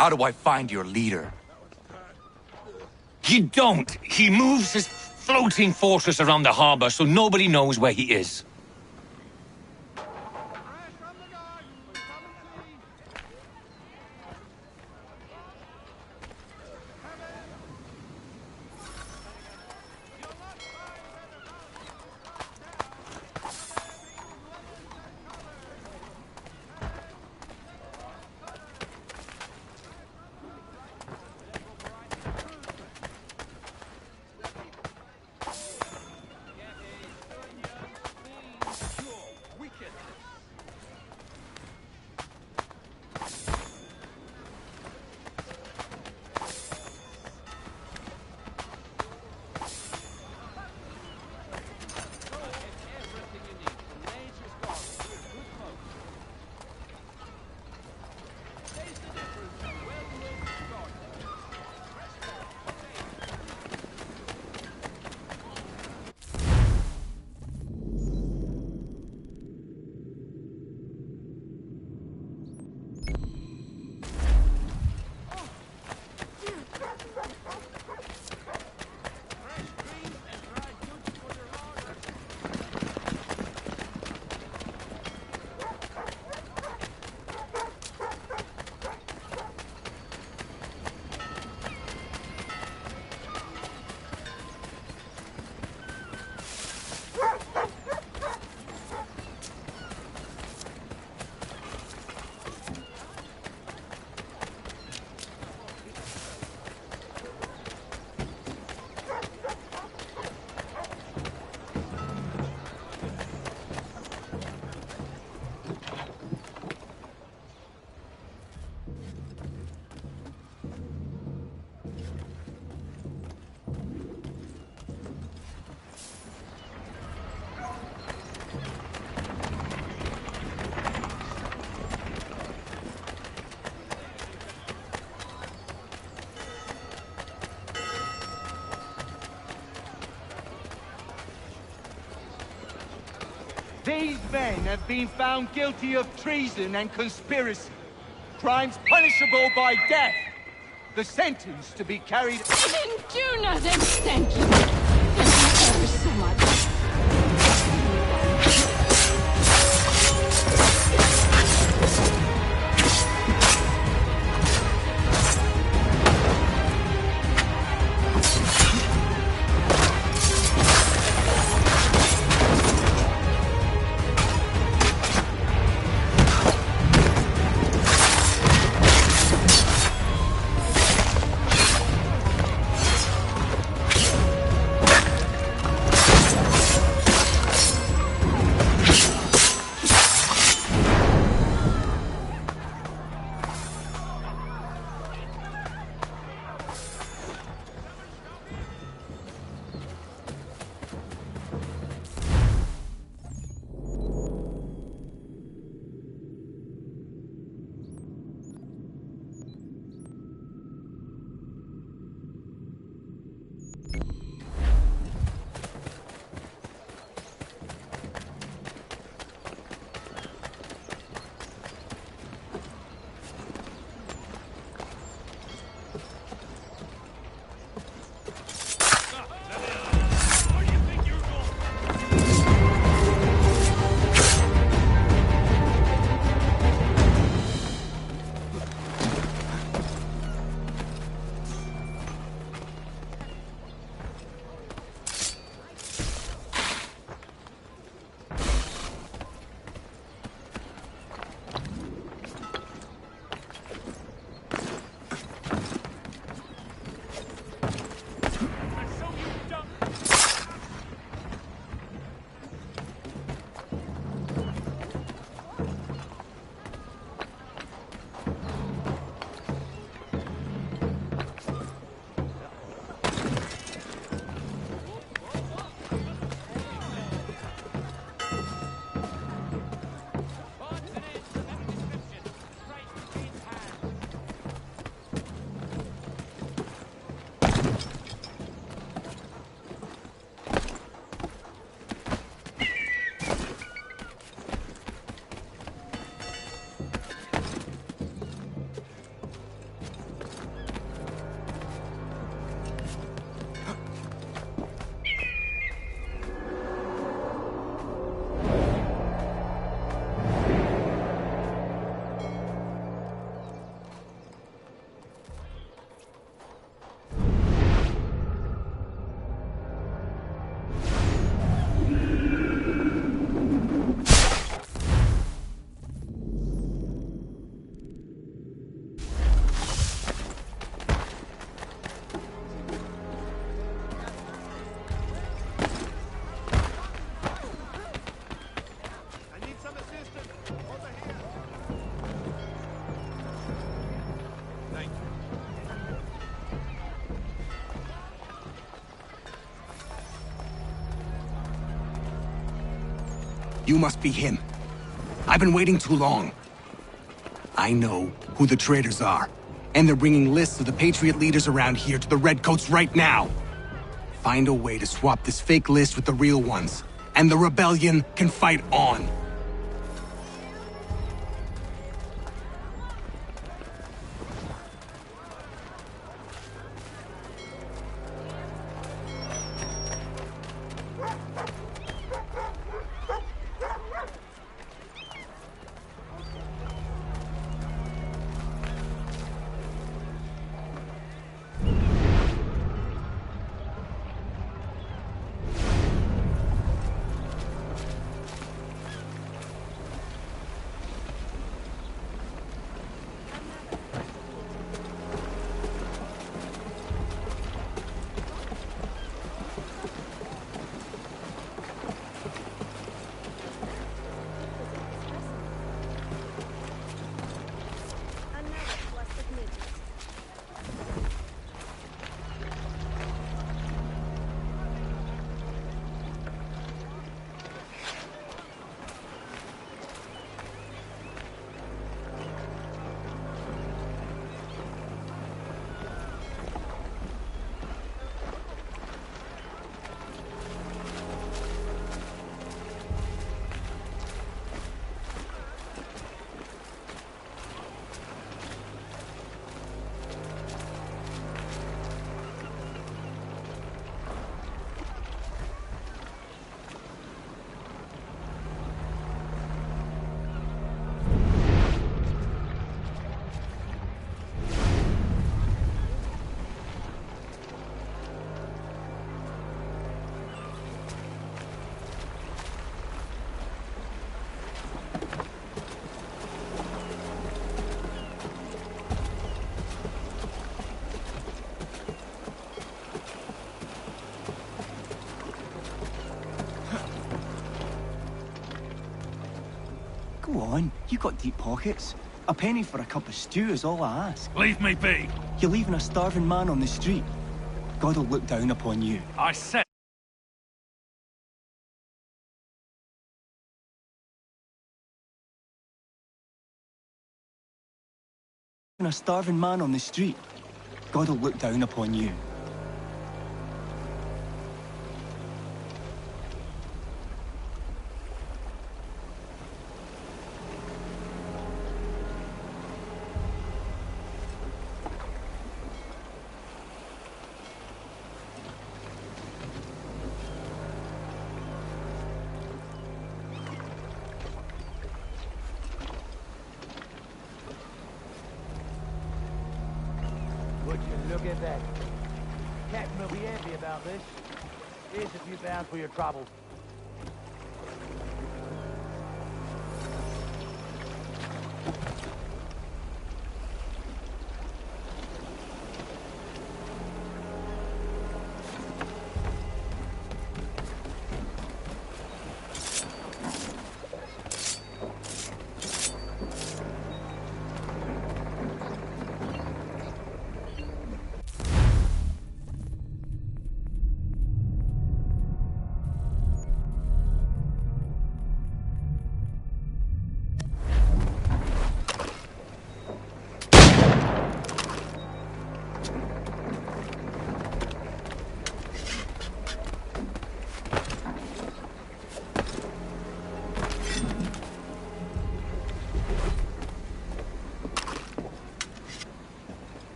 How do I find your leader? You don't. He moves his floating fortress around the harbor so nobody knows where he is. These men have been found guilty of treason and conspiracy. Crimes punishable by death. The sentence to be carried... I didn't do nothing! Thank you. Thank you ever so much. You must be him. I've been waiting too long. I know who the traitors are, and they're bringing lists of the Patriot leaders around here to the Redcoats right now. Find a way to swap this fake list with the real ones, and the rebellion can fight on. Go on, you got deep pockets. A penny for a cup of stew is all I ask. Leave me be. You're leaving a starving man on the street. God will look down upon you. I said... Leaving a starving man on the street. God will look down upon you. Would you look at that? Captain will be happy about this. Here's a few pounds for your trouble.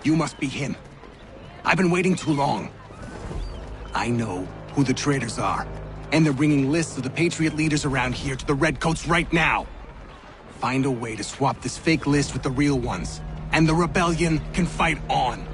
You must be him. I've been waiting too long. I know who the traitors are, and they're bringing lists of the Patriot leaders around here to the Redcoats right now. Find a way to swap this fake list with the real ones, and the rebellion can fight on.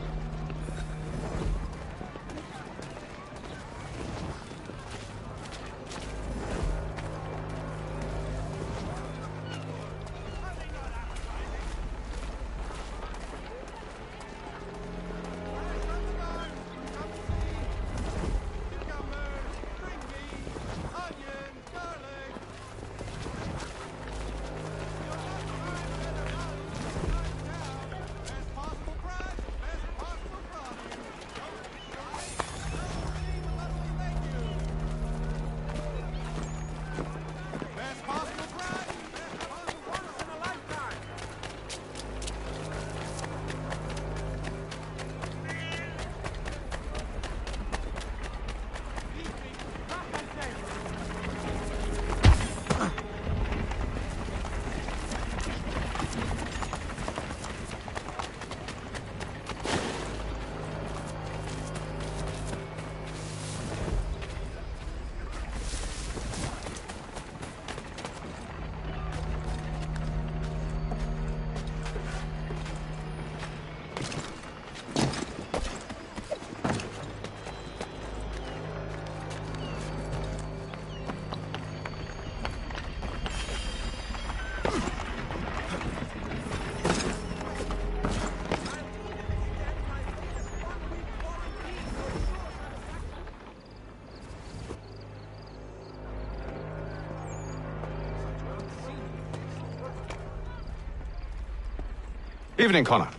Evening, Connor.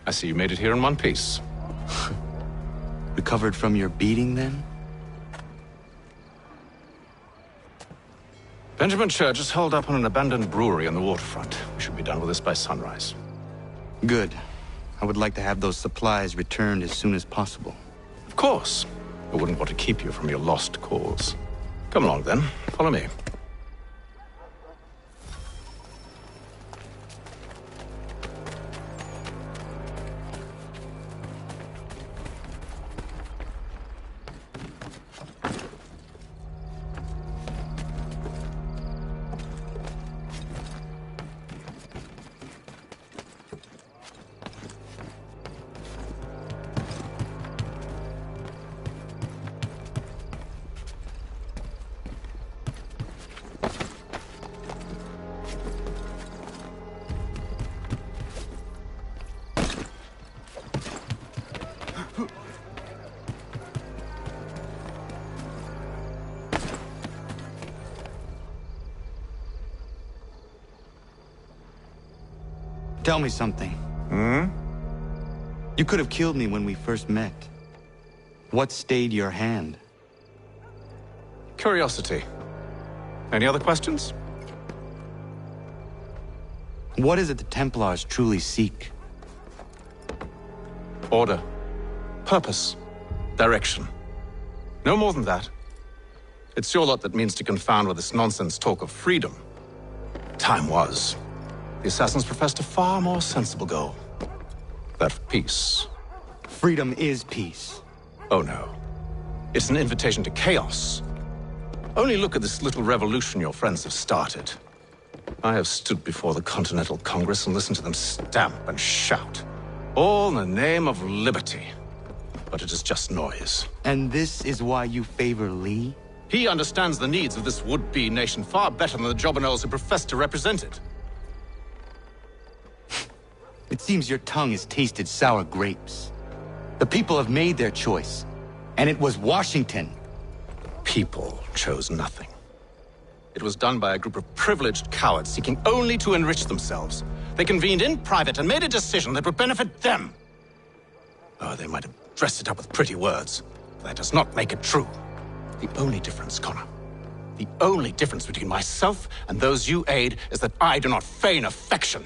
I see you made it here in one piece. Recovered from your beating, then? Benjamin Church is holed up on an abandoned brewery on the waterfront. We should be done with this by sunrise. Good. I would like to have those supplies returned as soon as possible. Of course. I wouldn't want to keep you from your lost cause. Come along, then. Follow me. Tell me something. You could have killed me when we first met. What stayed your hand? Curiosity. Any other questions? What is it the Templars truly seek? Order. Purpose. Direction. No more than that. It's your lot that means to confound with this nonsense talk of freedom. Time was. The assassins professed a far more sensible goal. That of peace. Freedom is peace. Oh no. It's an invitation to chaos. Only look at this little revolution your friends have started. I have stood before the Continental Congress and listened to them stamp and shout. All in the name of liberty. But it is just noise. And this is why you favor Lee? He understands the needs of this would-be nation far better than the jobberknolls who profess to represent it. It seems your tongue has tasted sour grapes. The people have made their choice, and it was Washington. People chose nothing. It was done by a group of privileged cowards seeking only to enrich themselves. They convened in private and made a decision that would benefit them. Oh, they might have dressed it up with pretty words, but that does not make it true. The only difference, Connor, the only difference between myself and those you aid is that I do not feign affection.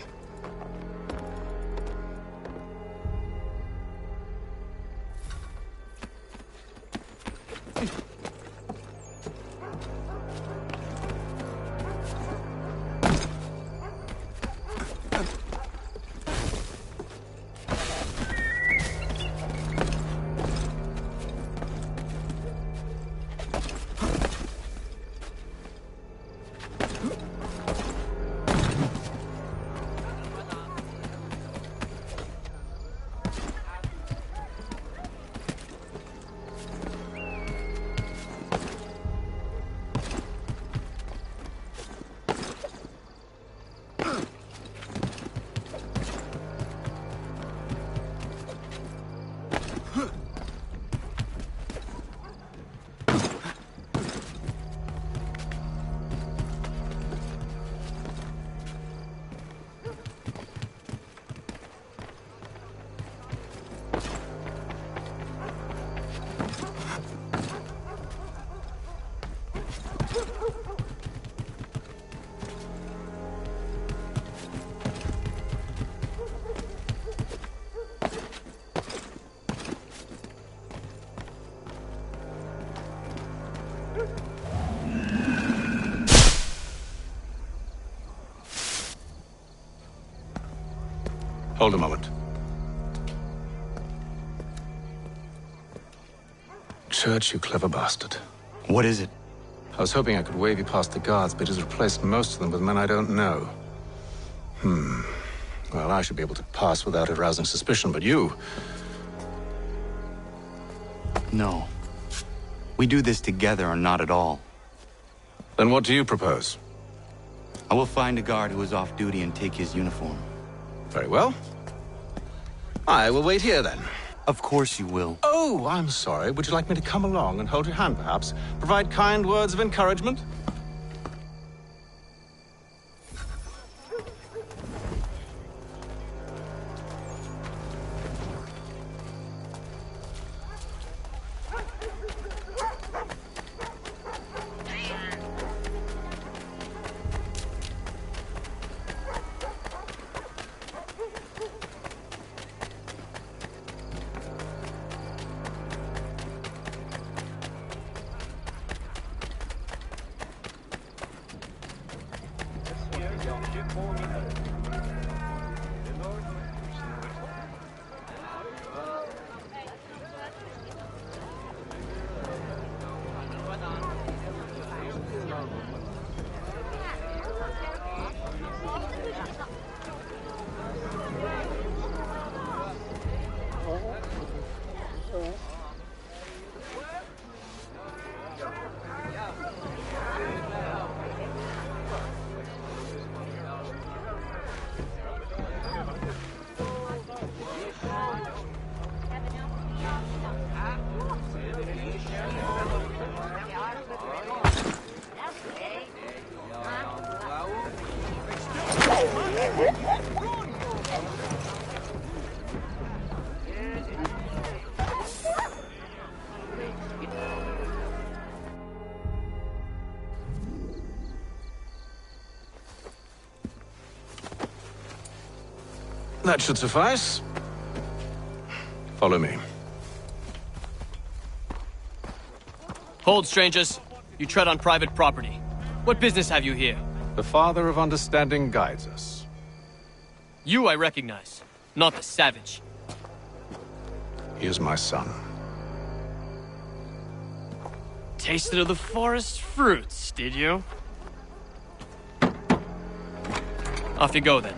Hold a moment. Church, you clever bastard. What is it? I was hoping I could wave you past the guards, but he's replaced most of them with men I don't know. Well, I should be able to pass without arousing suspicion, but you... No. We do this together or not at all. Then what do you propose? I will find a guard who is off duty and take his uniform. Very well. I will wait here, then. Of course you will. Oh, I'm sorry. Would you like me to come along and hold your hand, perhaps? Provide kind words of encouragement? That should suffice. Follow me. Hold, strangers. You tread on private property. What business have you here? The Father of Understanding guides us. You I recognize, not the savage. He is my son. Tasted of the forest fruits, did you? Off you go, then.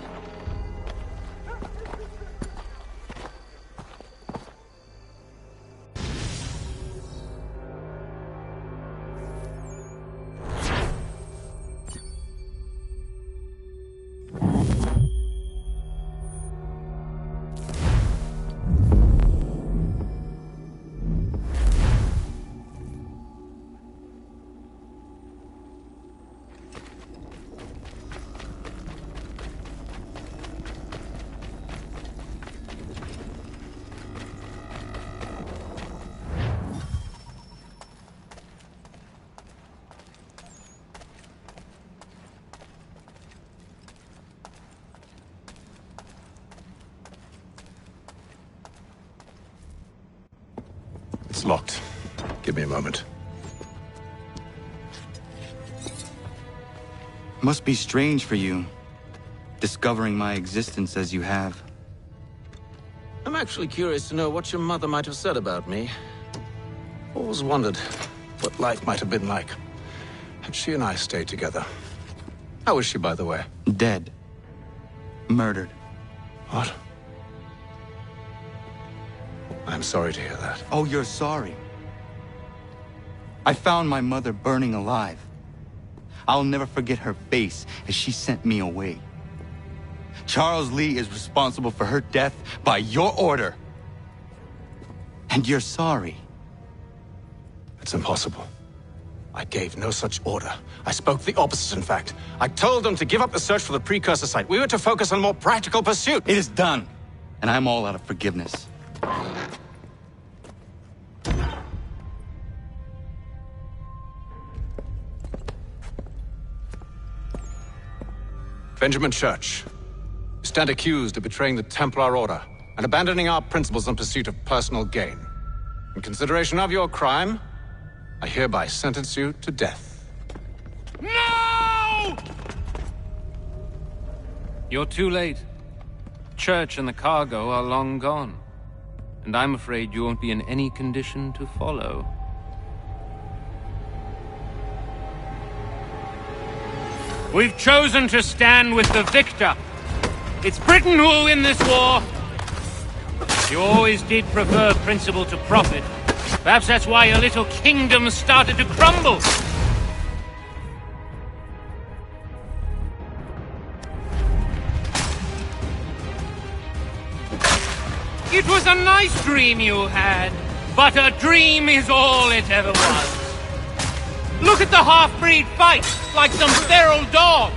It's locked. Give me a moment. Must be strange for you, discovering my existence as you have. I'm actually curious to know what your mother might have said about me. Always wondered what life might have been like had she and I stayed together. How is she, by the way? Dead. Murdered. What? I'm sorry to hear that. Oh, you're sorry. I found my mother burning alive. I'll never forget her face as she sent me away. Charles Lee is responsible for her death by your order. And you're sorry. It's impossible. I gave no such order. I spoke the opposite, in fact. I told them to give up the search for the precursor site. We were to focus on a more practical pursuit. It is done, and I'm all out of forgiveness. Benjamin Church, you stand accused of betraying the Templar Order and abandoning our principles in pursuit of personal gain. In consideration of your crime, I hereby sentence you to death. No! You're too late. Church and the cargo are long gone. And I'm afraid you won't be in any condition to follow. We've chosen to stand with the victor. It's Britain who will win this war. You always did prefer principle to profit. Perhaps that's why your little kingdom started to crumble. It was a nice dream you had, but a dream is all it ever was. Look at the half-breed fight, like some feral dog.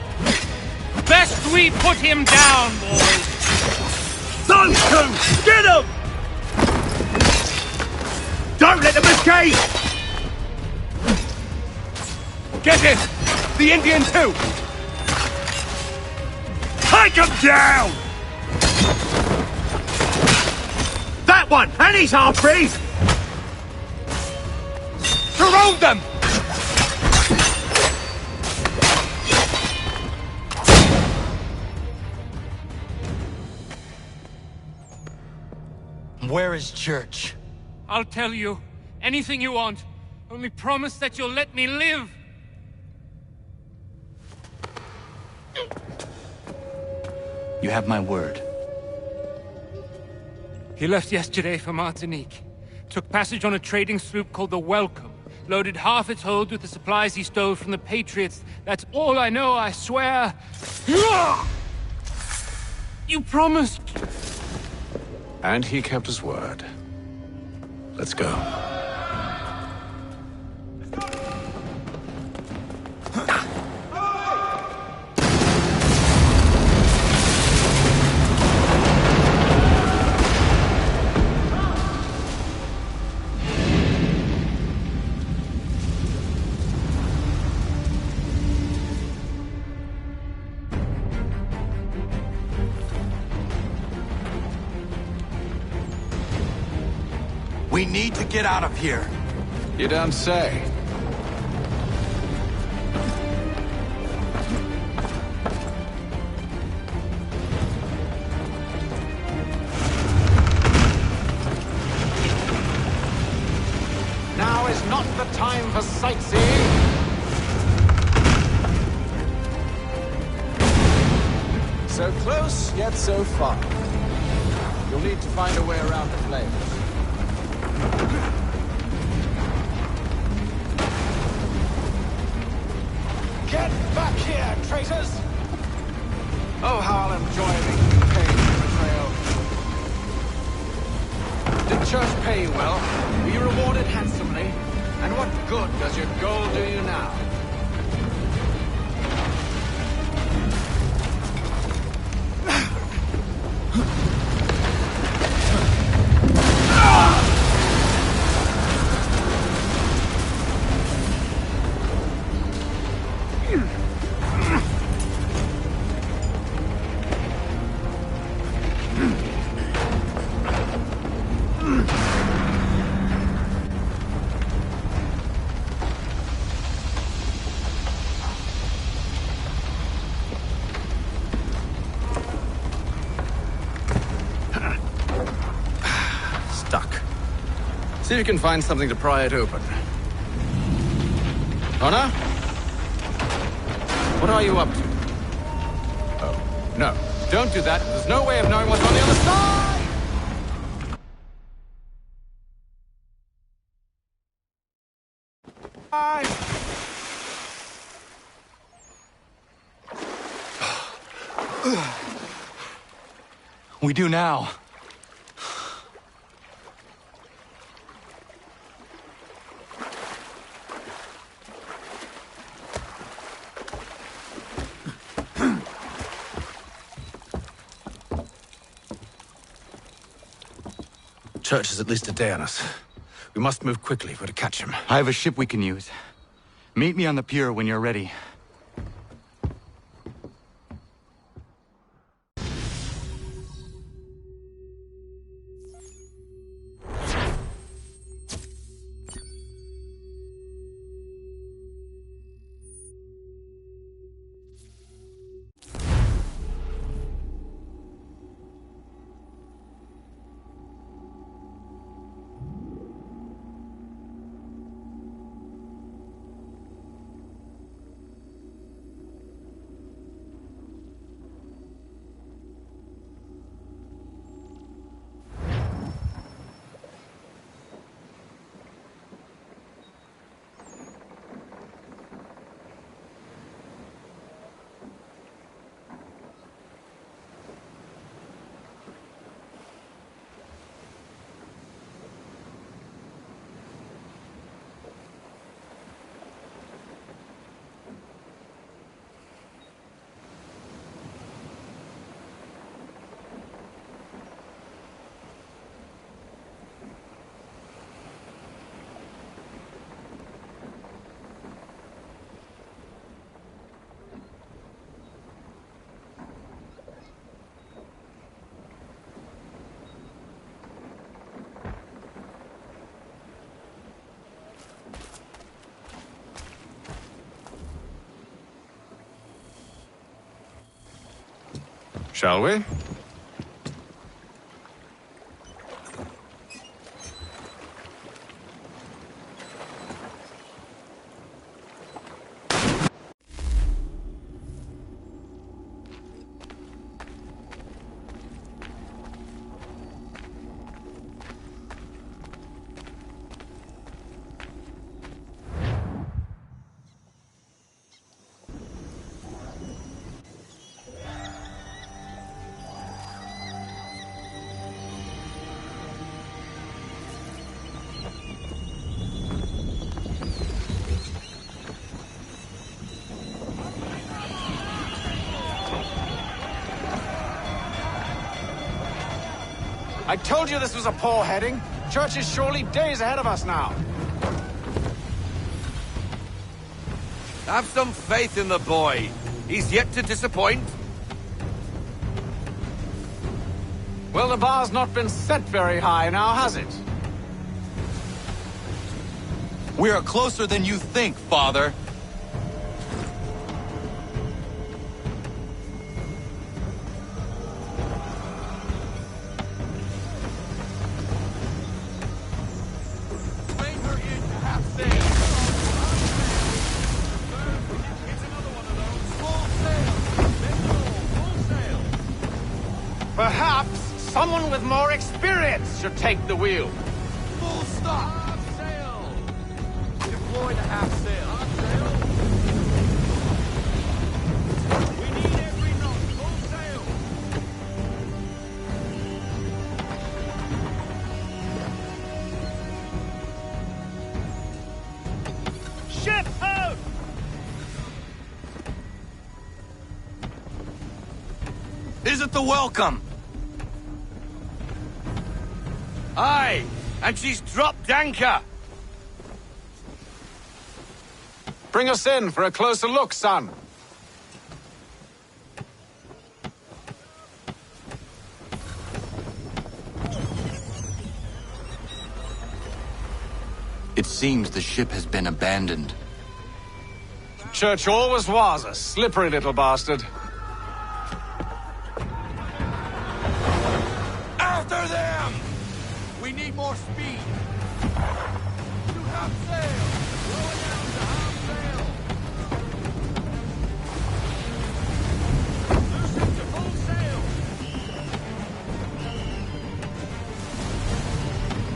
Best we put him down, boys. Those two! Get him! Don't let them escape! Get him! The Indian too! Take him down! That one! And he's half-breed! Surround them! Where is Church? I'll tell you. Anything you want. Only promise that you'll let me live. You have my word. He left yesterday for Martinique. Took passage on a trading sloop called the Welcome. Loaded half its hold with the supplies he stole from the Patriots. That's all I know, I swear. You promised. And he kept his word. Let's go. We need to get out of here. You don't say. Now is not the time for sightseeing. So close, yet so far. You'll need to find a way around the flames. Get back here, traitors! Oh, how I'll enjoy making you pay for betrayal. Did Church pay you well? Were you rewarded handsomely? And what good does your gold do you now? See if you can find something to pry it open. Honor? What are you up to? Oh, no. Don't do that. There's no way of knowing what's on the other side! We do now. Church is at least a day on us. We must move quickly if we're to catch him. I have a ship we can use. Meet me on the pier when you're ready. Shall we? I told you this was a poor heading. Church is surely days ahead of us now. Have some faith in the boy. He's yet to disappoint. Well, the bar's not been set very high now, has it? We are closer than you think, Father. Perhaps someone with more experience should take the wheel. Full stop! Half sail! Deploy the half sail. Half sail! We need every knot. Full sail! Ship out! Is it the welcome? Aye, and she's dropped anchor. Bring us in for a closer look, son. It seems the ship has been abandoned. Church always was a slippery little bastard. After them! We need more speed. To half sail! Lower down to half sail! Loosen to full sail!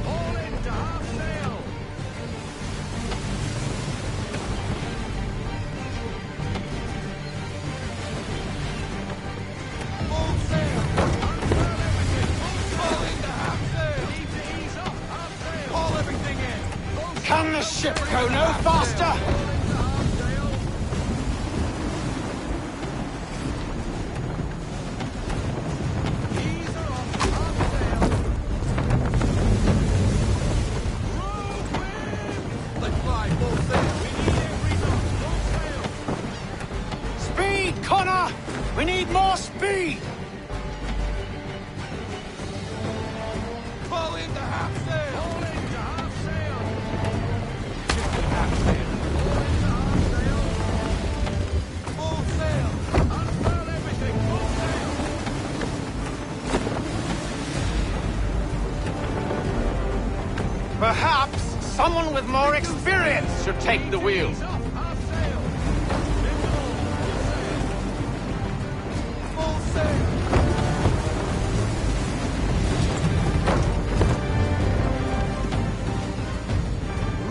All in to half sail! Full sail! Unfurl everything! Full into half sail! Need to ease up! Half sail! Haul everything in! Can the ship go no faster? Ease her off! Half sail! Roll wind! Let's fly full sail! We need every knot! Full sail! Speed, Connor! We need more speed! Fall into half sail! Fall into half sail! Shift to half sail! Fall into half sail! Full sail! Unfurl everything! Full sail! Perhaps someone with more experience should take the wheel. Ease up! Half sail! Middle! Full sail!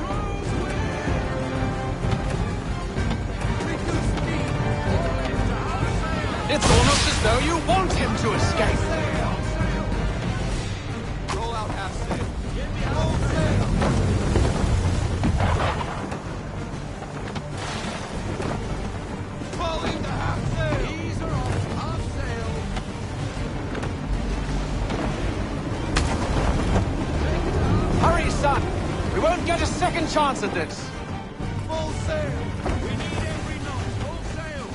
Rose wind! Reduce speed! Fall into half sail! It's almost as though you want him to escape. Roll out half sail. Get me full sail. Fall into half sail. Ease her off. Half sail. Hurry, son! We won't get a second chance at this. Full sail. We need every knot. Full sail.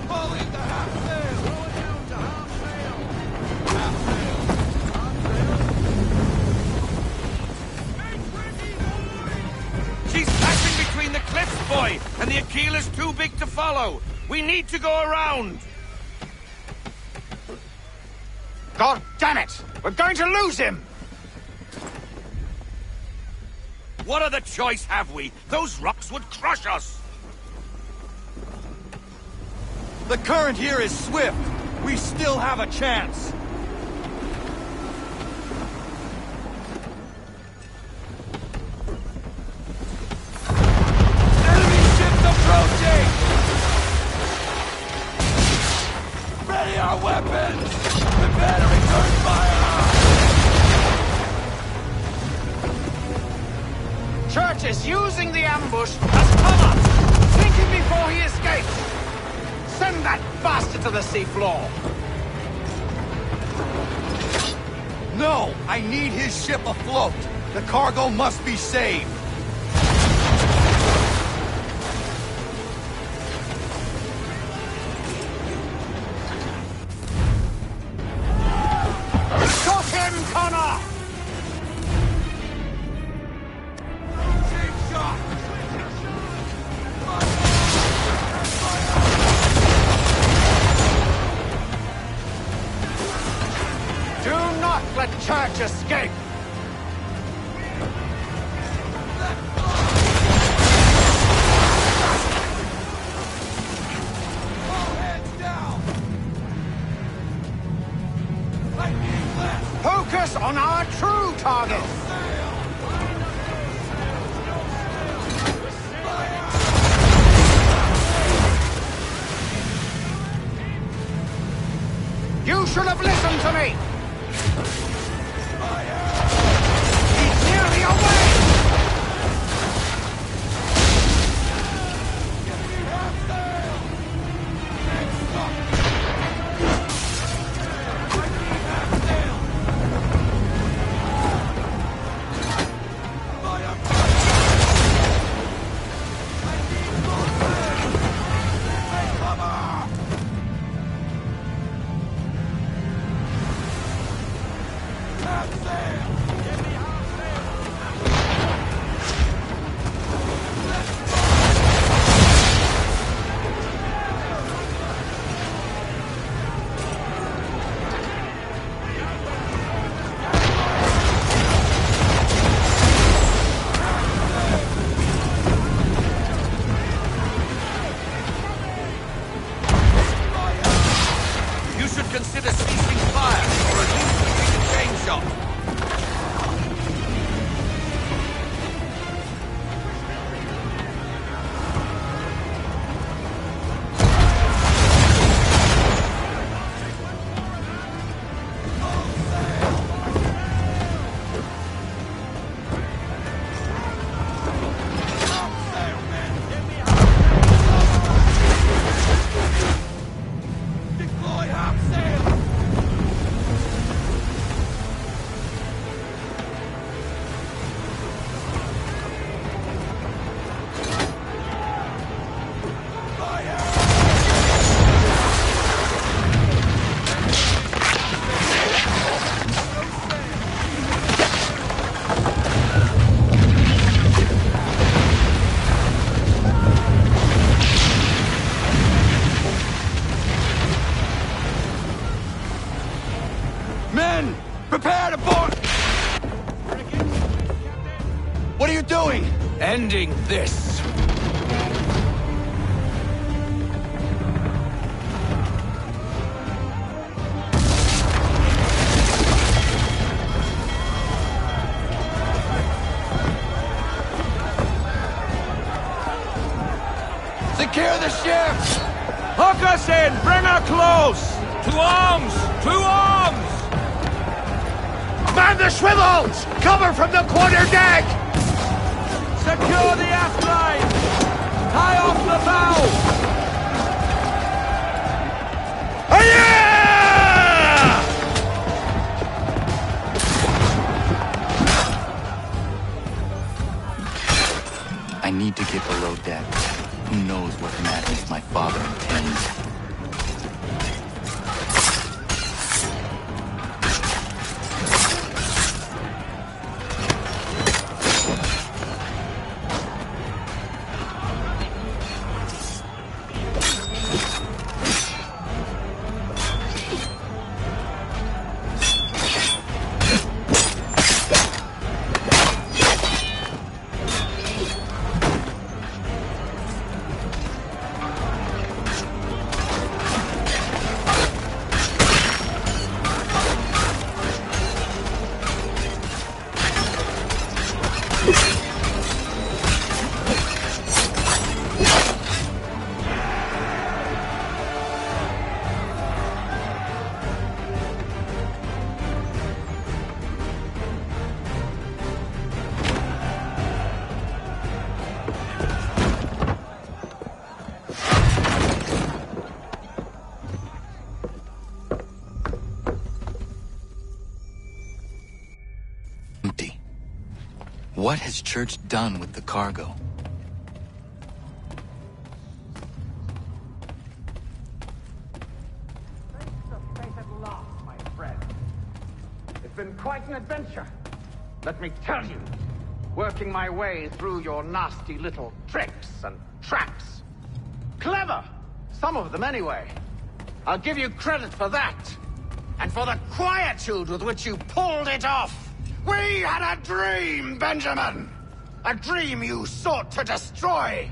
Fall into half sail. Lower down to half sail. Half sail. Half sail. Make ready, boys! She's passing between the cliffs, boy, and the Achilles too big to follow. We need to go around. God damn it! We're going to lose him! What other choice have we? Those rocks would crush us. The current here is swift. We still have a chance. Enemy ships approaching! Ready our weapons! Prepare to return fire! Church is using the ambush as cover! Thinking before he escapes! Send that bastard to the seafloor! No! I need his ship afloat! The cargo must be saved! Shot him, Connor! Cheap shot! Do not let Church escape! All hands down! Lightning left! Focus on our true target! You should have listened to me! He's nearly away! You should consider ceasing fire, or at least taking a chain shot. Deploy half sail! Men! Prepare to board! What are you doing? Ending this. Secure the ship! Hook us in! Bring her close! To arms! To arms! Man the swivels! Cover from the quarter deck! Secure the aft line! Tie off the bow! Hi-ya! I need to get below deck. Who knows what madness my father intends? What has Church done with the cargo? At last, my friend. It's been quite an adventure. Let me tell you, working my way through your nasty little tricks and traps. Clever! Some of them, anyway. I'll give you credit for that. And for the quietude with which you pulled it off. We had a dream, Benjamin! A dream you sought to destroy.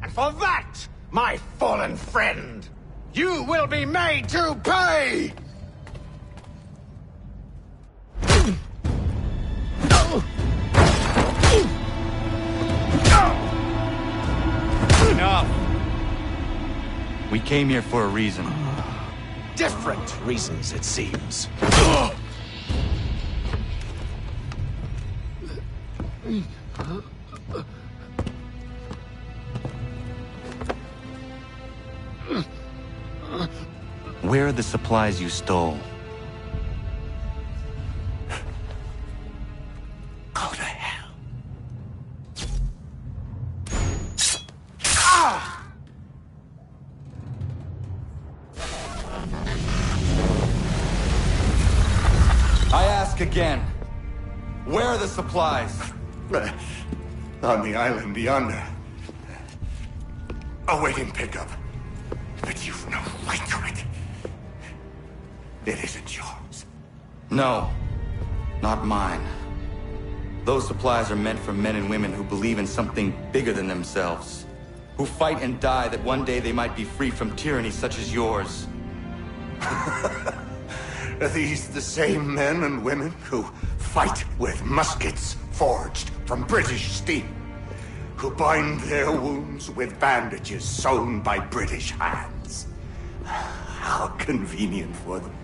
And for that, my fallen friend, you will be made to pay! Enough! We came here for a reason. Different reasons, it seems. Where are the supplies you stole? Go to hell. I ask again. Where are the supplies? On the island yonder. Awaiting pickup. But you've no right to it. It isn't yours. No, not mine. Those supplies are meant for men and women who believe in something bigger than themselves. Who fight and die that one day they might be free from tyranny such as yours. Are these the same men and women who fight with muskets forged from British steel? Who bind their wounds with bandages sewn by British hands? How convenient for them.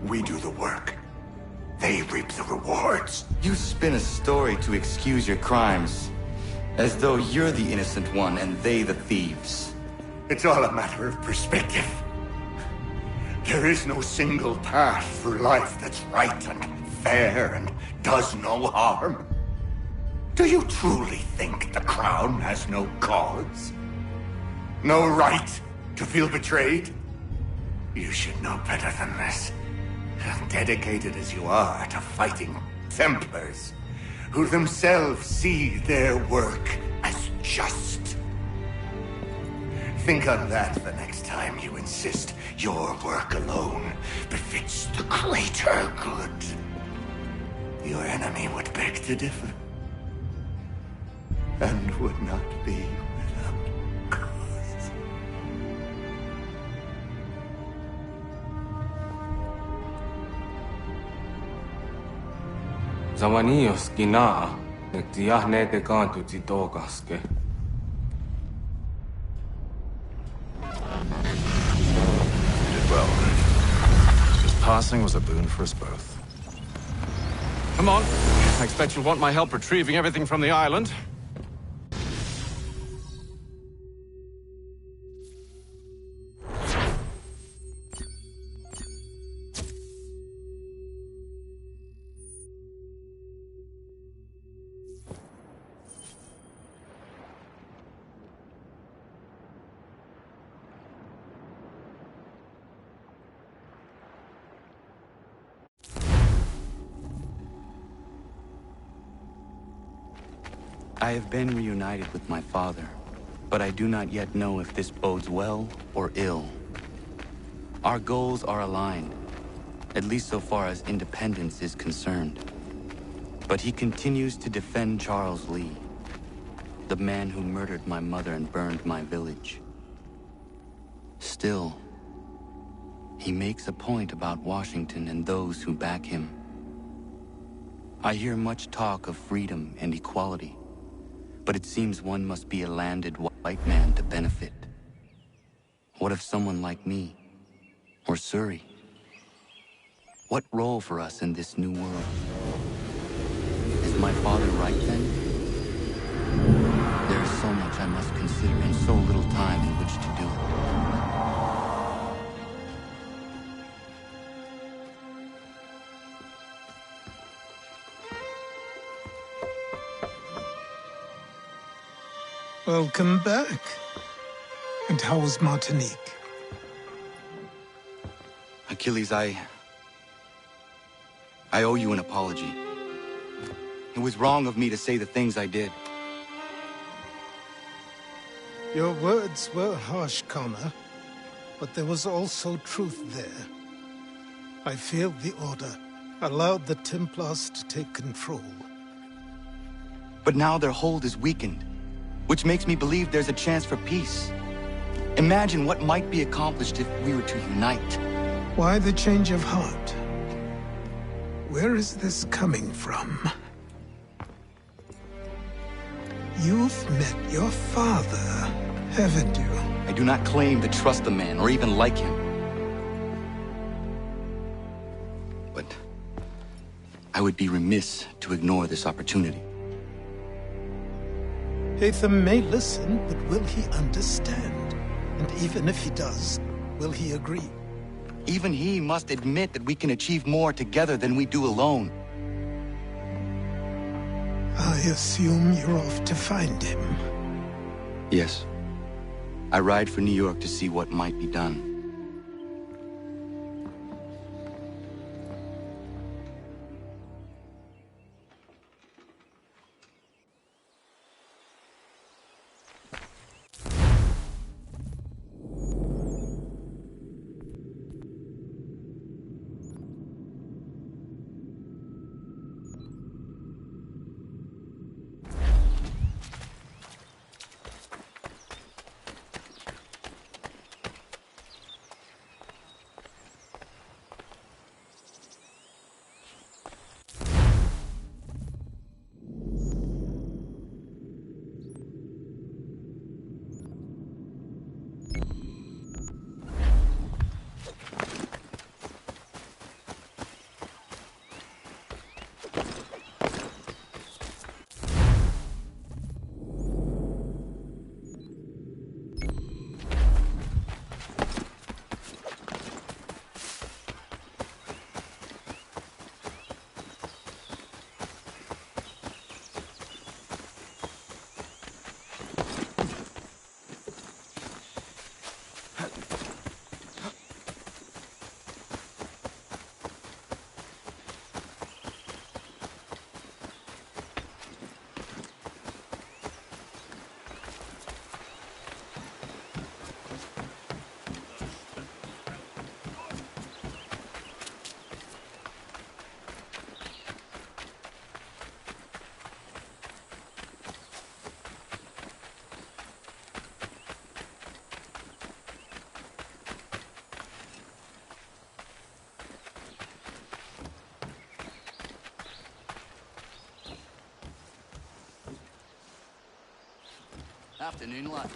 We do the work. They reap the rewards. You spin a story to excuse your crimes, as though you're the innocent one and they the thieves. It's all a matter of perspective. There is no single path through life that's right and fair and does no harm. Do you truly think the Crown has no cause? No right to feel betrayed? You should know better than this. Dedicated as you are to fighting Templars, who themselves see their work as just. Think on that the next time you insist your work alone befits the greater good. Your enemy would beg to differ, and would not be without cause. Zawanios gina nagtiahne de kantu titogaske. You did well. His passing was a boon for us both. Come on. I expect you'll want my help retrieving everything from the island. I have been reunited with my father, but I do not yet know if this bodes well or ill. Our goals are aligned, at least so far as independence is concerned. But he continues to defend Charles Lee, the man who murdered my mother and burned my village. Still, he makes a point about Washington and those who back him. I hear much talk of freedom and equality, but it seems one must be a landed white man to benefit. What of someone like me, or Surrey? What role for us in this new world? Is my father right then? There is so much I must consider and so little time in which to do it. Welcome back. And how was Martinique? Achilles, I owe you an apology. It was wrong of me to say the things I did. Your words were harsh, Connor, but there was also truth there. I failed the Order, allowed the Templars to take control. But now their hold is weakened, which makes me believe there's a chance for peace. Imagine what might be accomplished if we were to unite. Why the change of heart? Where is this coming from? You've met your father, haven't you? I do not claim to trust the man or even like him. But I would be remiss to ignore this opportunity. HAYTHAM may listen, but will he understand? And even if he does, will he agree? Even he must admit that we can achieve more together than we do alone. I assume you're off to find him. Yes. I ride for New York to see what might be done. Afternoon light.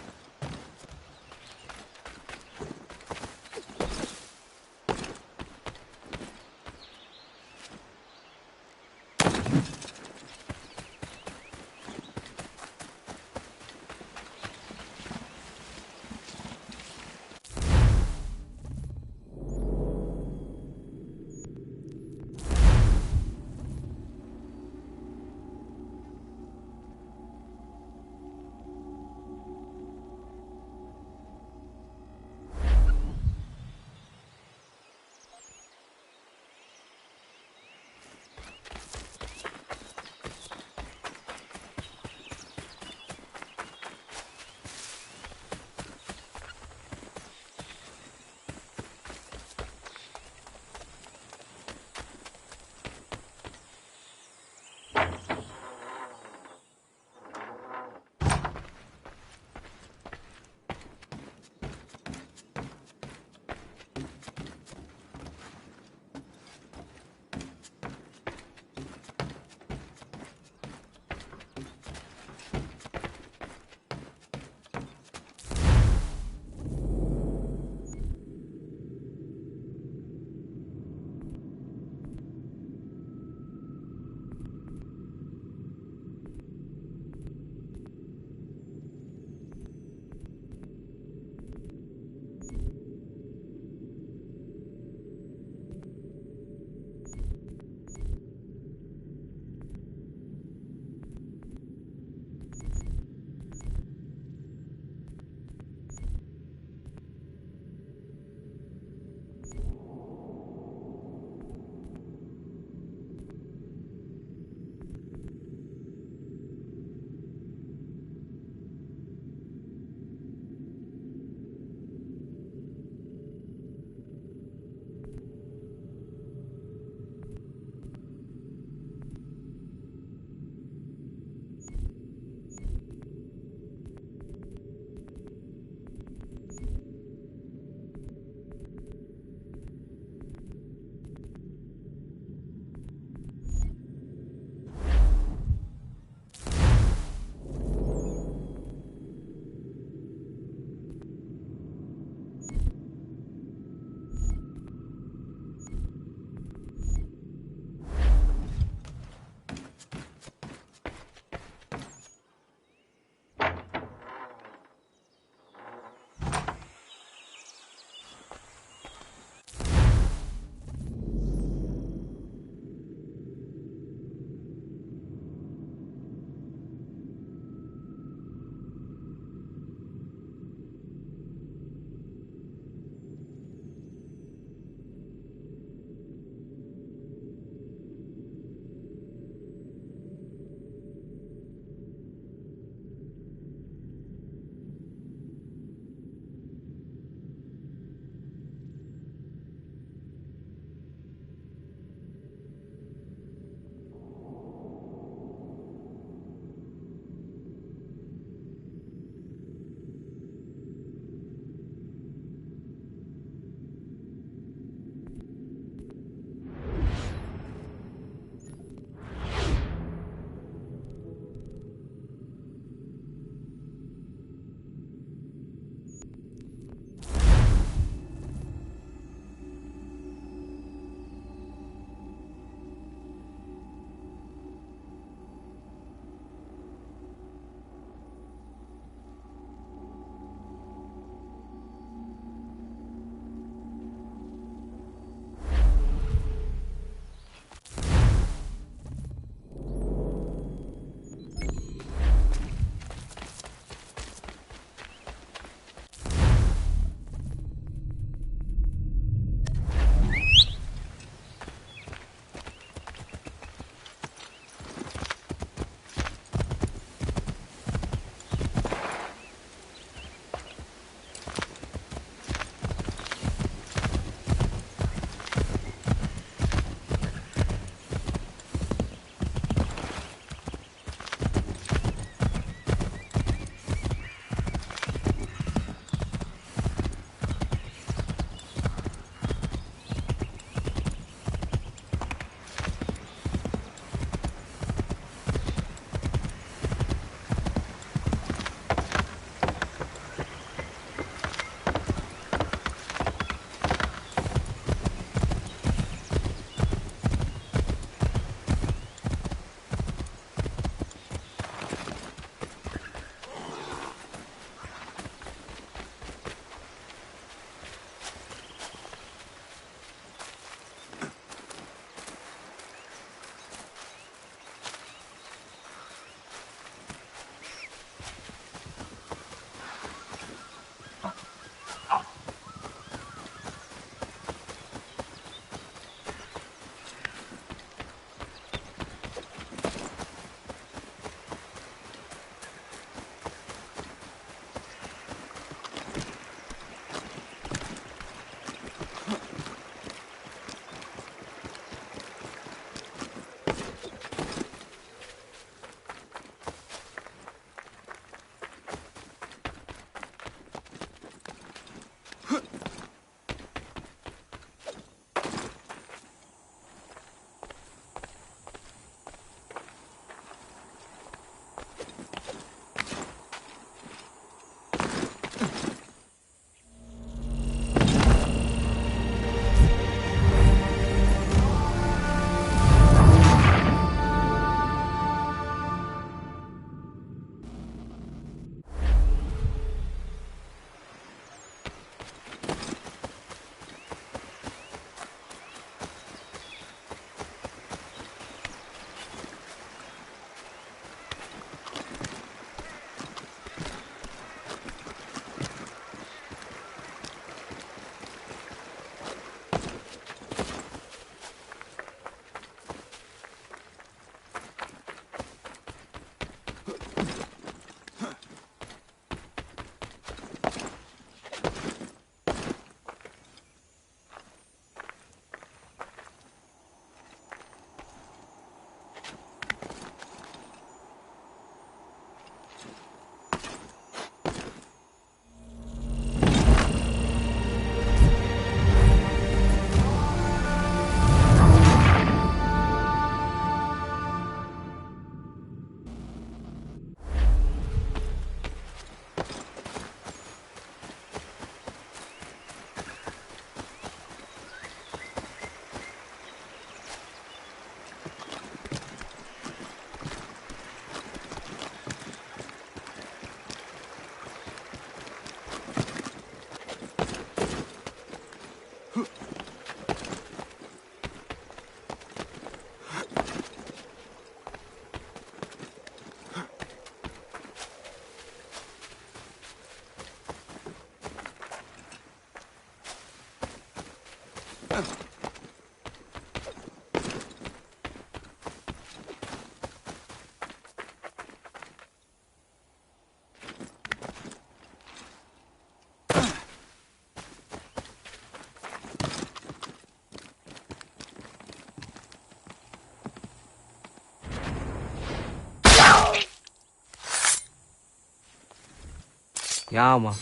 Ja, man.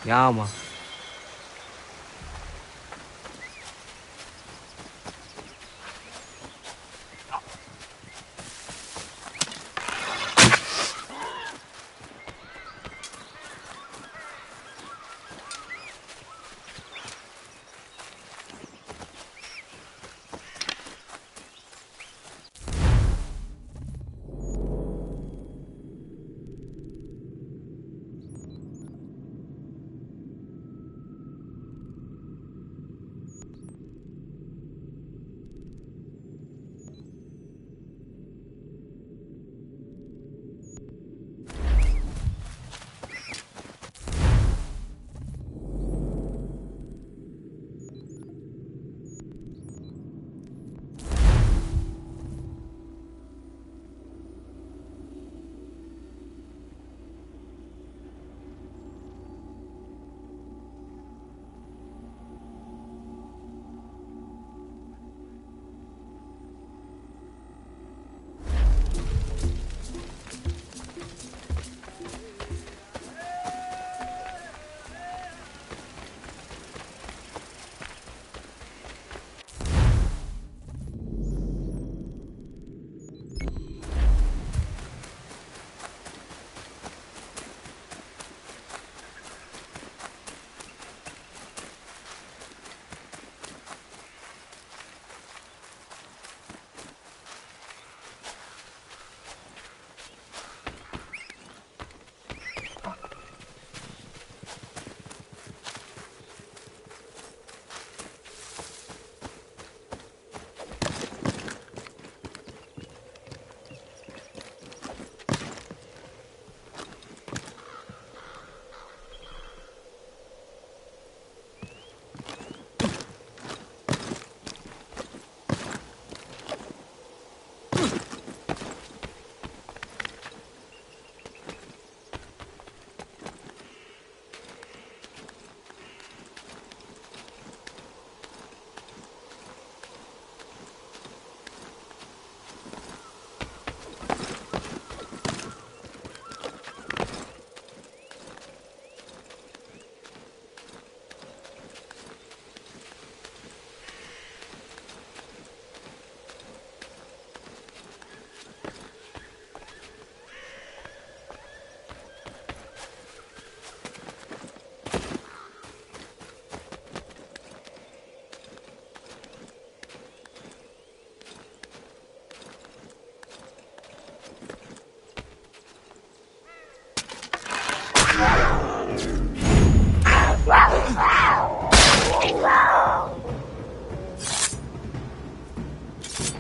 Ja, man.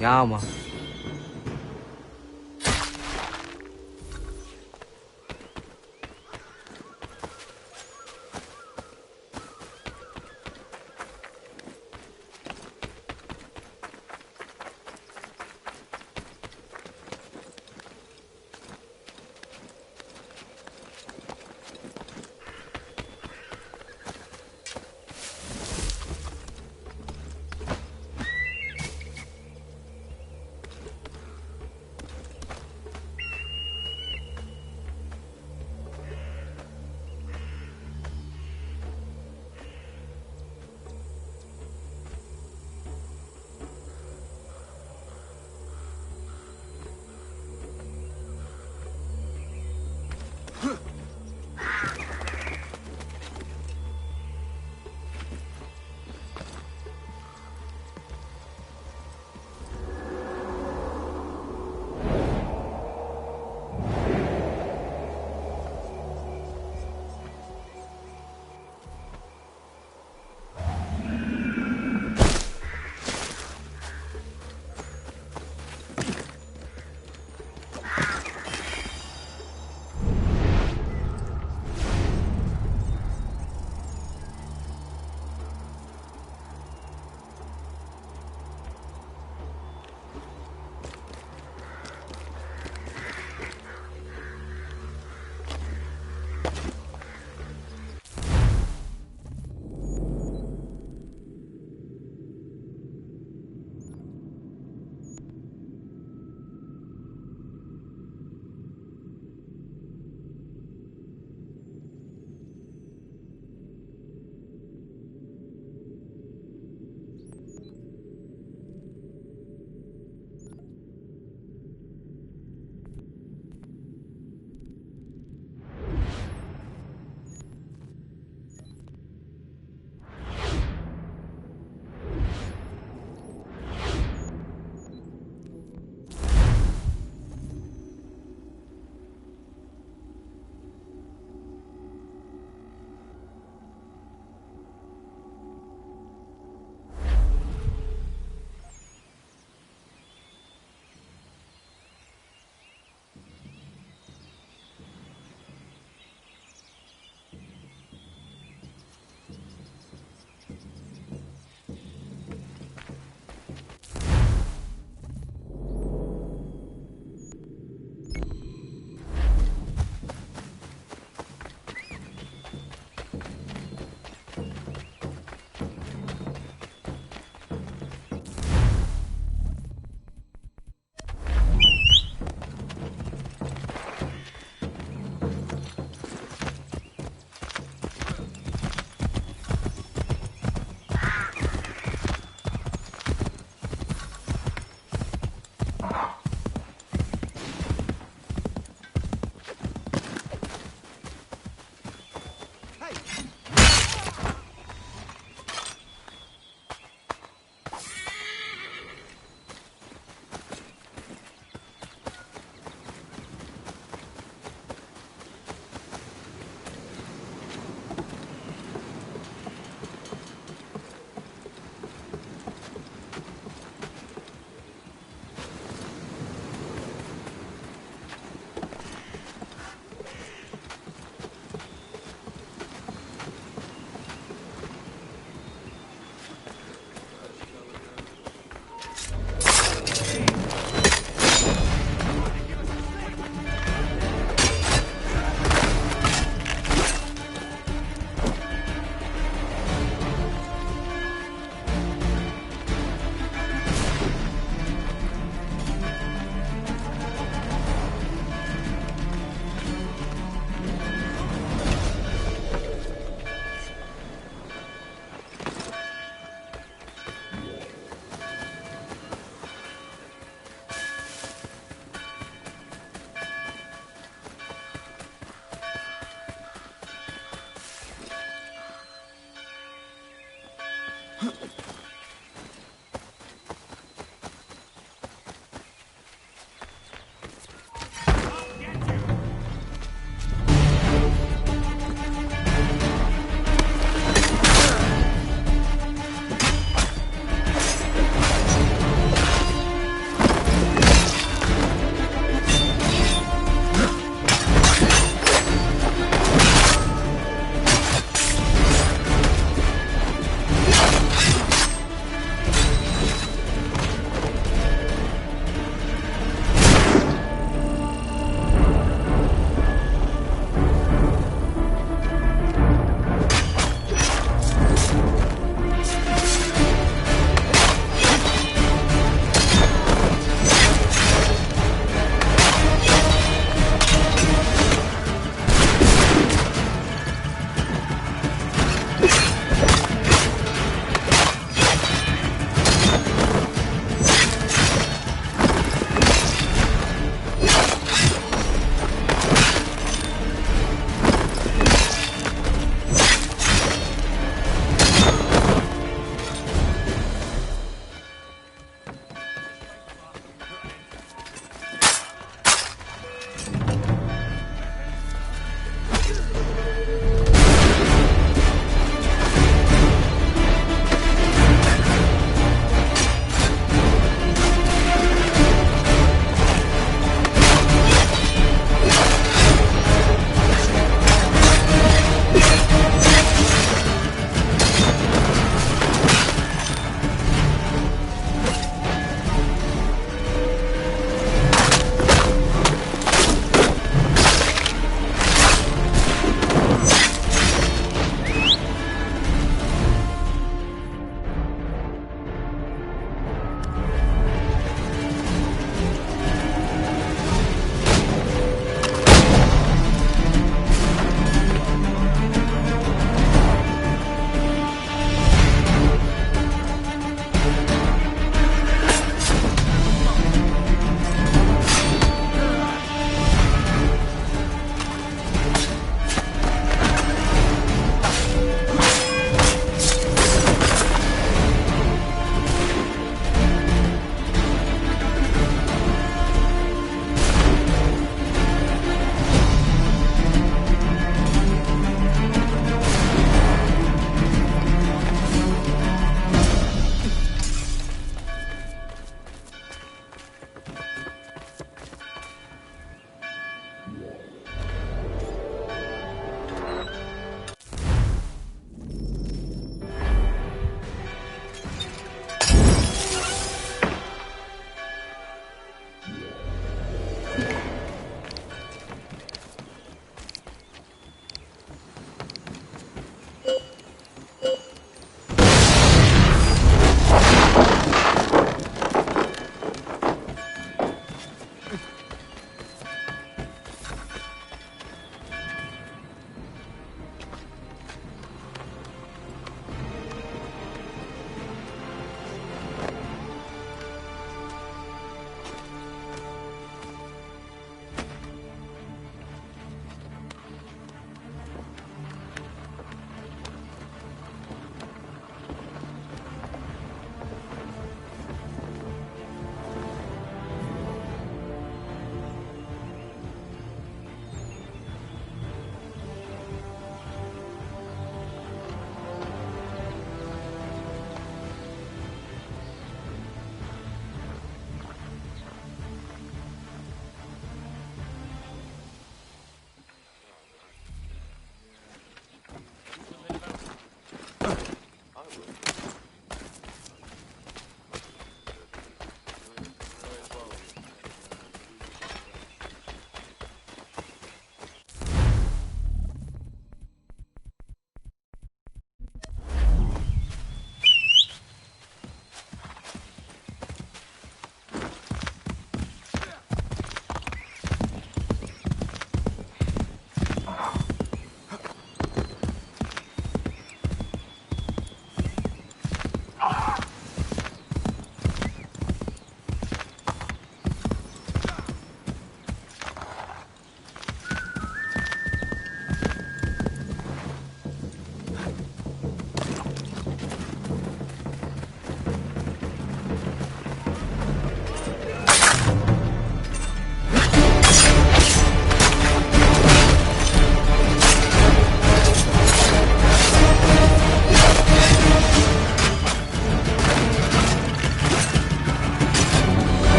Ja, man.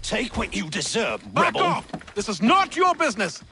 Take what you deserve, Back rebel! off! This is not your business!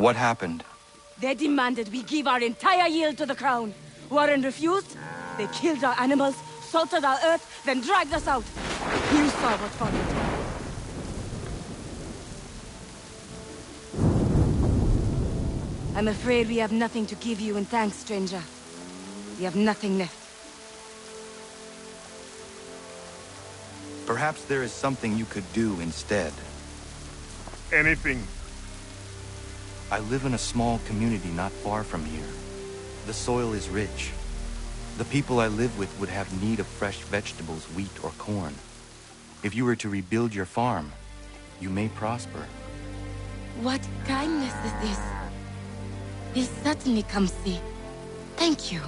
What happened? They demanded we give our entire yield to the crown. Warren refused. They killed our animals, salted our earth, then dragged us out. You saw what followed. I'm afraid we have nothing to give you in thanks, stranger. We have nothing left. Perhaps there is something you could do instead. Anything. I live in a small community not far from here. The soil is rich. The people I live with would have need of fresh vegetables, wheat, or corn. If you were to rebuild your farm, you may prosper. What kindness is this? We'll certainly come see. Thank you.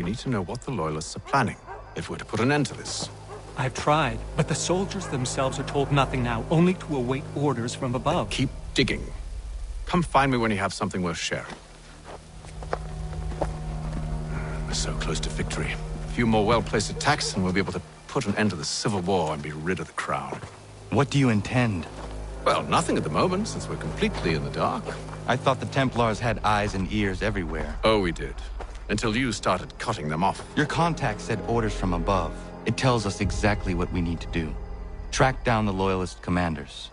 need to know what the Loyalists are planning, if we're to put an end to this. I've tried, but the soldiers themselves are told nothing now, only to await orders from above. Keep digging. Come find me when you have something worth sharing. We're so close to victory. A few more well-placed attacks and we'll be able to put an end to the Civil War and be rid of the Crown. What do you intend? Well, nothing at the moment, since we're completely in the dark. I thought the Templars had eyes and ears everywhere. Oh, we did. Until you started cutting them off. Your contact said orders from above. It tells us exactly what we need to do. Track down the Loyalist commanders.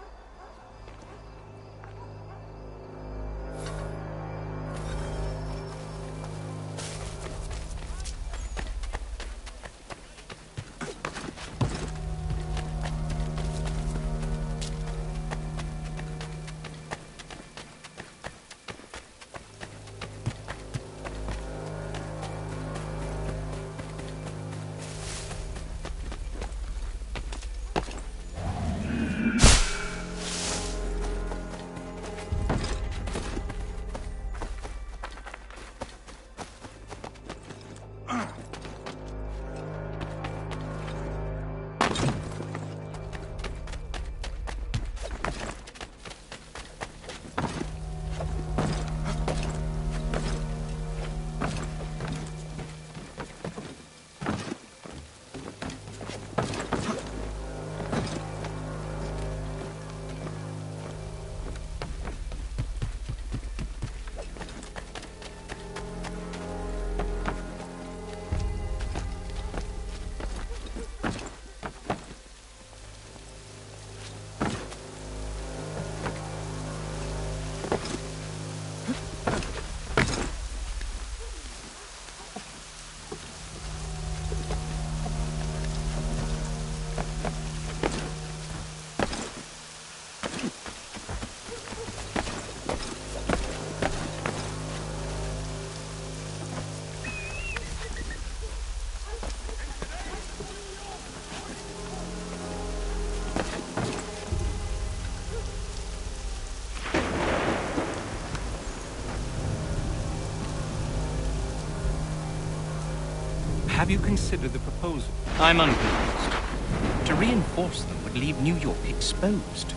Have you considered the proposal? I'm unconvinced. To reinforce them would leave New York exposed.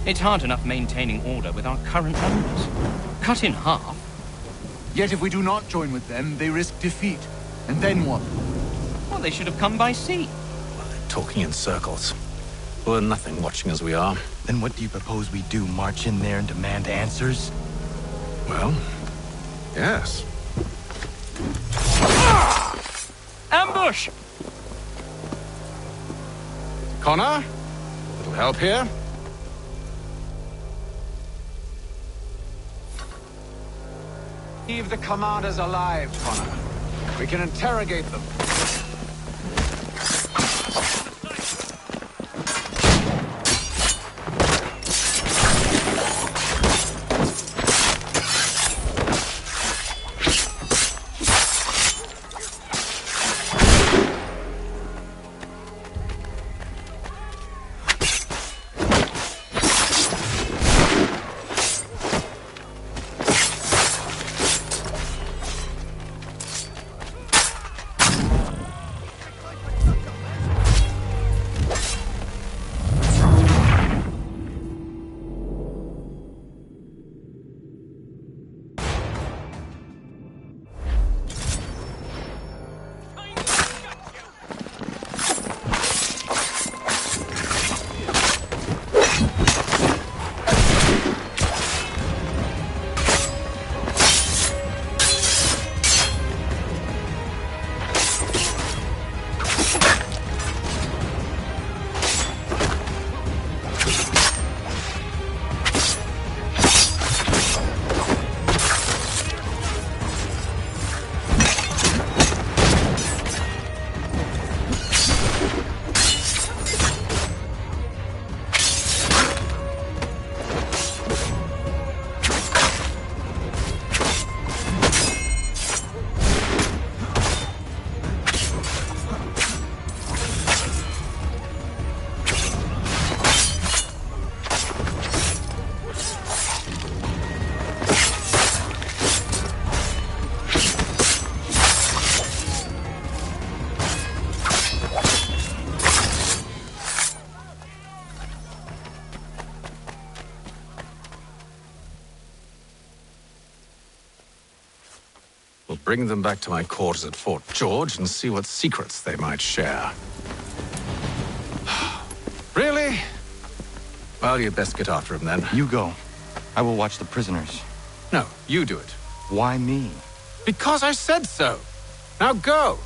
It's hard enough maintaining order with our current numbers. Cut in half. Yet if we do not join with them, they risk defeat. And then what? Well, they should have come by sea. Talking in circles. We're nothing watching as we are. Then what do you propose we do? March in there and demand answers? Well, yes. Ambush! Connor? Little help here? Leave the commanders alive, Connor. We can interrogate them. We'll bring them back to my quarters at Fort George and see what secrets they might share. Really? Well, you'd best get after him then. You go. I will watch the prisoners. No, you do it. Why me? Because I said so. Now go!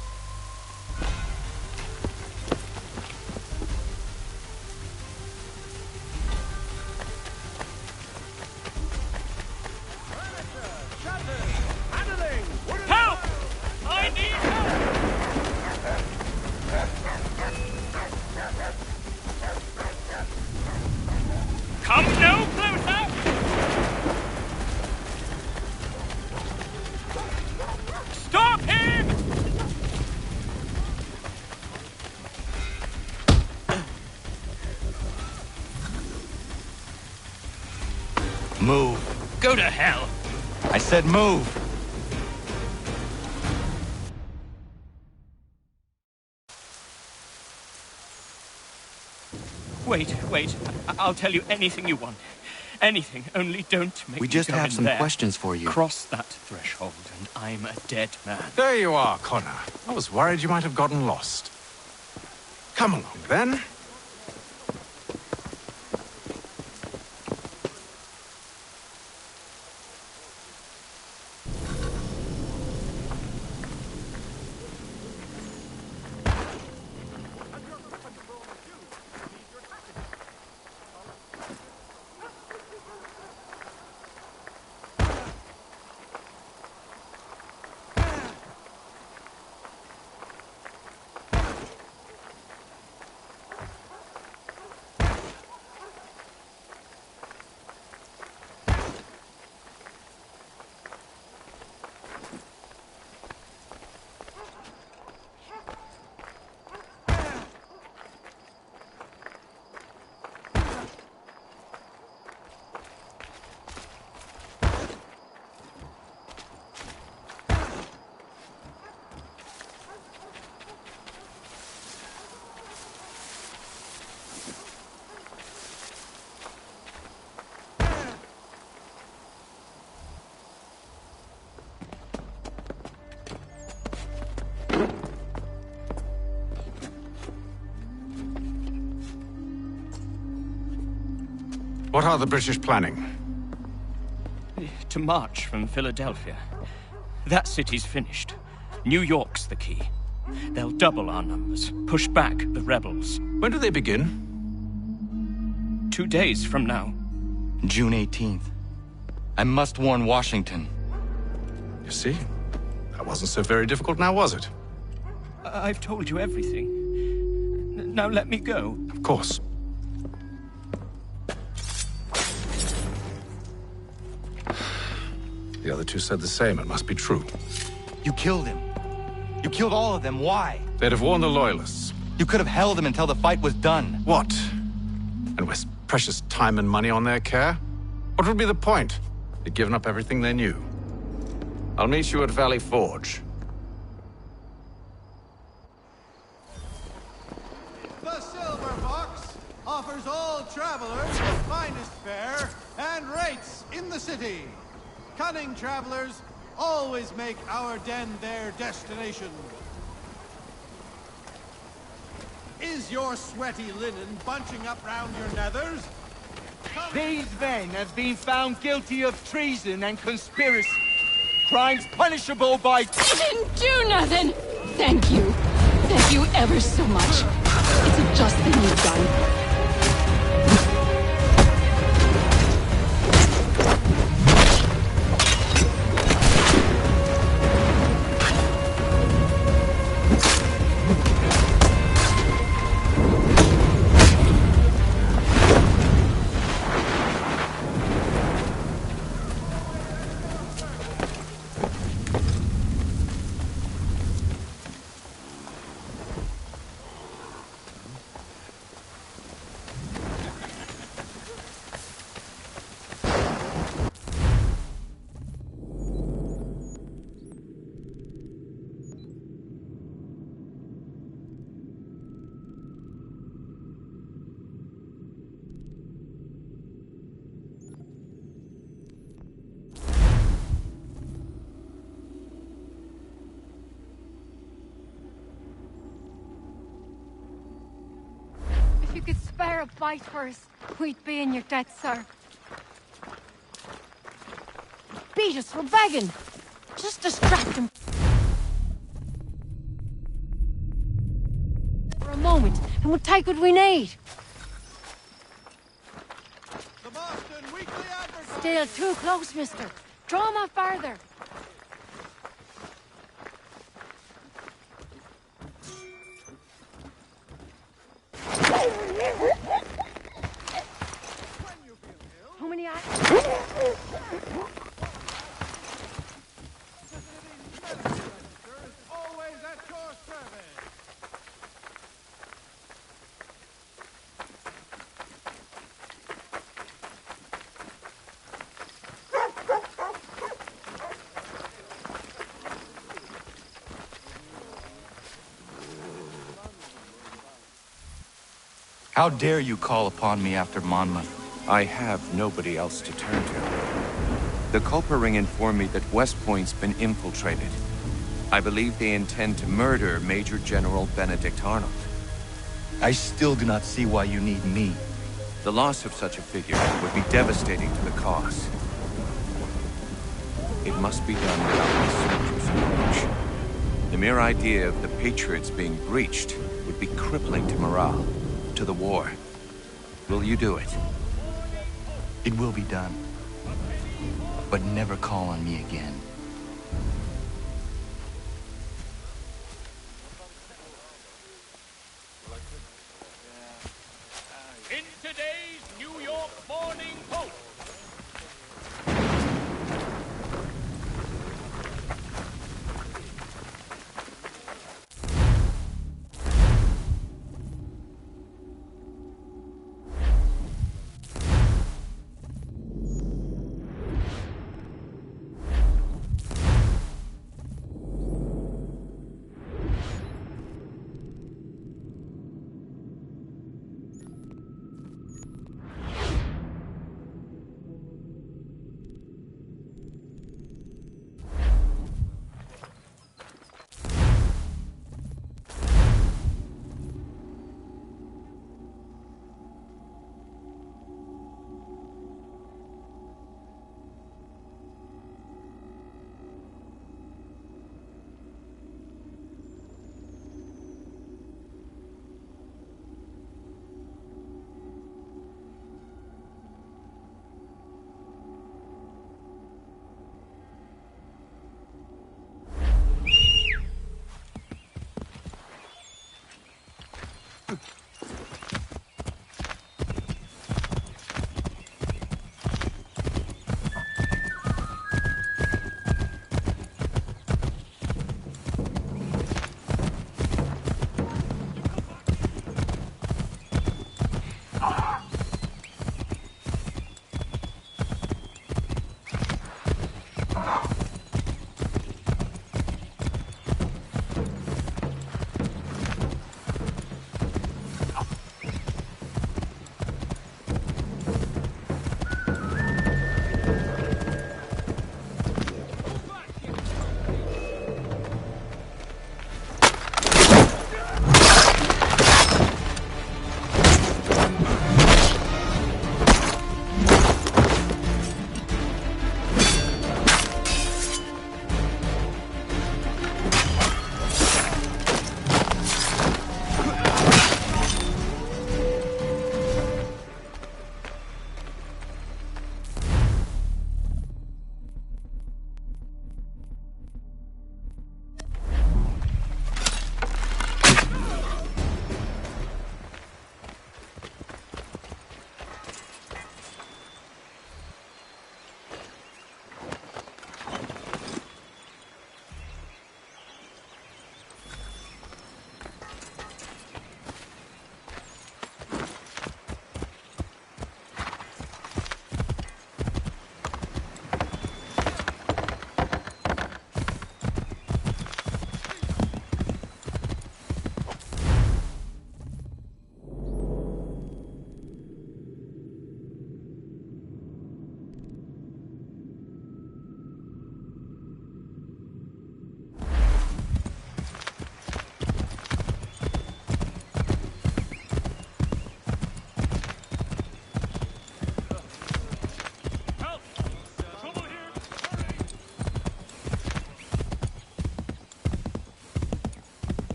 Help! I need help! Come no closer! Stop him! Move. Go to hell! I said move. Wait. I'll tell you anything you want. Anything, only don't make We me just go have in some there. questions for you. Cross that threshold, and I'm a dead man. There you are, Connor. I was worried you might have gotten lost. Come along, then. What are the British planning? To march from Philadelphia. That city's finished. New York's the key. They'll double our numbers, push back the rebels. When do they begin? 2 days from now. June 18th. I must warn Washington. You see? That wasn't so very difficult now, was it? I've told you everything. Now let me go. Of course. The other two said the same. It must be true. You killed him. You killed all of them. Why? They'd have warned the Loyalists. You could have held them until the fight was done. What? And waste precious time and money on their care? What would be the point? They'd given up everything they knew. I'll meet you at Valley Forge. The Silver Fox offers all travelers the finest fare and rates in the city. Cunning travelers always make our den their destination. Is your sweaty linen bunching up round your nethers? These men have been found guilty of treason and conspiracy. Crimes punishable by... You didn't do nothing! Thank you. Thank you ever so much. It's a just thing you've done. a fight for us, we'd be in your debt, sir. Beat us for begging. Just distract him for a moment, and we'll take what we need. Still too close, mister. Draw him out farther. How many Always at your service. How dare you call upon me after Monmouth? I have nobody else to turn to. The Culper Ring informed me that West Point's been infiltrated. I believe they intend to murder Major General Benedict Arnold. I still do not see why you need me. The loss of such a figure would be devastating to the cause. It must be done without my soldiers' knowledge. The mere idea of the Patriots being breached would be crippling to morale, to the war. Will you do it? It will be done. But never call on me again. In today's New York Morning Post.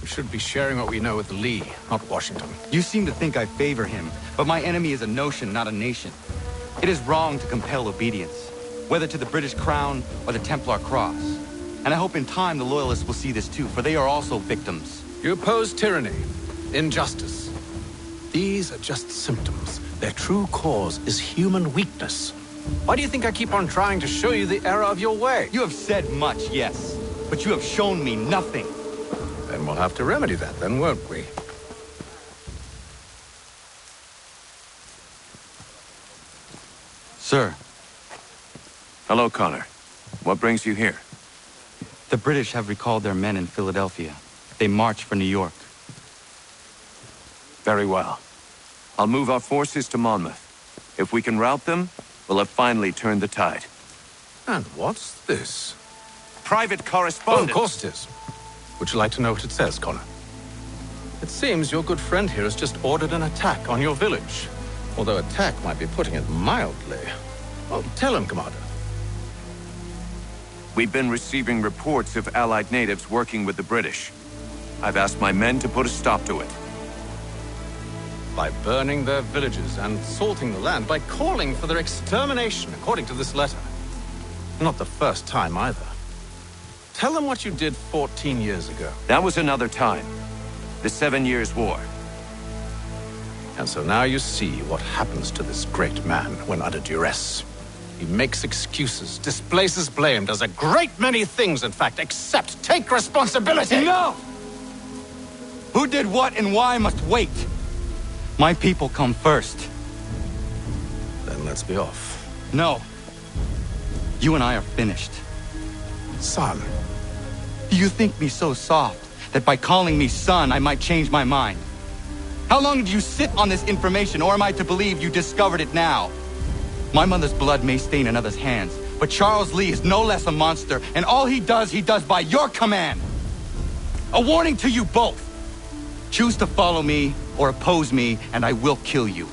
We should be sharing what we know with Lee, not Washington. You seem to think I favor him, but my enemy is a notion, not a nation. It is wrong to compel obedience, whether to the British Crown or the Templar Cross. And I hope in time the Loyalists will see this too, for they are also victims. You oppose tyranny, injustice. These are just symptoms. Their true cause is human weakness. Why do you think I keep on trying to show you the error of your way? You have said much, yes, but you have shown me nothing. Then we'll have to remedy that, then, won't we? Sir. Hello, Connor. What brings you here? The British have recalled their men in Philadelphia. They march for New York. Very well. I'll move our forces to Monmouth. If we can rout them, we'll have finally turned the tide. And what's this? Private correspondence. Oh, of course it is. Would you like to know what it says, Connor? It seems your good friend here has just ordered an attack on your village. Although attack might be putting it mildly. Oh, tell him, Commander. We've been receiving reports of Allied natives working with the British. I've asked my men to put a stop to it. By burning their villages and salting the land, by calling for their extermination, according to this letter. Not the first time, either. Tell them what you did 14 years ago. That was another time. The 7 Years' War. And so now you see what happens to this great man when under duress. He makes excuses, displaces blame, does a great many things, in fact, except take responsibility! No! Who did what and why must wait. My people come first. Then let's be off. No. You and I are finished. Son. Do you think me so soft that by calling me son, I might change my mind? How long did you sit on this information, or am I to believe you discovered it now? My mother's blood may stain another's hands, but Charles Lee is no less a monster, and all he does by your command. A warning to you both. Choose to follow me or oppose me, and I will kill you.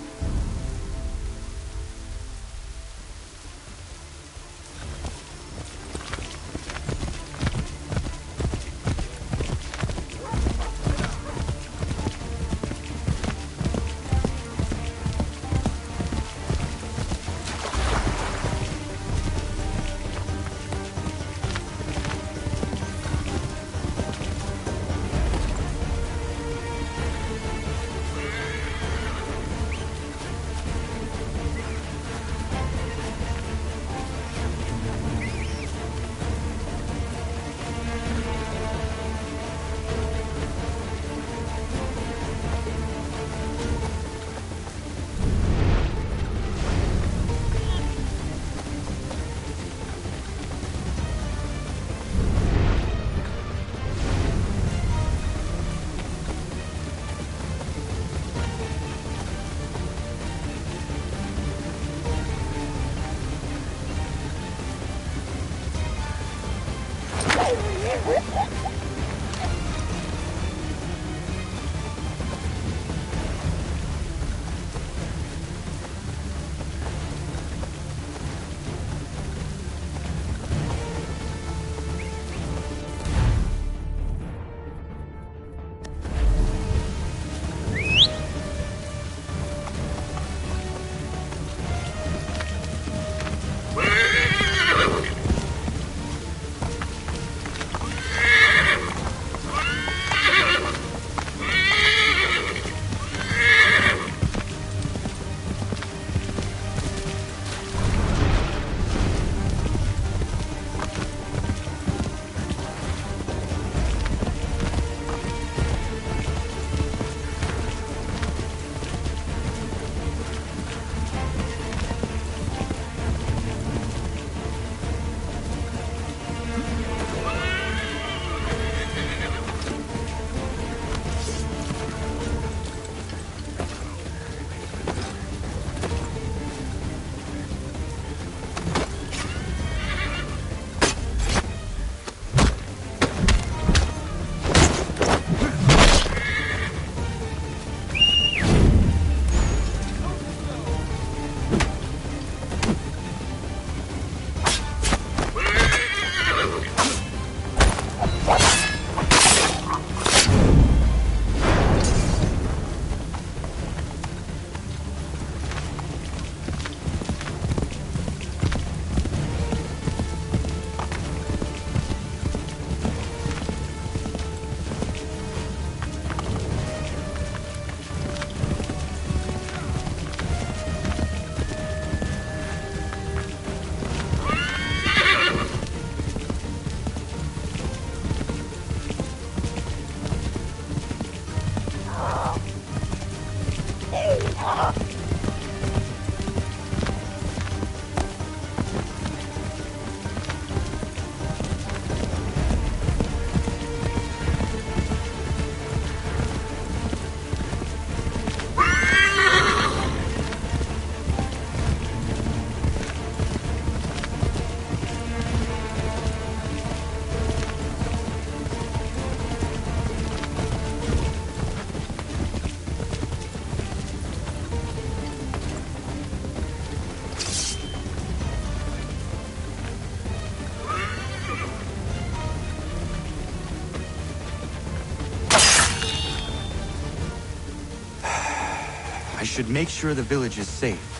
should make sure the village is safe.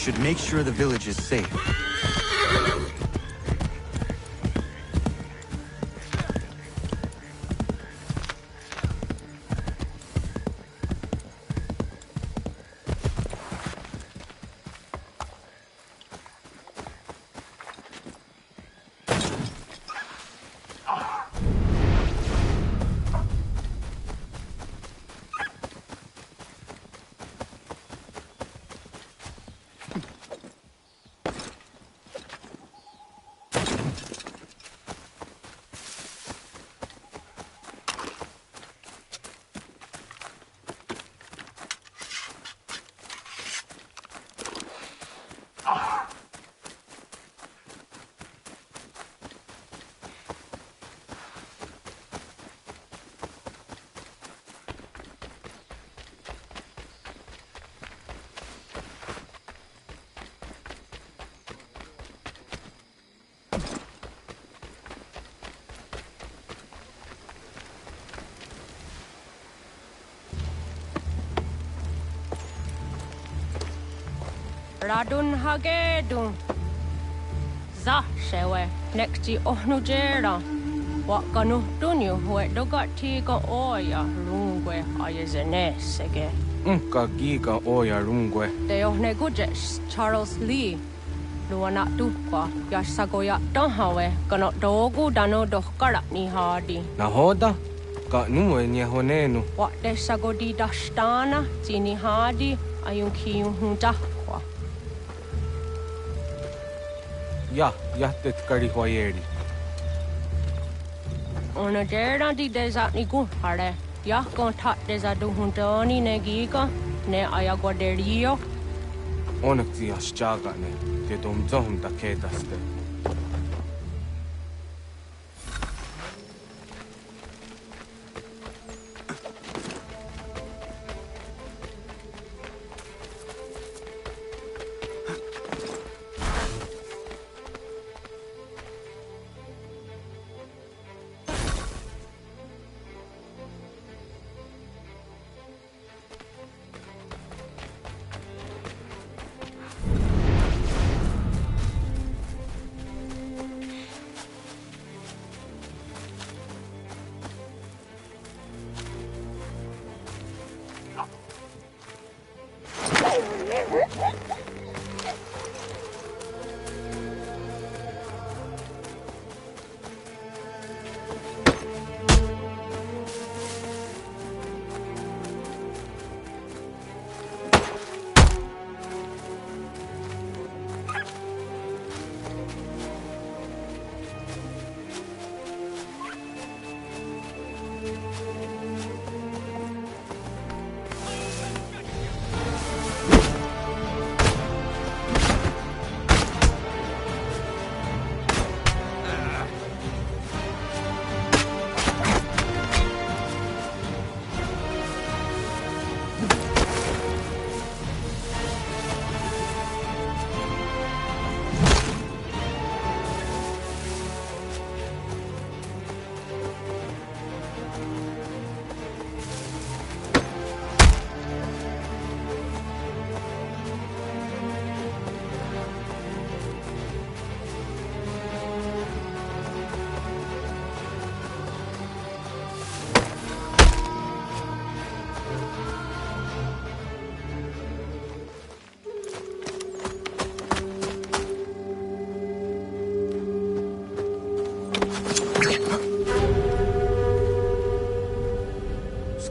Should make sure the village is safe. Radun hagedun. Za shewe nekti ohnujera. Wakanu dunyu hue dogati ga oya rungwe ayezenesege. Ka giga oya rungwe. De ohne gujes Charles Lee. Luana tukwa yasagoya donhawe kano dogu dano dohkara ni hadi. Nahoda? Ka numwe ni honenu. Wa de sagodi dashtana tini hadi ayun kiyun hundahwa. Ja, jahtet kari hoyeri. Ona dera di desa ni hare. Ya kon tat desa du hundani ne giga ne ayagoderio. Onekti asjaga ne. Te dom zohum taketaste.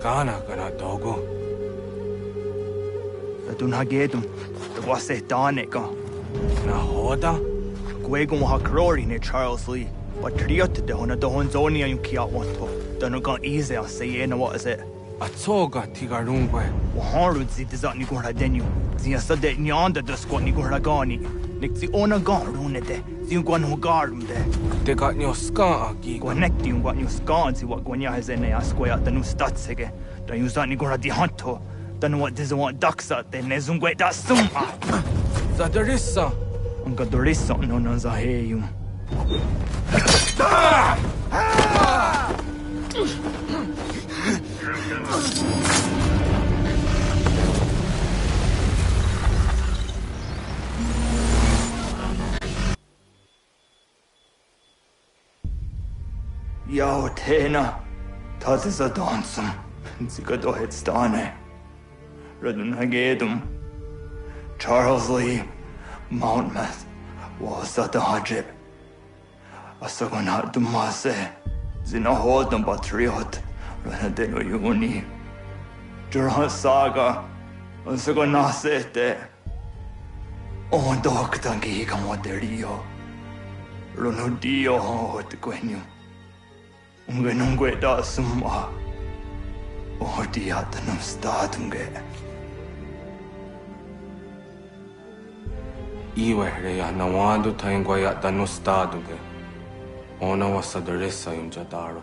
Skana gonna dogo. Dun hagetum. The was it Danica. Na hoda? Guegon ha Crory ne Charles Lee. But Triot de Hona the Honzonia you kia wanto. Dun got easy say what is it? A toga tigarungwe. Harud zit is at Nigora denu. Zia sadet nyanda the squat Nigora gani. Nick the ona gar runete. Zin guan who garm de. They got no ska aki. Connect you what new scans what Gwanya has in a square at the new stats again. Then you start Nigora di Hunto. Then what does want ducks at the Nezungwe that sum. Zadarissa. Ungadorissa no Nazahayum. Yo, Tena, das ist a dansum. Sie geht doch jetzt da, ne? Redden Hagedum. Charles Lee, Mountmouth, was at the Hajib. A second hat to Masse. Zina hold them patriot. Renadeno Uni. Jurhan Saga. A second Nasete. Oh, Doc Tangi Kamoterio. Ronodio hot Gwenum. Ungenungue da summa. Oh, diatanum statunge. Iwe rea nawando taingwaya danu staduge. Ona wasadarissa imjadaro.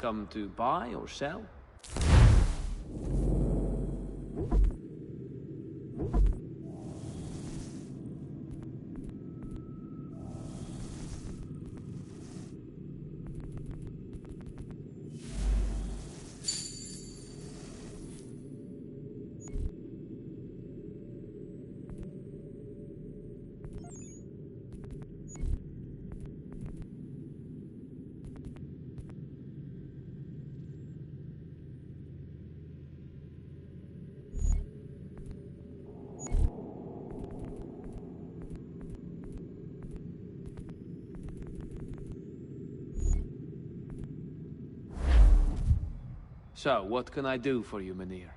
Come to buy or sell? So, what can I do for you, Mynheer?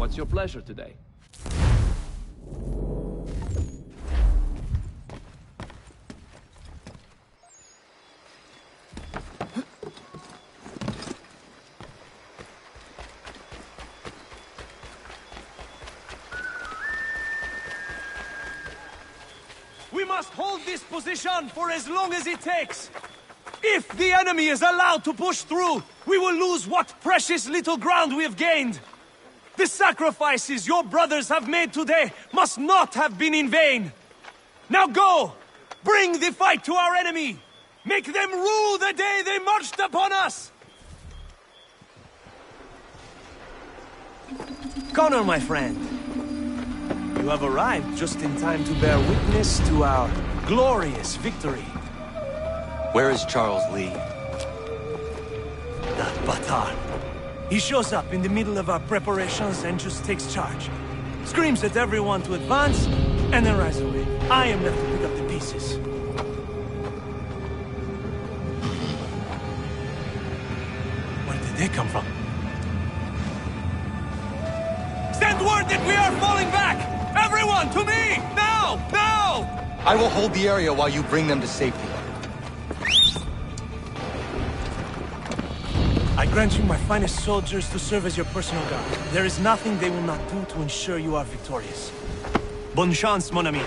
What's your pleasure today? We must hold this position for as long as it takes. If the enemy is allowed to push through, we will lose what precious little ground we have gained. The sacrifices your brothers have made today must not have been in vain. Now go! Bring the fight to our enemy! Make them rue the day they marched upon us! Connor, my friend. You have arrived just in time to bear witness to our glorious victory. Where is Charles Lee? That Batar. He shows up in the middle of our preparations and just takes charge. Screams at everyone to advance, and then rides away. I am left to pick up the pieces. Where did they come from? Send word that we are falling back! Everyone, to me! Now! Now! I will hold the area while you bring them to safety. I grant you my finest soldiers to serve as your personal guard. There is nothing they will not do to ensure you are victorious. Bonne chance, mon ami.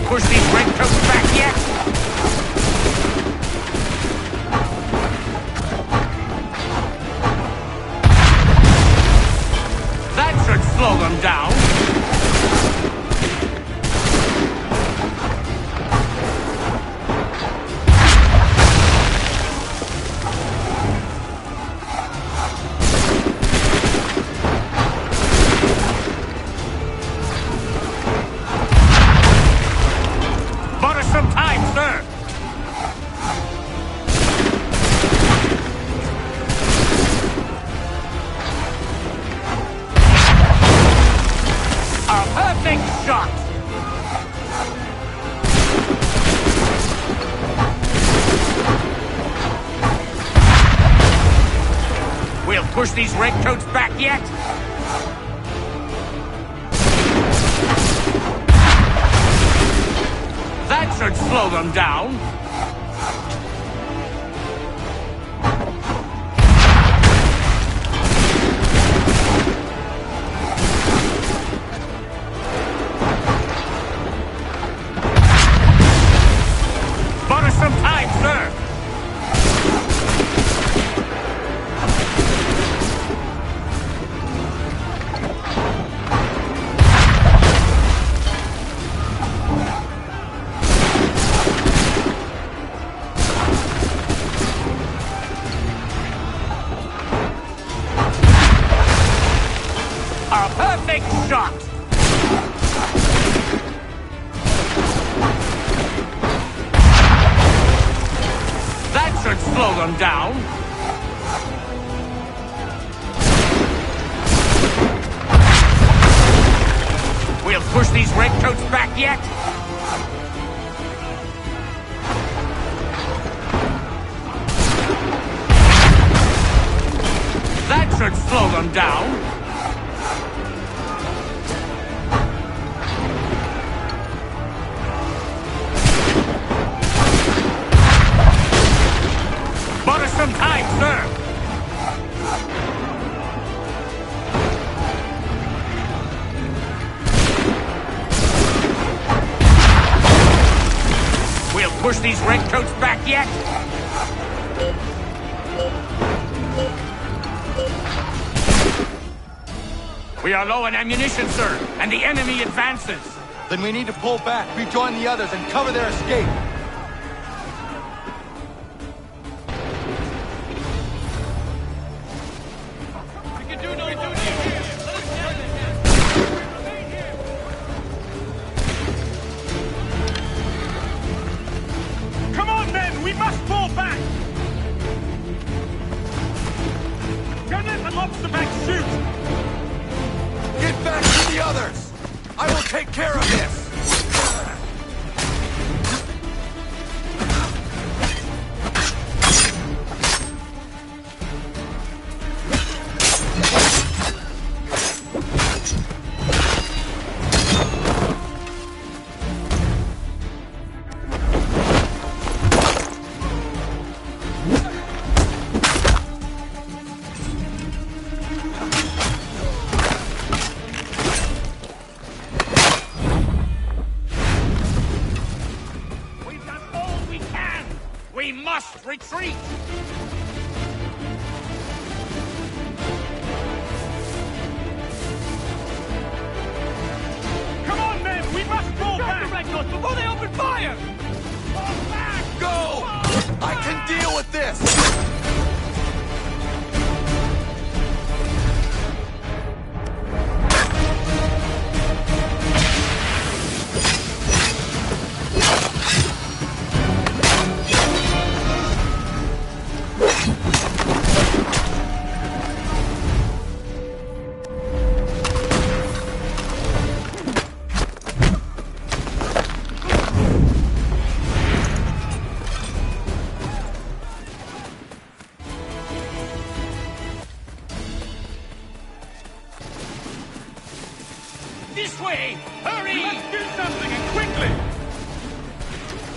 Push these redcoats back yet? That should slow them down. Push these redcoats back yet? That should slow them down. Butter some time, sir. Shot! That should slow them down. We'll push these redcoats back yet? That should slow them down. Some time, sir! We'll push these redcoats back yet? We are low on ammunition, sir, and the enemy advances. Then we need to pull back, rejoin the others, and cover their escape. must fall back! Gunnet and Lobsterback shoot! Get back to the others! I will take care of this! Retreat! Come on, men! We must fall back! The Redcoats before they open fire! Fall back! Go! I can deal with this! This way! Hurry! Let's do something, and quickly!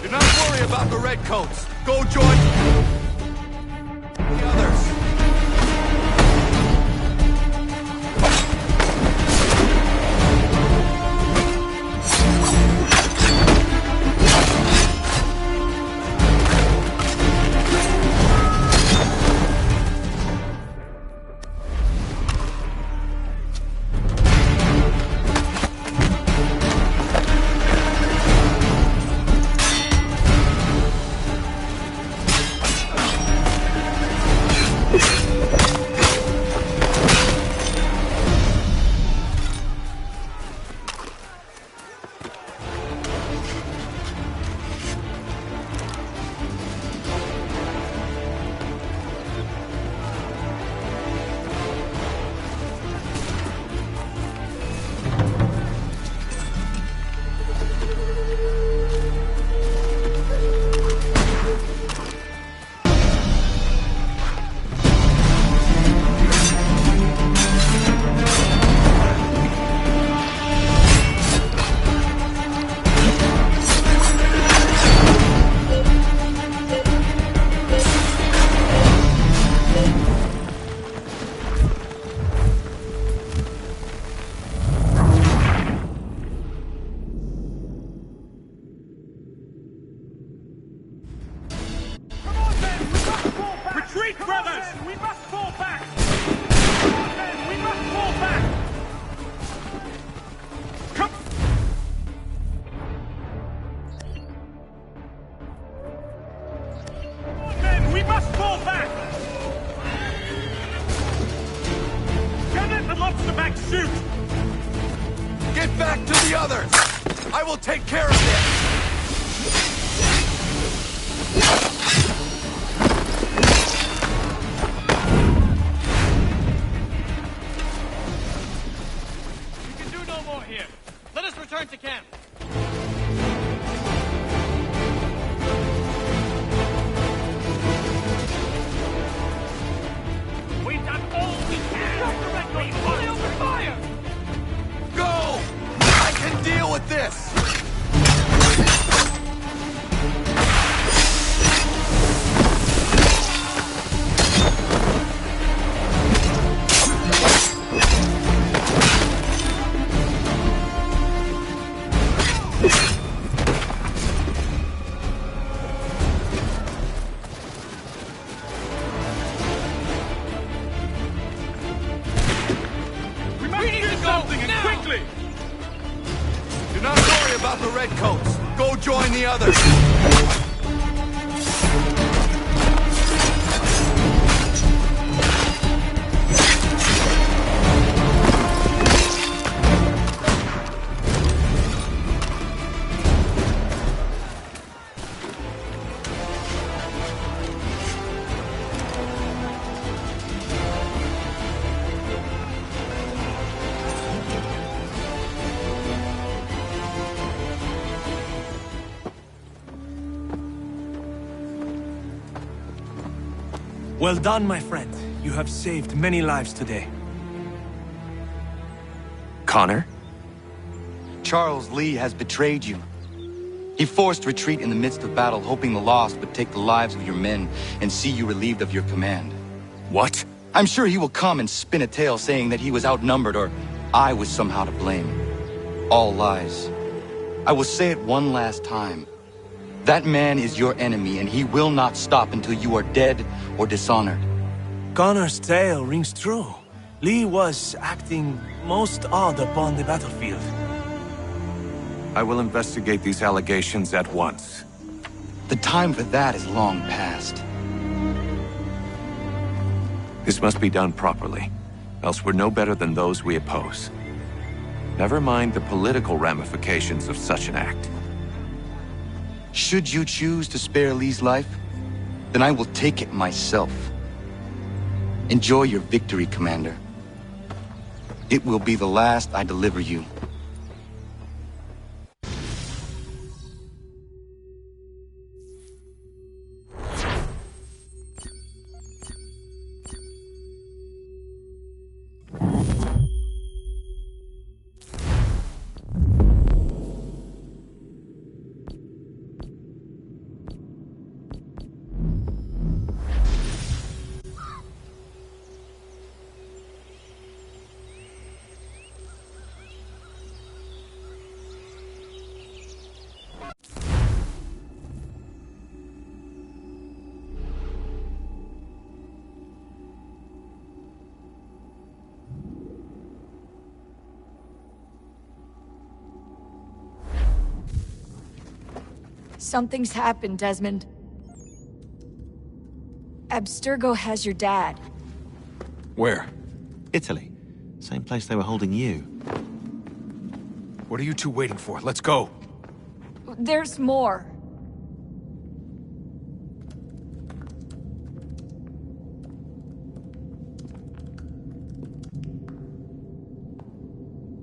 Do not worry about the Redcoats. Go join the others. Retreat, brothers! We must fall back! Come on, men! We must fall back! Come! Come on, men! We must fall back! Gunnet and Lobsterback shoot! Get back to the others! I will take care of this! Here. Let us return to camp. We've done all we can. Stop the Redcoats before they open fire. Go! I can deal with this! Do not worry about the Redcoats. Go join the others. Well done, my friend. You have saved many lives today. Connor? Charles Lee has betrayed you. He forced retreat in the midst of battle, hoping the lost would take the lives of your men and see you relieved of your command. What? I'm sure he will come and spin a tale saying that he was outnumbered or I was somehow to blame. All lies. I will say it one last time. That man is your enemy, and he will not stop until you are dead or dishonored. Connor's tale rings true. Lee was acting most odd upon the battlefield. I will investigate these allegations at once. The time for that is long past. This must be done properly, else we're no better than those we oppose. Never mind the political ramifications of such an act. Should you choose to spare Lee's life, then I will take it myself. Enjoy your victory, Commander. It will be the last I deliver you. Something's happened, Desmond. Abstergo has your dad. Where? Italy. Same place they were holding you. What are you two waiting for? Let's go. There's more.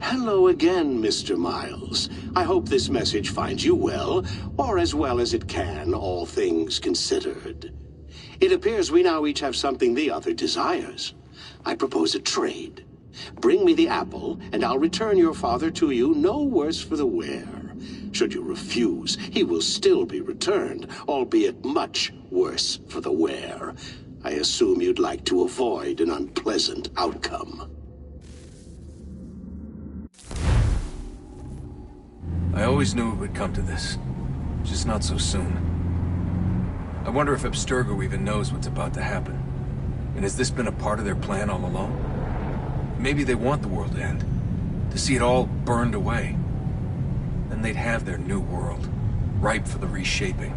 Hello again, Mr. Miles. I hope this message finds you well, or as well as it can, all things considered. It appears we now each have something the other desires. I propose a trade. Bring me the apple, and I'll return your father to you no worse for the wear. Should you refuse, he will still be returned, albeit much worse for the wear. I assume you'd like to avoid an unpleasant outcome. I always knew it would come to this. Just not so soon. I wonder if Abstergo even knows what's about to happen. And has this been a part of their plan all along? Maybe they want the world to end. To see it all burned away. Then they'd have their new world, ripe for the reshaping.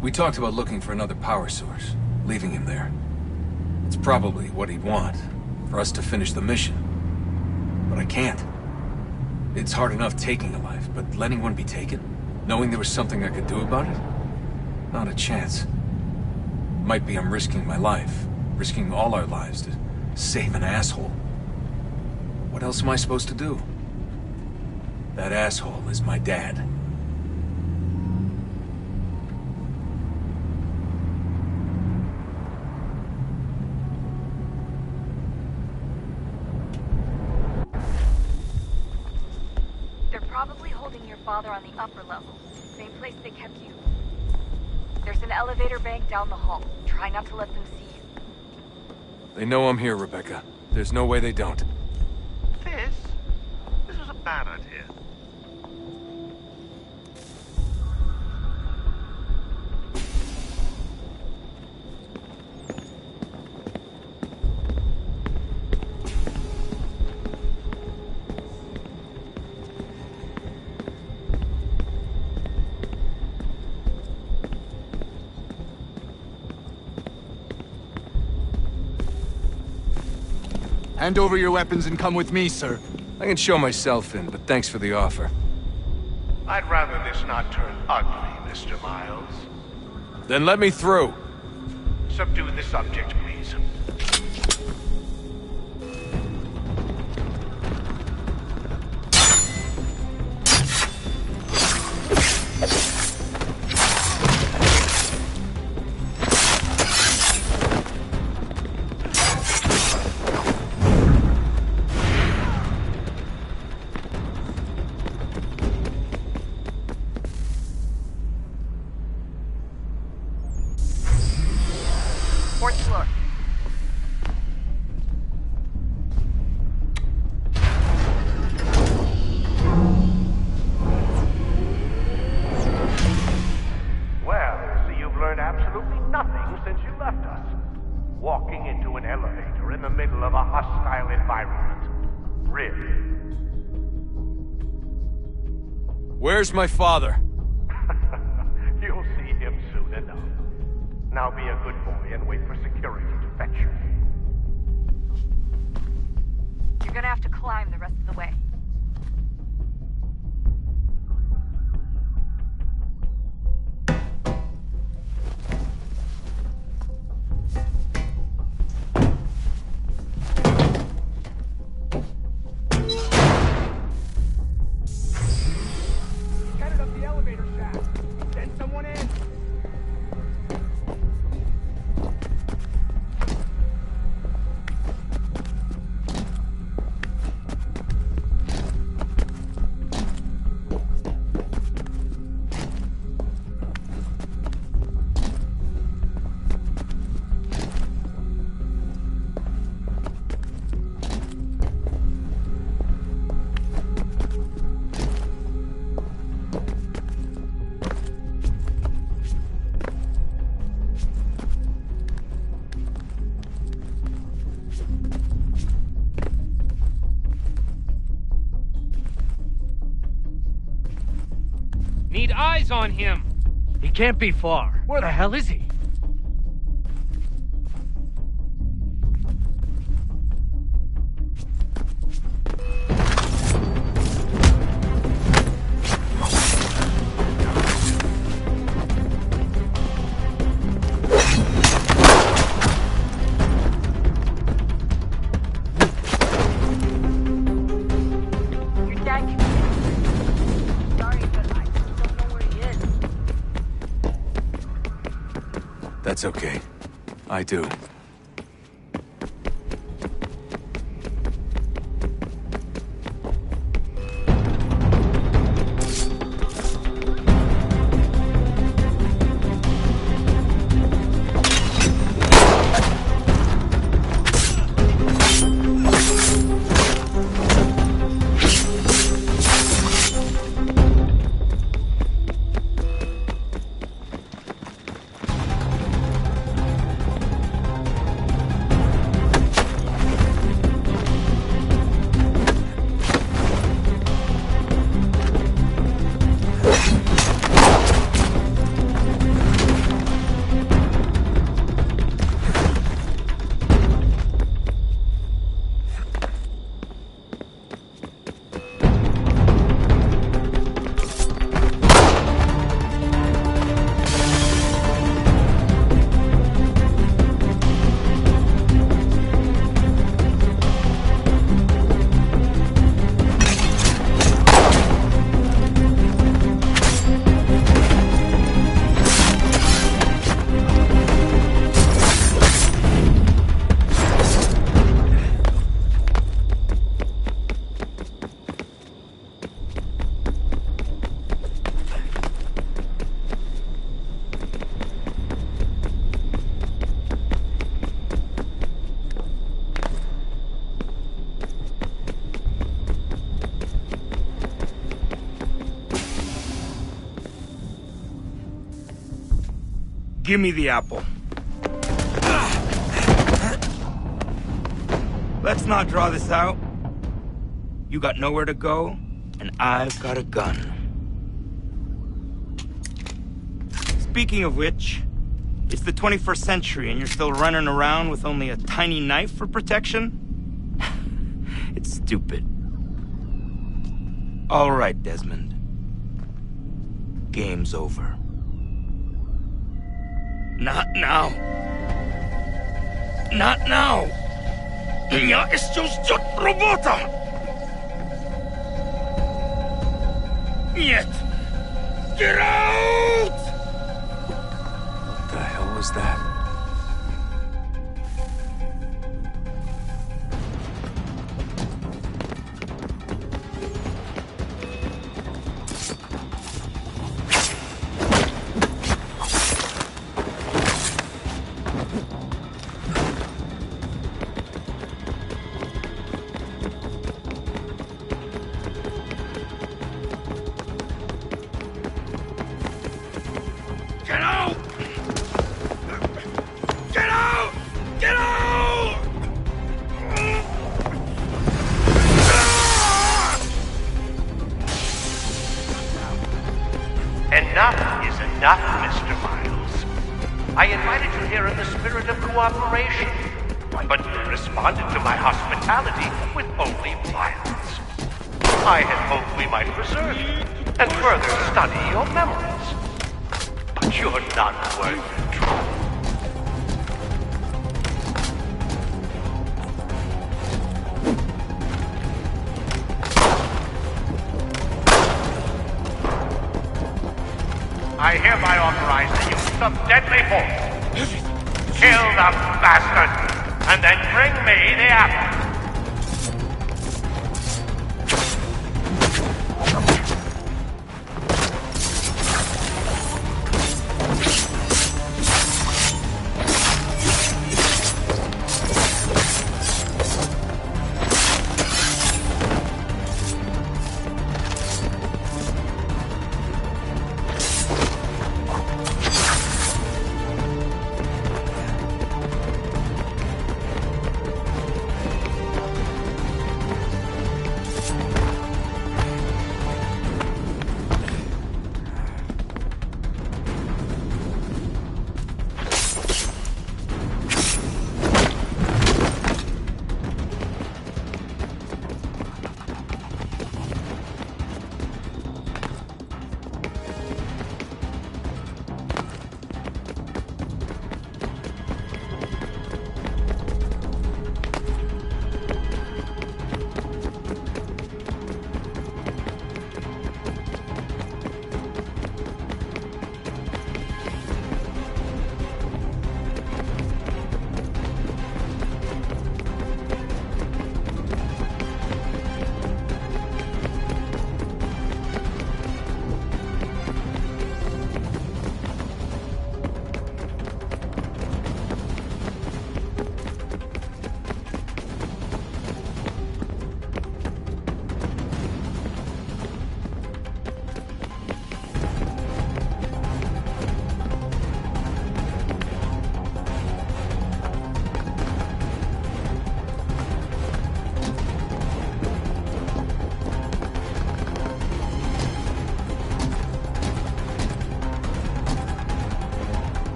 We talked about looking for another power source, leaving him there. It's probably what he'd want, for us to finish the mission. But I can't. It's hard enough taking a life, but letting one be taken? Knowing there was something I could do about it? Not a chance. Might be I'm risking my life, risking all our lives to save an asshole. What else am I supposed to do? That asshole is my dad. Father on the upper level. Same place they kept you. There's an elevator bank down the hall. Try not to let them see you. They know I'm here, Rebecca. There's no way they don't. This was a bad idea. Hand over your weapons and come with me, sir. I can show myself in, but thanks for the offer. I'd rather this not turn ugly, Mr. Miles. Then let me through. Subdue the subject, please. 4th floor. Well, so you've learned absolutely nothing since you left us. Walking into an elevator in the middle of a hostile environment. Really? Where's my father? You'll see him soon enough. Now be a good boy and wait for security to fetch you. You're gonna have to climb the rest of the way. Headed up the elevator shaft. Send someone in. Need eyes on him. He can't be far. Where the hell is he? Your dad can be. Sorry, but I just don't know where he is. That's okay. I do. Give me the apple. Let's not draw this out. You got nowhere to go, and I've got a gun. Speaking of which, it's the 21st century and you're still running around with only a tiny knife for protection? It's stupid. All right, Desmond. Game's over. Not now. Not now. Я еще ждет работа. Нет. Get out! What the hell was that? I invited you here in the spirit of cooperation, but you responded to my hospitality with only violence. I had hoped we might preserve you and further study your memories. But you're not worth the trouble. I hereby authorize the use of deadly force. Kill the bastard, and then bring me the apple.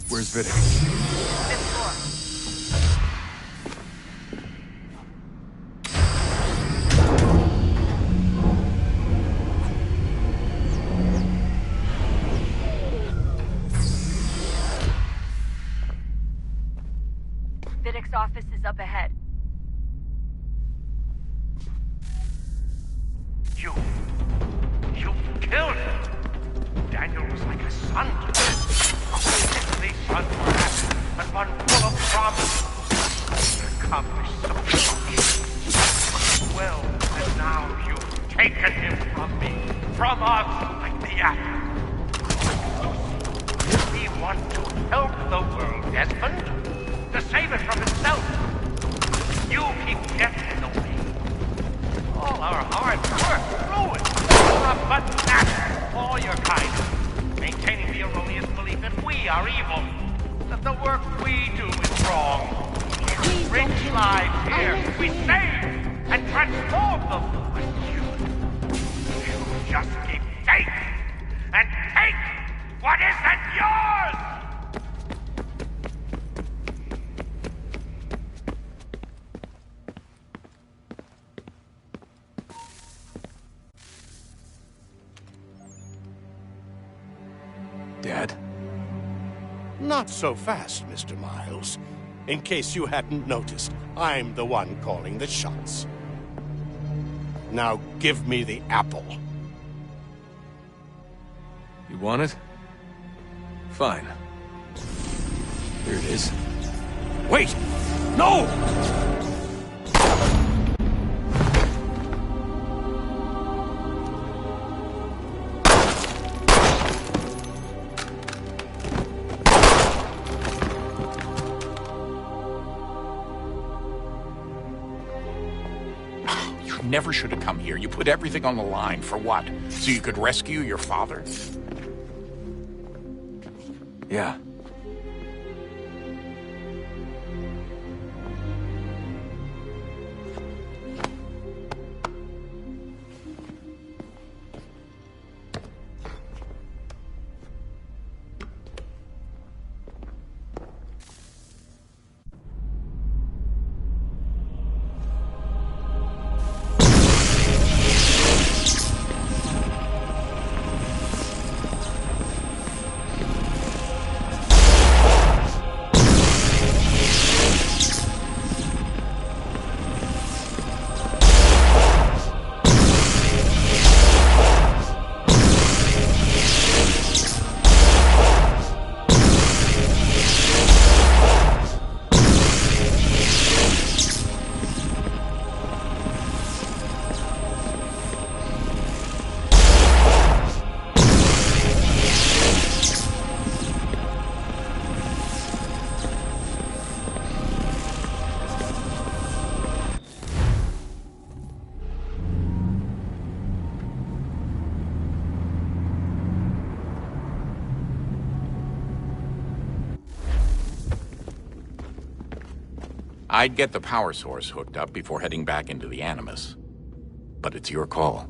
Where's Vidic? Fifth floor. Vidic's office is up ahead. You killed him. Daniel was like a son to me. A sickly son, perhaps, and one full of promise. He accomplished so much. Well, and now you've taken him from me, from us, like the apple. He wants to help the world, Desmond, to save it from himself. You keep getting in the way. All our hard work ruined. You're a banana, all your kind. Maintaining the erroneous belief that we are evil. That the work we do is wrong. We enrich lives here. We save and transform them. But you just keep taking and take what isn't yours! Dad? Not so fast, Mr. Miles. In case you hadn't noticed, I'm the one calling the shots. Now give me the apple. You want it? Fine. Here it is. Wait! No! Never should have come here. You put everything on the line. For what? So you could rescue your father? Yeah. I'd get the power source hooked up before heading back into the Animus. But it's your call.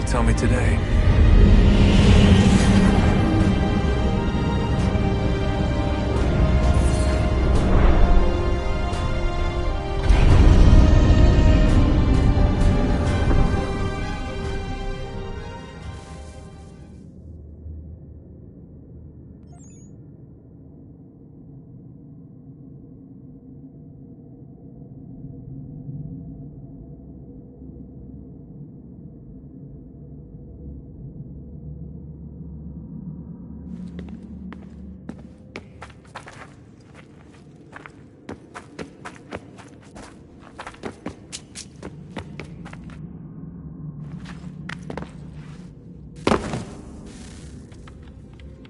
Tell me today.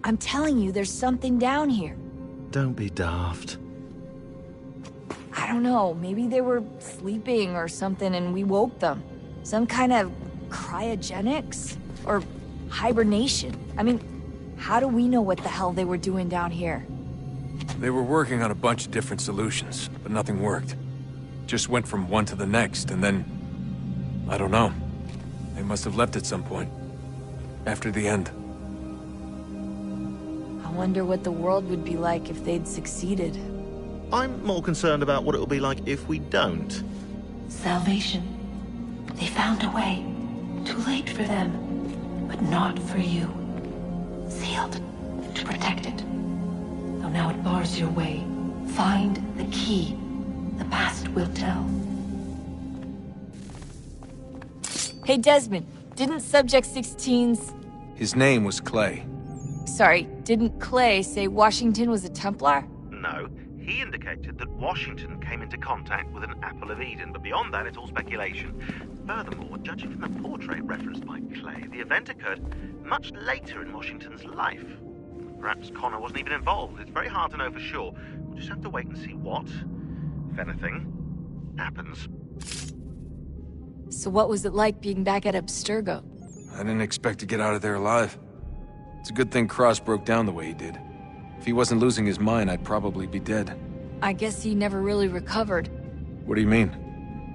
I'm telling you, there's something down here. Don't be daft. I don't know, maybe they were sleeping or something and we woke them. Some kind of cryogenics? Or hibernation? I mean, how do we know what the hell they were doing down here? They were working on a bunch of different solutions, but nothing worked. Just went from one to the next, and then... I don't know. They must have left at some point. After the end. I wonder what the world would be like if they'd succeeded. I'm more concerned about what it'll be like if we don't. Salvation. They found a way. Too late for them, but not for you. Sealed to protect it. Though now it bars your way. Find the key. The past will tell. Hey, Desmond, didn't Subject 16's... His name was Clay. Sorry, didn't Clay say Washington was a Templar? No, he indicated that Washington came into contact with an Apple of Eden, but beyond that, it's all speculation. Furthermore, judging from the portrait referenced by Clay, the event occurred much later in Washington's life. Perhaps Connor wasn't even involved. It's very hard to know for sure. We'll just have to wait and see what, if anything, happens. So what was it like being back at Abstergo? I didn't expect to get out of there alive. It's a good thing Cross broke down the way he did. If he wasn't losing his mind, I'd probably be dead. I guess he never really recovered. What do you mean?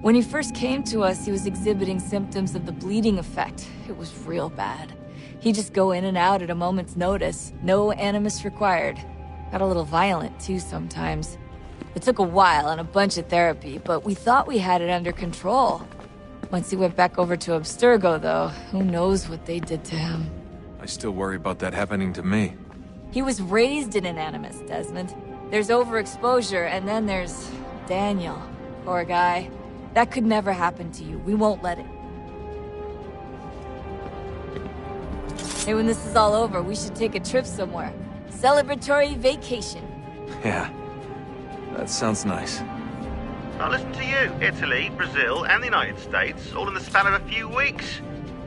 When he first came to us, he was exhibiting symptoms of the bleeding effect. It was real bad. He'd just go in and out at a moment's notice. No animus required. Got a little violent, too, sometimes. It took a while and a bunch of therapy, but we thought we had it under control. Once he went back over to Abstergo, though, who knows what they did to him. I still worry about that happening to me. He was raised in an animus, Desmond. There's overexposure, and then there's Daniel. Poor guy. That could never happen to you. We won't let it. Hey, when this is all over, we should take a trip somewhere. Celebratory vacation. Yeah, that sounds nice. Now listen to you. Italy, Brazil, and the United States, all in the span of a few weeks.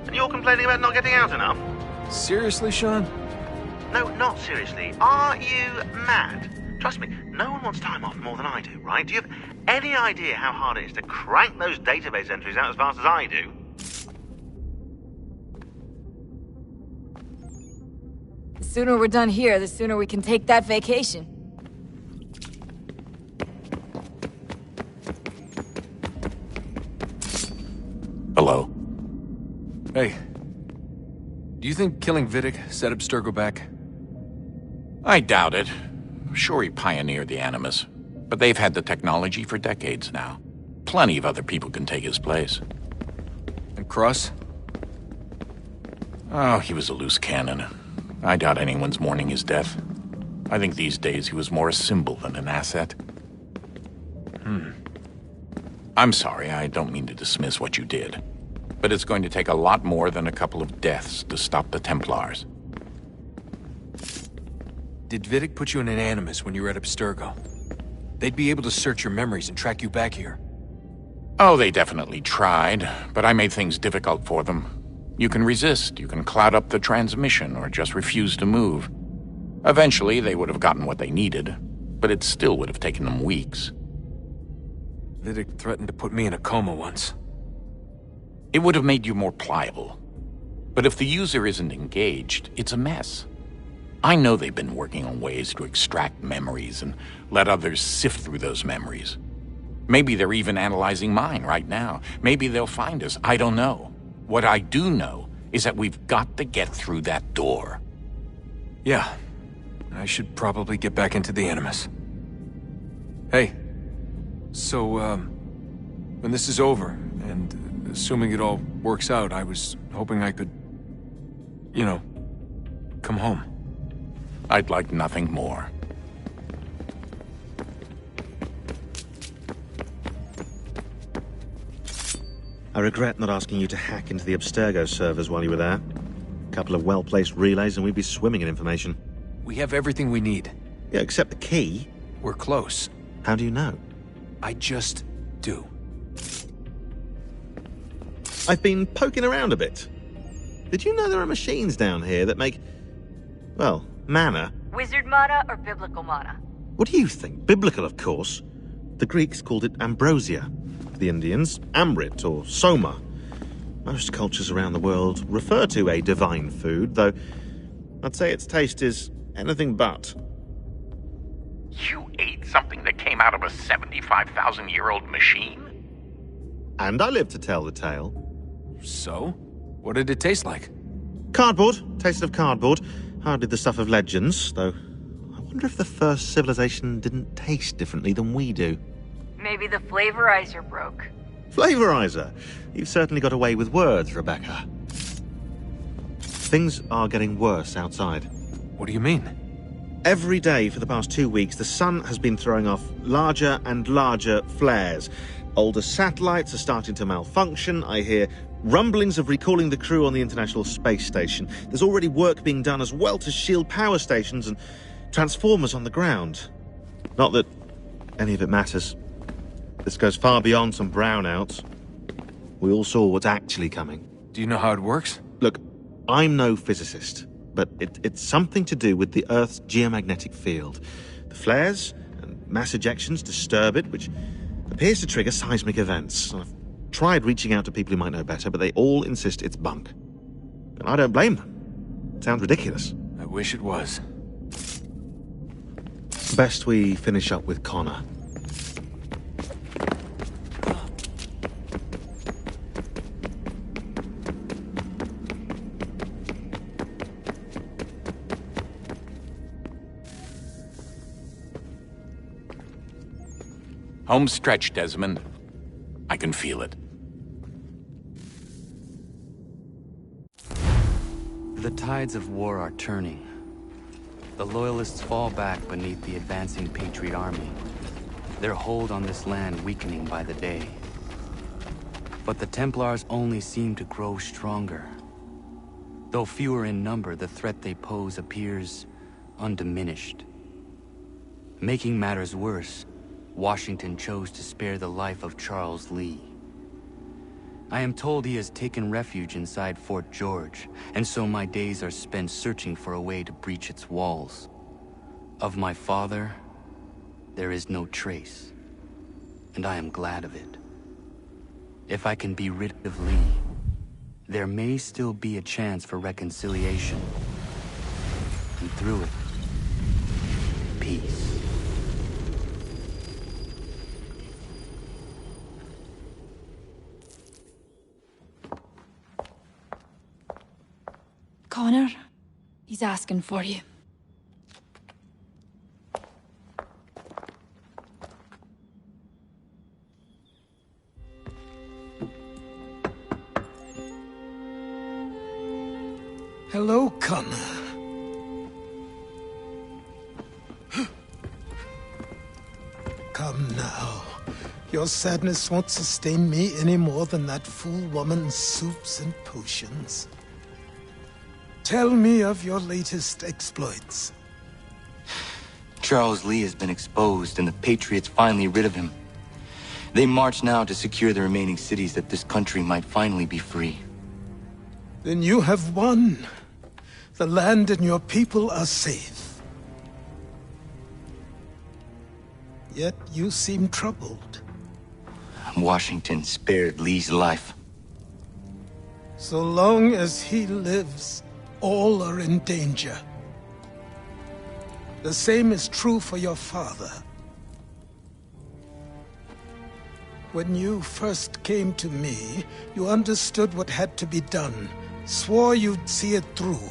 And you're complaining about not getting out enough? Seriously, Sean? No, not seriously. Are you mad? Trust me, no one wants time off more than I do, right? Do you have any idea how hard it is to crank those database entries out as fast as I do? The sooner we're done here, the sooner we can take that vacation. Hello. Hey. Do you think killing Vidic set Abstergo back? I doubt it. Sure, he pioneered the Animus, but they've had the technology for decades now. Plenty of other people can take his place. And Cross? Oh, he was a loose cannon. I doubt anyone's mourning his death. I think these days he was more a symbol than an asset. I'm sorry, I don't mean to dismiss what you did. But it's going to take a lot more than a couple of deaths to stop the Templars. Did Vidic put you in an animus when you were at Abstergo? They'd be able to search your memories and track you back here. Oh, they definitely tried, but I made things difficult for them. You can resist, you can cloud up the transmission, or just refuse to move. Eventually, they would have gotten what they needed, but it still would have taken them weeks. Vidic threatened to put me in a coma once. It would have made you more pliable. But if the user isn't engaged, it's a mess. I know they've been working on ways to extract memories and let others sift through those memories. Maybe they're even analyzing mine right now. Maybe they'll find us. I don't know. What I do know is that we've got to get through that door. Yeah. I should probably get back into the Animus. Hey. So, when this is over, and assuming it all works out, I was hoping I could, you know, come home. I'd like nothing more. I regret not asking you to hack into the Abstergo servers while you were there. A couple of well-placed relays and we'd be swimming in information. We have everything we need. Yeah, except the key. We're close. How do you know? I just do. I've been poking around a bit. Did you know there are machines down here that make, well, mana? Wizard mana or biblical mana? What do you think? Biblical, of course. The Greeks called it ambrosia. The Indians, amrit or soma. Most cultures around the world refer to a divine food, though I'd say its taste is anything but. You ate something that came out of a 75,000-year-old machine? And I live to tell the tale. So? What did it taste like? Cardboard. Taste of cardboard. Hardly the stuff of legends, though. I wonder if the first civilization didn't taste differently than we do. Maybe the flavorizer broke. Flavorizer? You've certainly got away with words, Rebecca. Things are getting worse outside. What do you mean? Every day for the past 2 weeks, the sun has been throwing off larger and larger flares. Older satellites are starting to malfunction. I hear rumblings of recalling the crew on the International Space Station. There's already work being done as well to shield power stations and transformers on the ground. Not that any of it matters. This goes far beyond some brownouts. We all saw what's actually coming. Do you know how it works? Look, I'm no physicist, but it's something to do with the Earth's geomagnetic field. The flares and mass ejections disturb it, which appears to trigger seismic events. I've tried reaching out to people who might know better, but they all insist it's bunk. And I don't blame them. It sounds ridiculous. I wish it was. Best we finish up with Connor. Home stretch, Desmond. I can feel it. The tides of war are turning. The Loyalists fall back beneath the advancing Patriot army, their hold on this land weakening by the day. But the Templars only seem to grow stronger. Though fewer in number, the threat they pose appears undiminished. Making matters worse, Washington chose to spare the life of Charles Lee. I am told he has taken refuge inside Fort George, and so my days are spent searching for a way to breach its walls. Of my father, there is no trace, and I am glad of it. If I can be rid of Lee, there may still be a chance for reconciliation. And through it, peace. Connor, he's asking for you. Hello, Connor. Come now. Your sadness won't sustain me any more than that fool woman's soups and potions. Tell me of your latest exploits. Charles Lee has been exposed, and the Patriots finally rid of him. They march now to secure the remaining cities that this country might finally be free. Then you have won. The land and your people are safe. Yet you seem troubled. Washington spared Lee's life. So long as he lives, all are in danger. The same is true for your father. When you first came to me, you understood what had to be done, swore you'd see it through.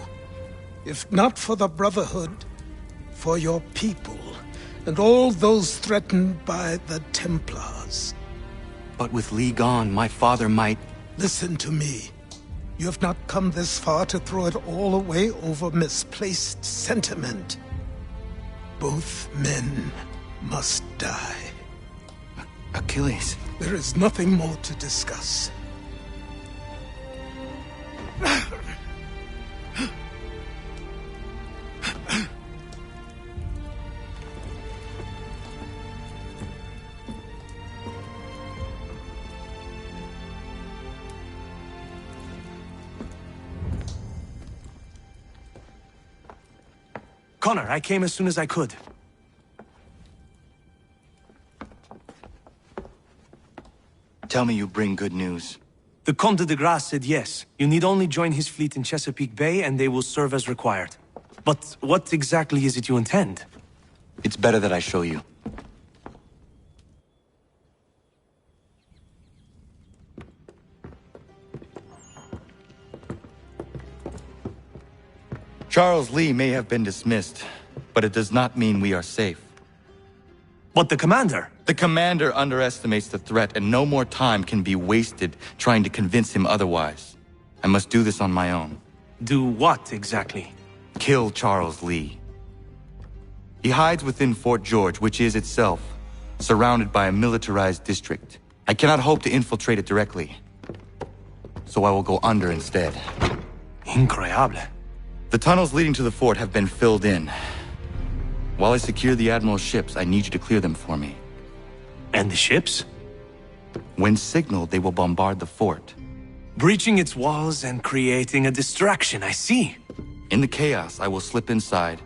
If not for the Brotherhood, for your people, and all those threatened by the Templars. But with Lee gone, my father might... Listen to me. You have not come this far to throw it all away over misplaced sentiment. Both men must die. Achilles. There is nothing more to discuss. Connor, I came as soon as I could. Tell me you bring good news. The Comte de Grasse said yes. You need only join his fleet in Chesapeake Bay and they will serve as required. But what exactly is it you intend? It's better that I show you. Charles Lee may have been dismissed, but it does not mean we are safe. But the commander? The commander underestimates the threat, and no more time can be wasted trying to convince him otherwise. I must do this on my own. Do what exactly? Kill Charles Lee. He hides within Fort George, which is itself surrounded by a militarized district. I cannot hope to infiltrate it directly, so I will go under instead. Incroyable. The tunnels leading to the fort have been filled in. While I secure the Admiral's ships, I need you to clear them for me. And the ships? When signaled, they will bombard the fort. Breaching its walls and creating a distraction, I see. In the chaos, I will slip inside,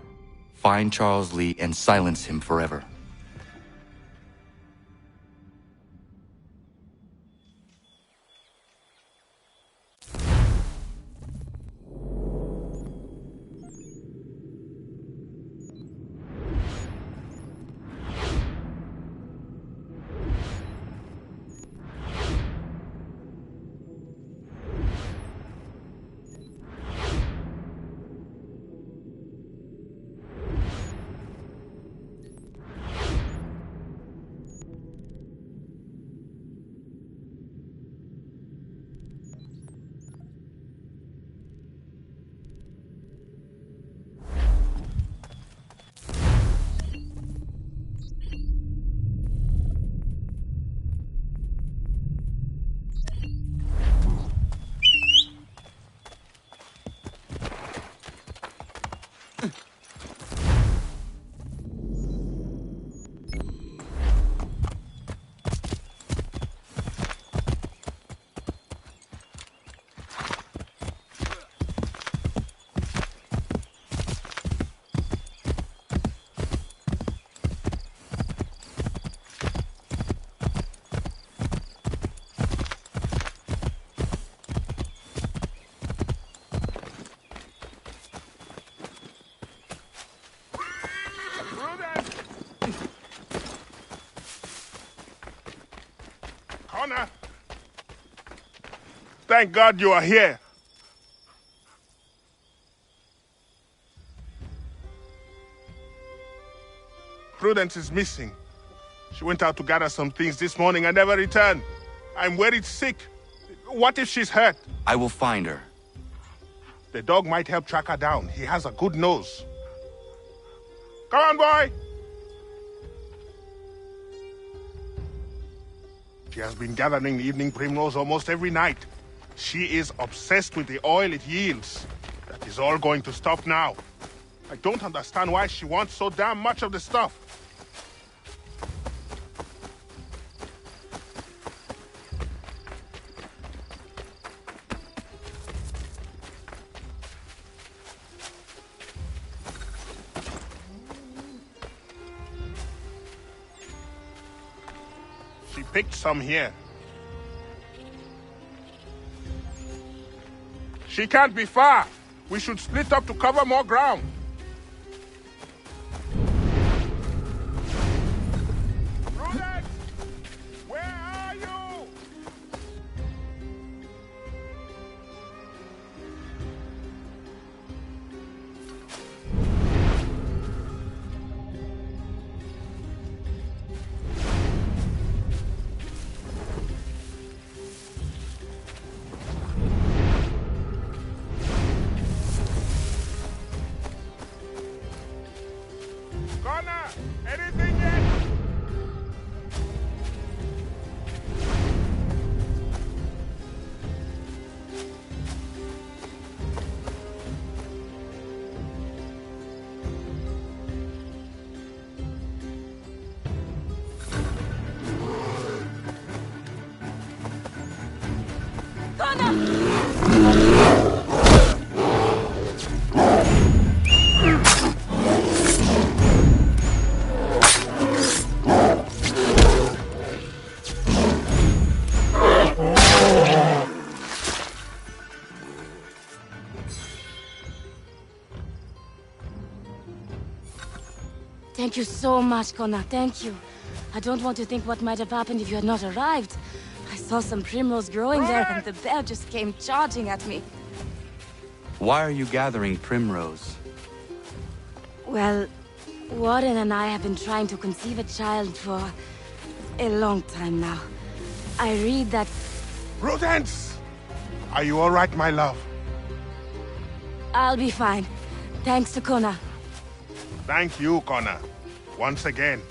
find Charles Lee, and silence him forever. Connor! Thank God you are here. Prudence is missing. She went out to gather some things this morning and never returned. I'm worried sick. What if she's hurt? I will find her. The dog might help track her down. He has a good nose. Come on, boy! She has been gathering the evening primrose almost every night. She is obsessed with the oil it yields. That is all going to stop now. I don't understand why she wants so damn much of the stuff. She picked some here. She can't be far. We should split up to cover more ground. Prudence! Where are you? Thank you so much, Connor. Thank you. I don't want to think what might have happened if you had not arrived. I saw some primrose growing there, and the bear just came charging at me. Why are you gathering primrose? Well, Warren and I have been trying to conceive a child for a long time now. I read that... Prudence! Are you all right, my love? I'll be fine. Thanks to Connor. Thank you, Connor. Once again.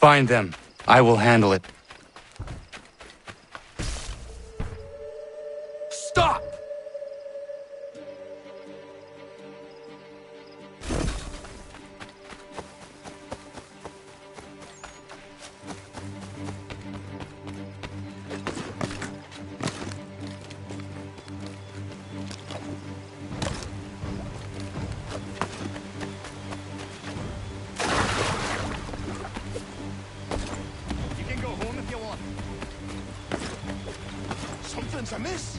Find them. I will handle it. Stop! Something's amiss.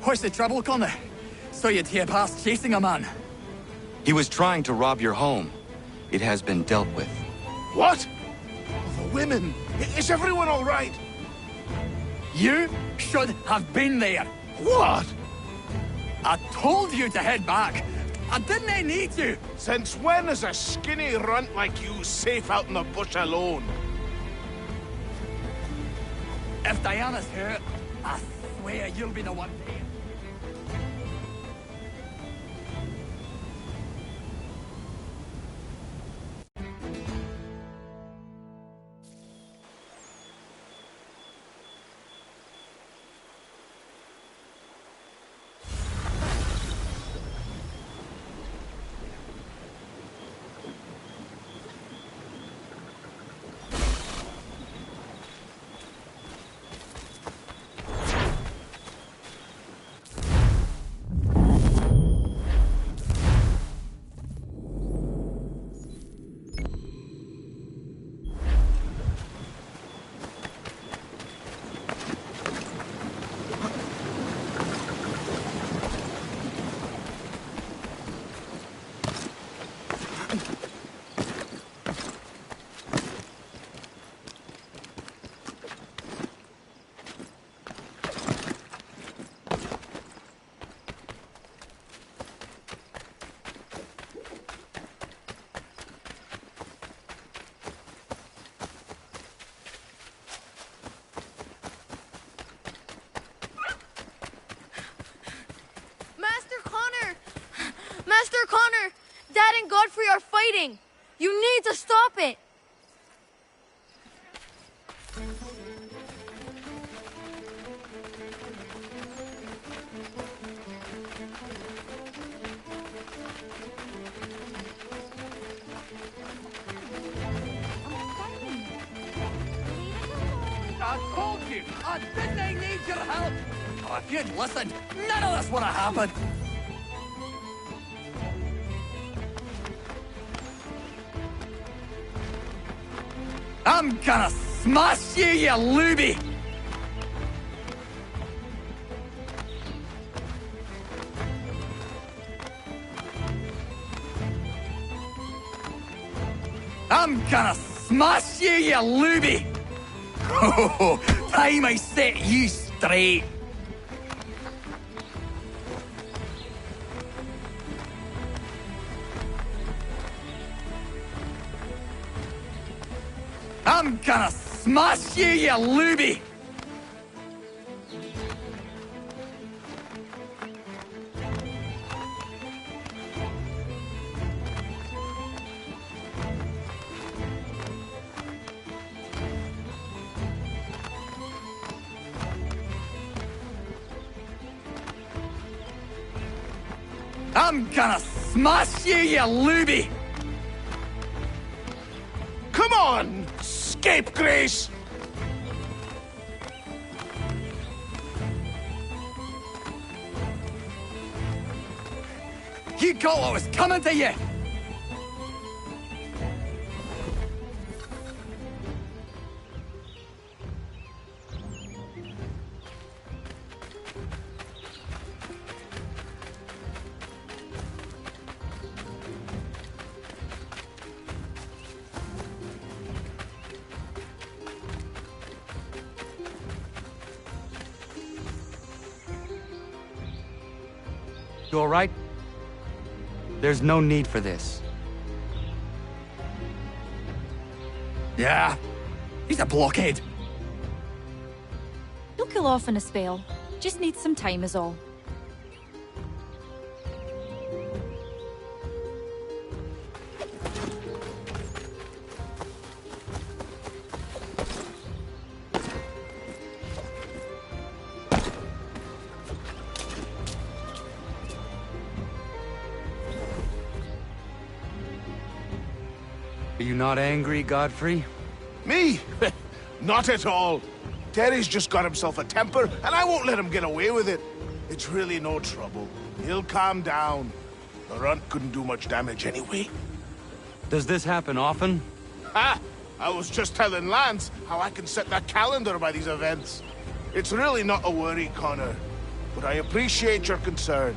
What's the trouble, Connor? So you'd hear past chasing a man. He was trying to rob your home. It has been dealt with. What? The women. Is everyone all right? You should have been there. What? I told you to head back. I didn't need to. Since when is a skinny runt like you safe out in the bush alone? If Diana's hurt, I swear you'll be the one paying. Godfrey are fighting! You need to stop it! I told you! Didn't I need your help? Oh, if you'd listened, none of this would have happened! I'm gonna smash you, you looby! I'm gonna smash you, you looby! Oh, time I set you straight. I'm gonna smash you, you looby! I'm gonna smash you, you looby! Come on, scapegrace! You got what was coming to you! You all right? There's no need for this. Yeah, he's a blockhead. He'll kill off in a spell. Just needs some time is all. Are you not angry, Godfrey? Me? Not at all. Terry's just got himself a temper, and I won't let him get away with it. It's really no trouble. He'll calm down. The runt couldn't do much damage anyway. Does this happen often? Ha! I was just telling Lance how I can set that calendar by these events. It's really not a worry, Connor. But I appreciate your concern.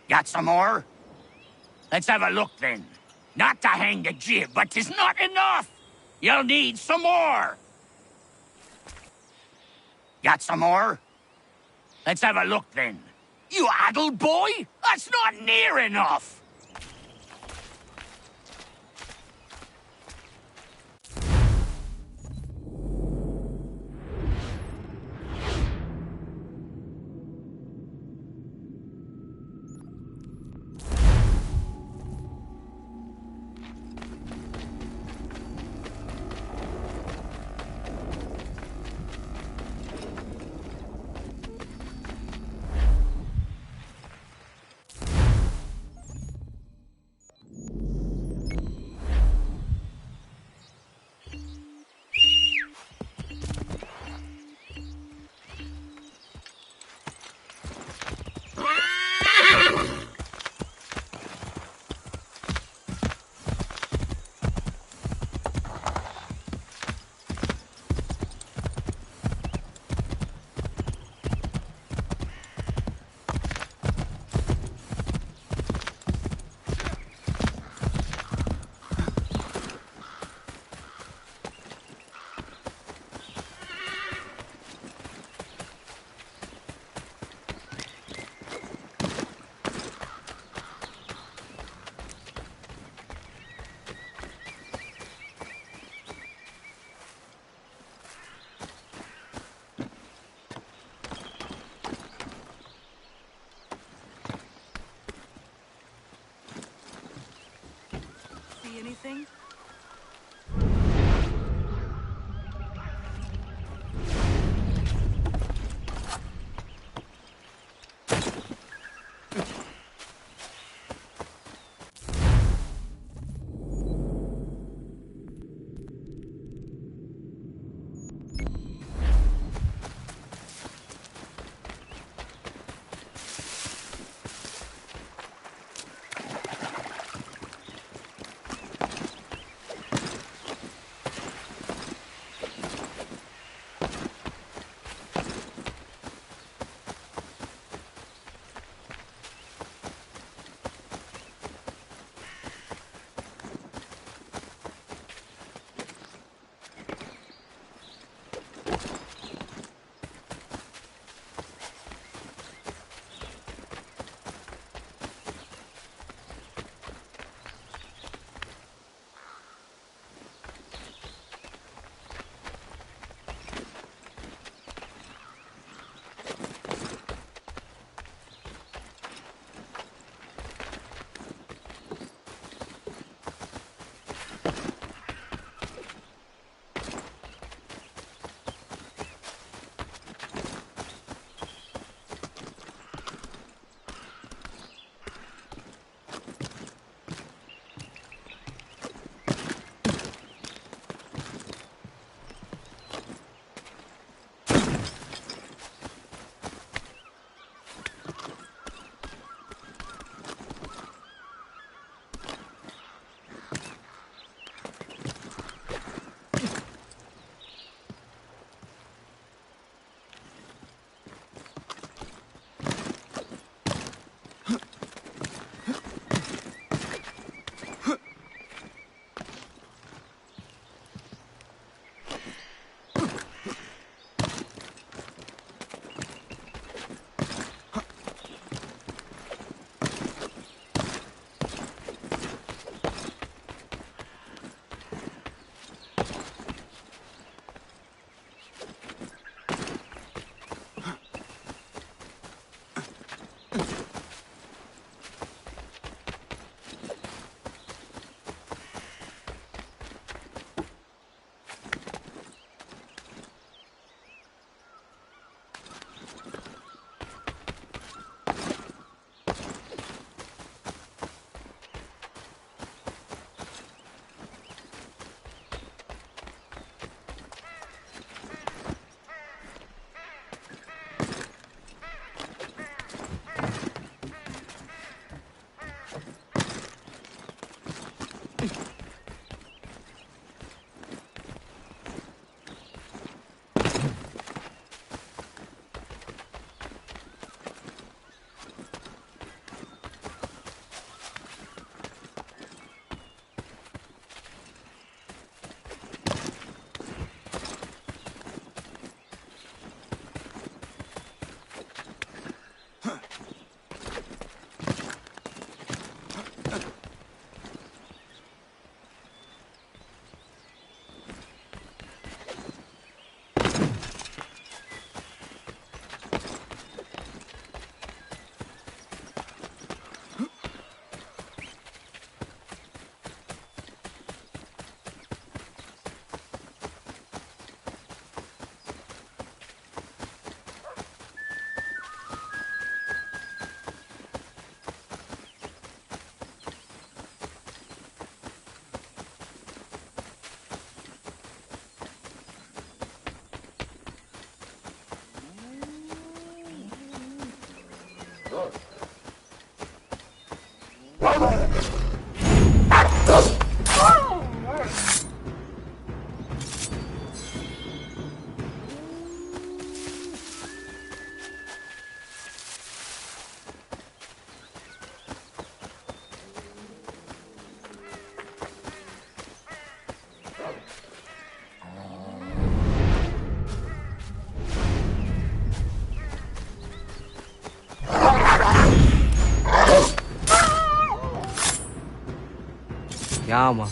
Got some more? Let's have a look then. Not to hang the jib, but 'tis not enough. You'll need some more. Got some more? Let's have a look then. You addled boy? That's not near enough. anything? Ja, man.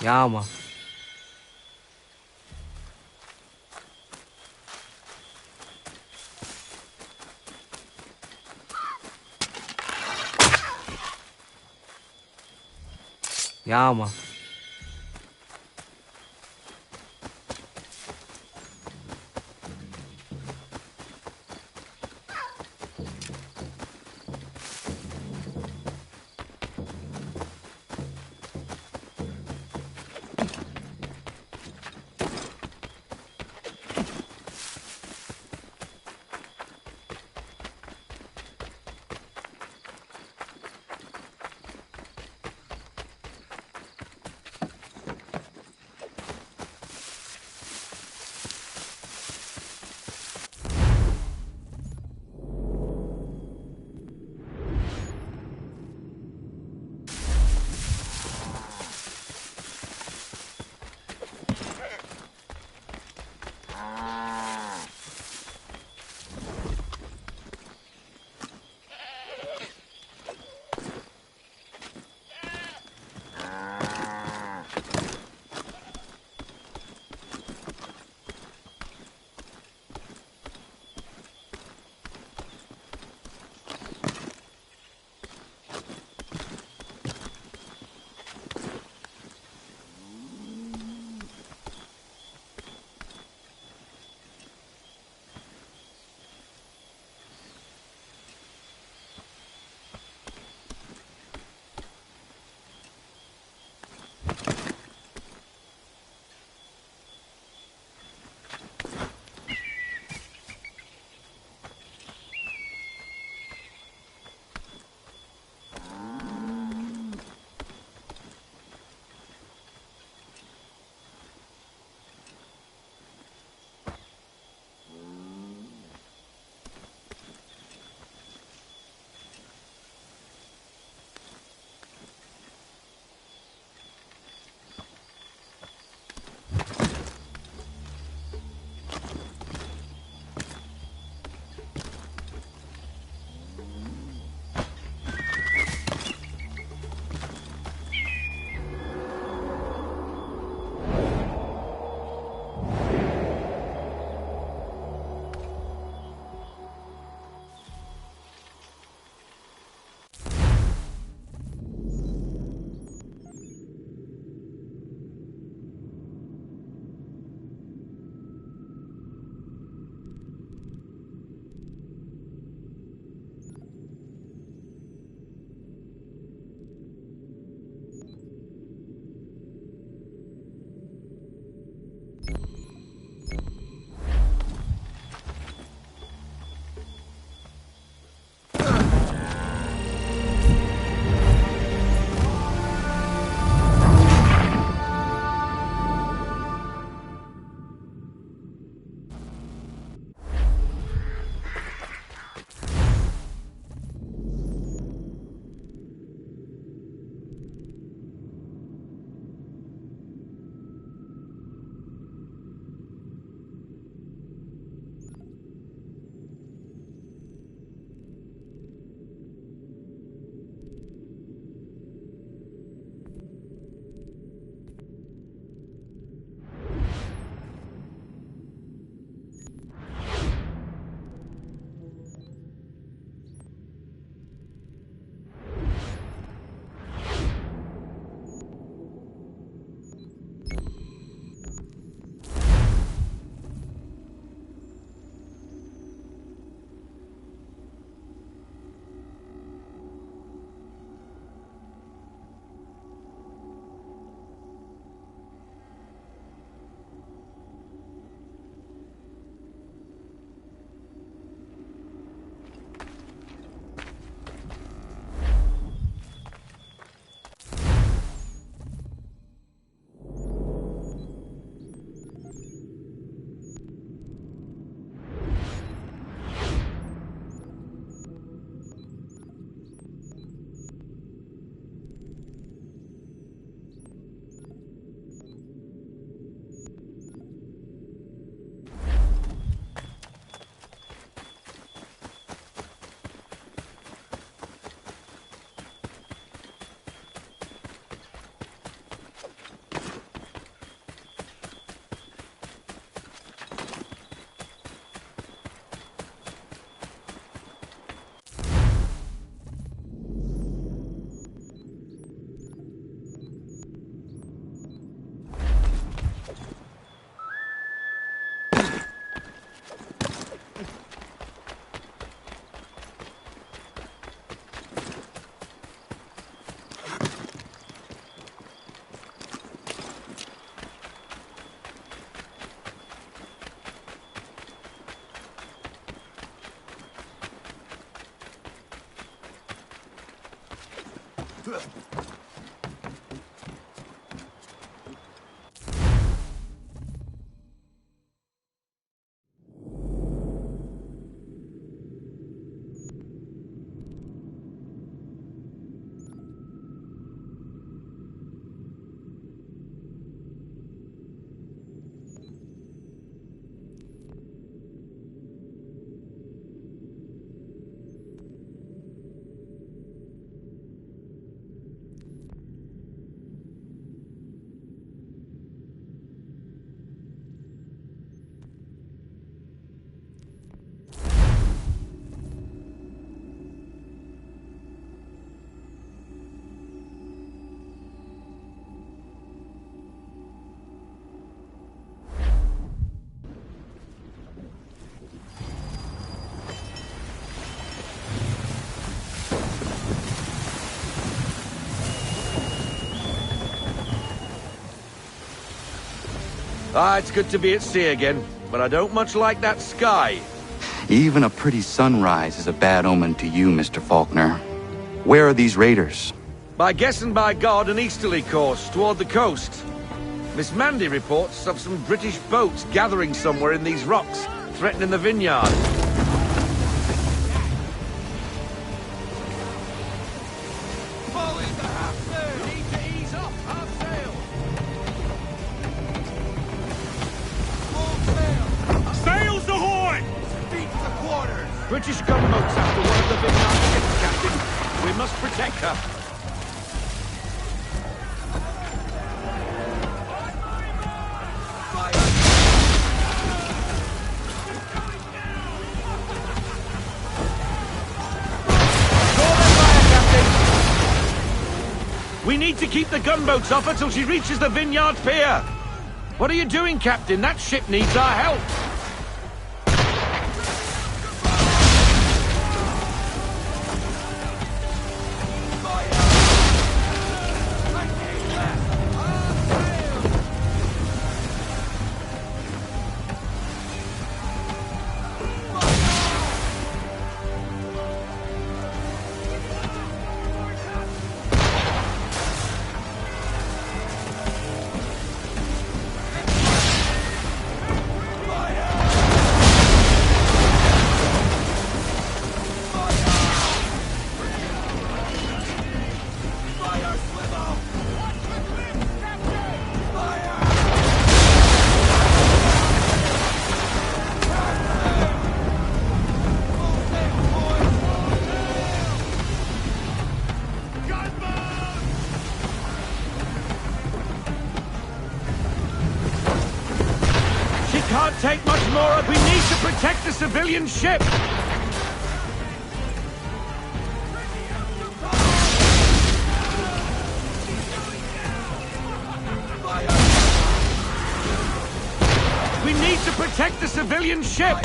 Ja, man. Ja, man. Ah, it's good to be at sea again, but I don't much like that sky. Even a pretty sunrise is a bad omen to you, Mr. Faulkner. Where are these raiders? By guess and by God, an easterly course, toward the coast. Miss Mandy reports of some British boats gathering somewhere in these rocks, threatening the vineyard. British gunboats after one of the vineyard ships, Captain. We must protect her. We need to keep the gunboats off her till she reaches the vineyard pier. What are you doing, Captain? That ship needs our help. Can't take much more of. We need to protect the civilian ship. We need to protect the civilian ship.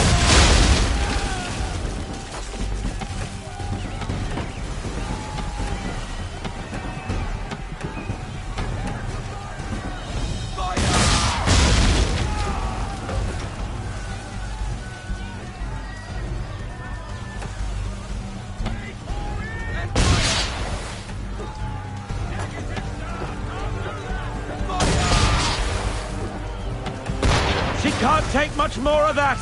She can't take much more of that!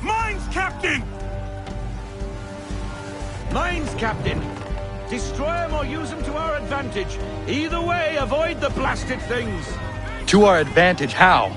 Mines, Captain! Mines, Captain! Destroy them or use them to our advantage. Either way, avoid the blasted things! To our advantage, how?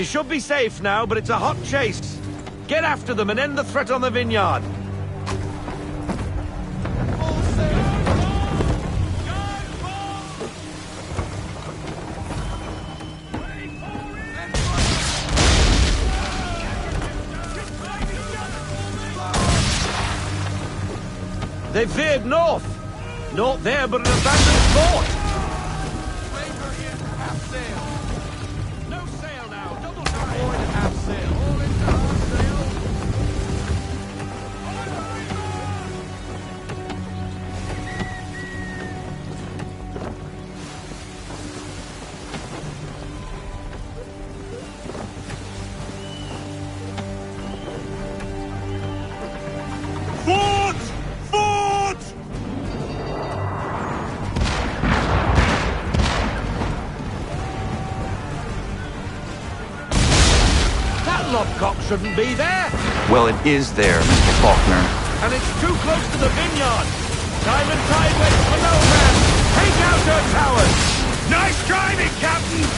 She should be safe now, but it's a hot chase. Get after them and end the threat on the vineyard. They veered north. Not there, but an abandoned fort. No sail now. Double deploy and half sail. All into half sail. Fort! Fort! That lobcock shouldn't be there. Well, it is there, Mr. Faulkner. And it's too close to the vineyard. Time and tide waits for no man. Take out her towers. Nice driving, Captain!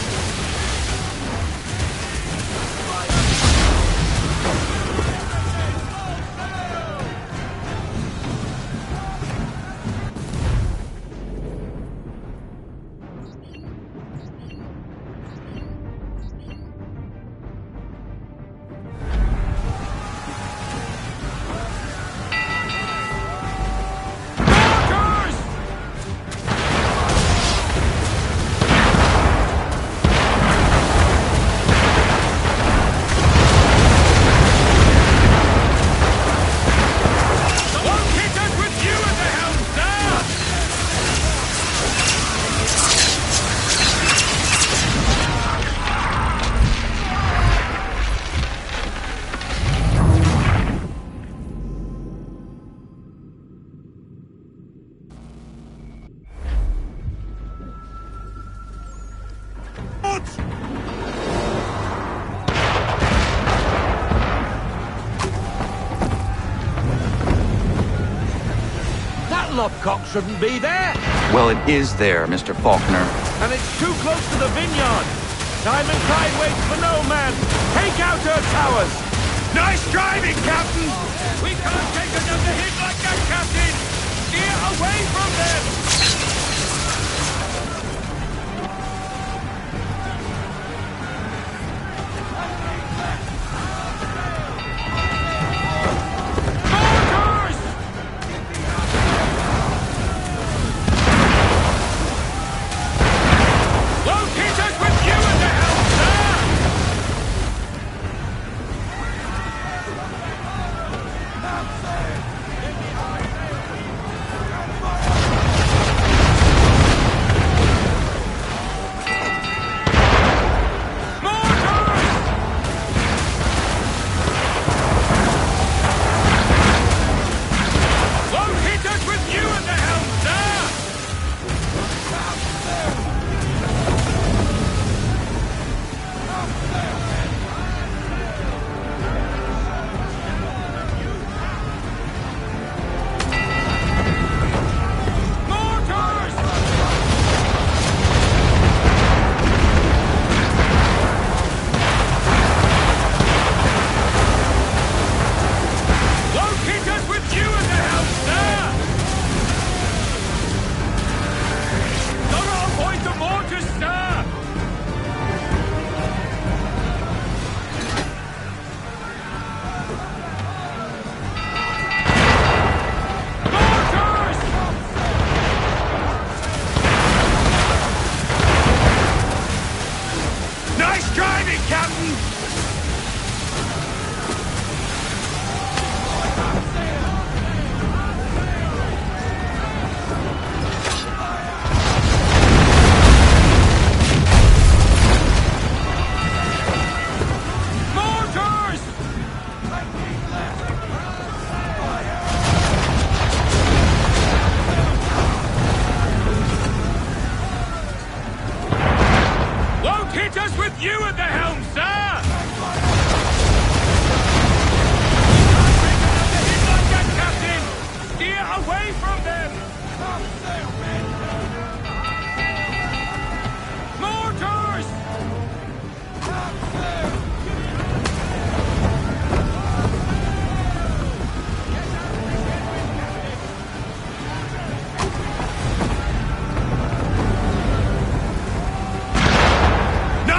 Lobcock shouldn't be there. Well, it is there, Mr. Faulkner. And it's too close to the vineyard. Time and tide waits for no man. Take out her towers. Nice driving, Captain! We can't take another hit like that, Captain! Steer away from them!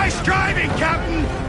Nice driving, Captain!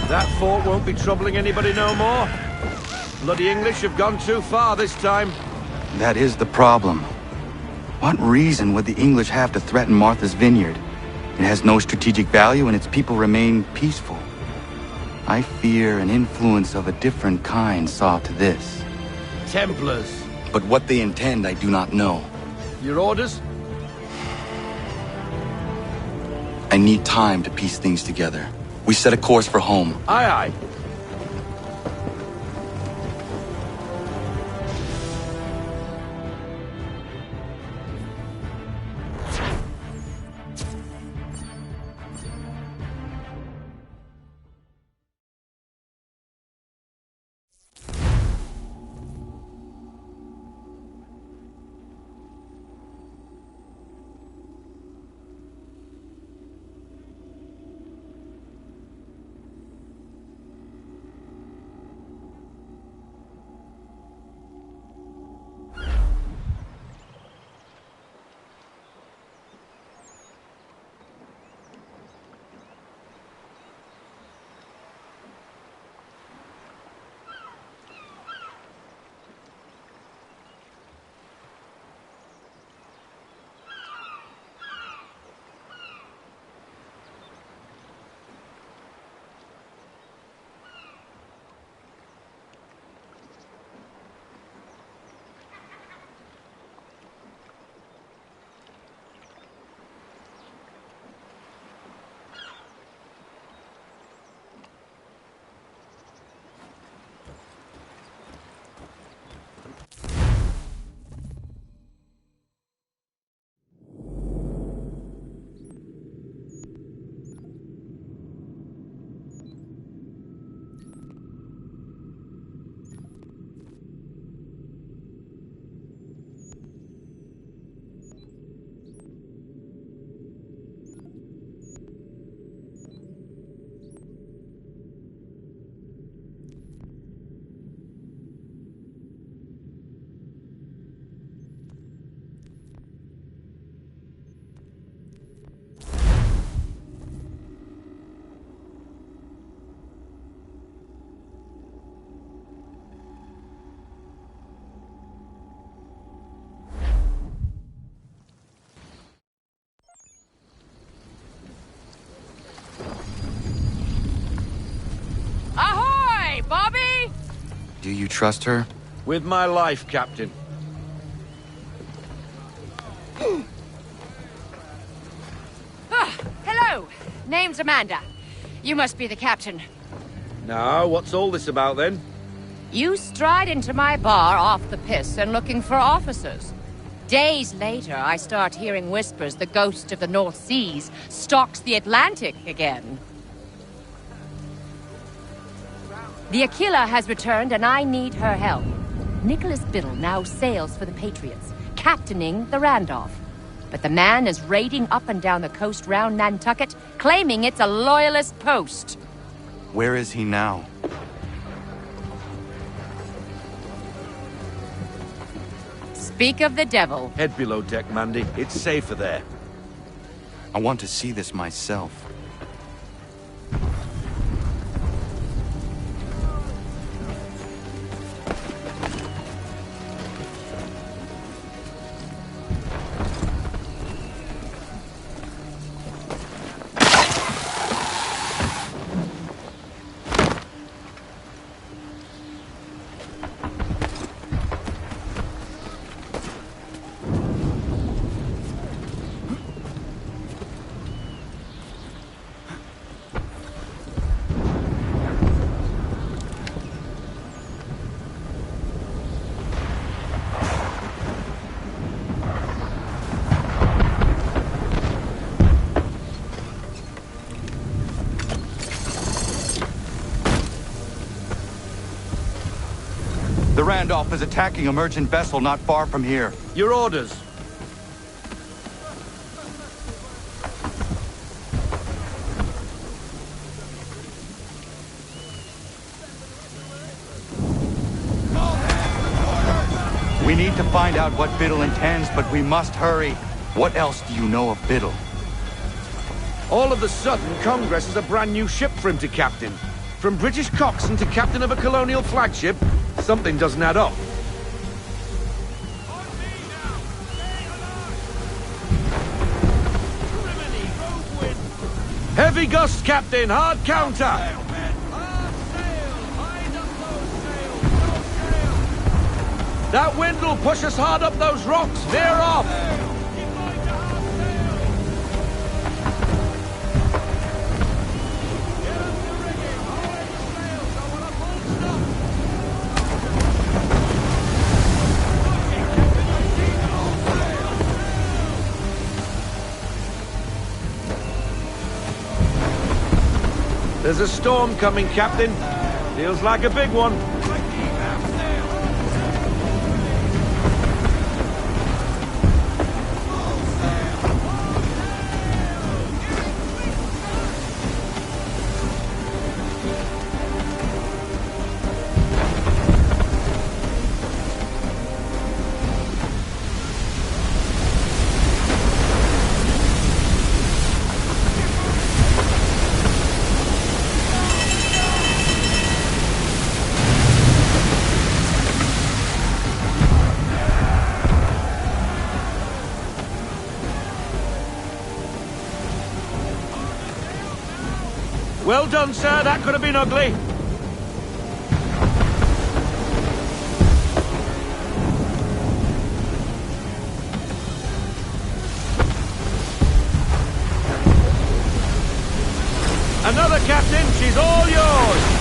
That fort won't be troubling anybody no more. Bloody English have gone too far this time. That is the problem. What reason would the English have to threaten Martha's Vineyard? It has no strategic value and its people remain peaceful. I fear an influence of a different kind saw to this. Templars. But what they intend, I do not know. Your orders? I need time to piece things together. We set a course for home. Aye, aye. Bobby! Do you trust her? With my life, Captain. Hello. Name's Amanda. You must be the captain. Now, what's all this about, then? You stride into my bar off the piss and looking for officers. Days later, I start hearing whispers the ghost of the North Seas stalks the Atlantic again. The Achilla has returned, and I need her help. Nicholas Biddle now sails for the Patriots, captaining the Randolph. But the man is raiding up and down the coast round Nantucket, claiming it's a loyalist post. Where is he now? Speak of the devil. Head below deck, Mandy. It's safer there. I want to see this myself. The Randolph is attacking a merchant vessel not far from here. Your orders. We need to find out what Biddle intends, but we must hurry. What else do you know of Biddle? All of a sudden, Congress has a brand new ship for him to captain. From British coxswain to captain of a colonial flagship, something doesn't add up. Heavy gusts, Captain. Hard counter. That wind will push us hard up those rocks. Veer off. There's a storm coming, Captain. Feels like a big one. Well done, sir. That could have been ugly. Another, Captain. She's all yours.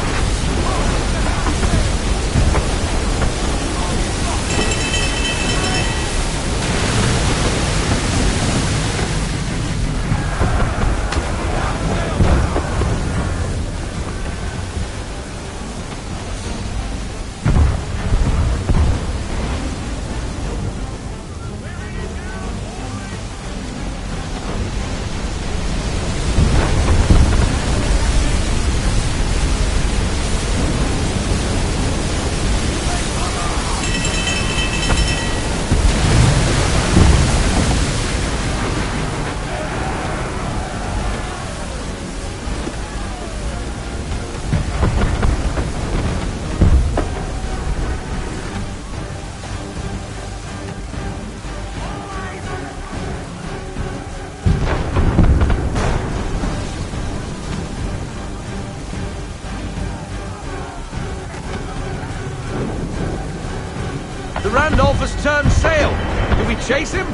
The Randolph has turned sail. Do we chase him?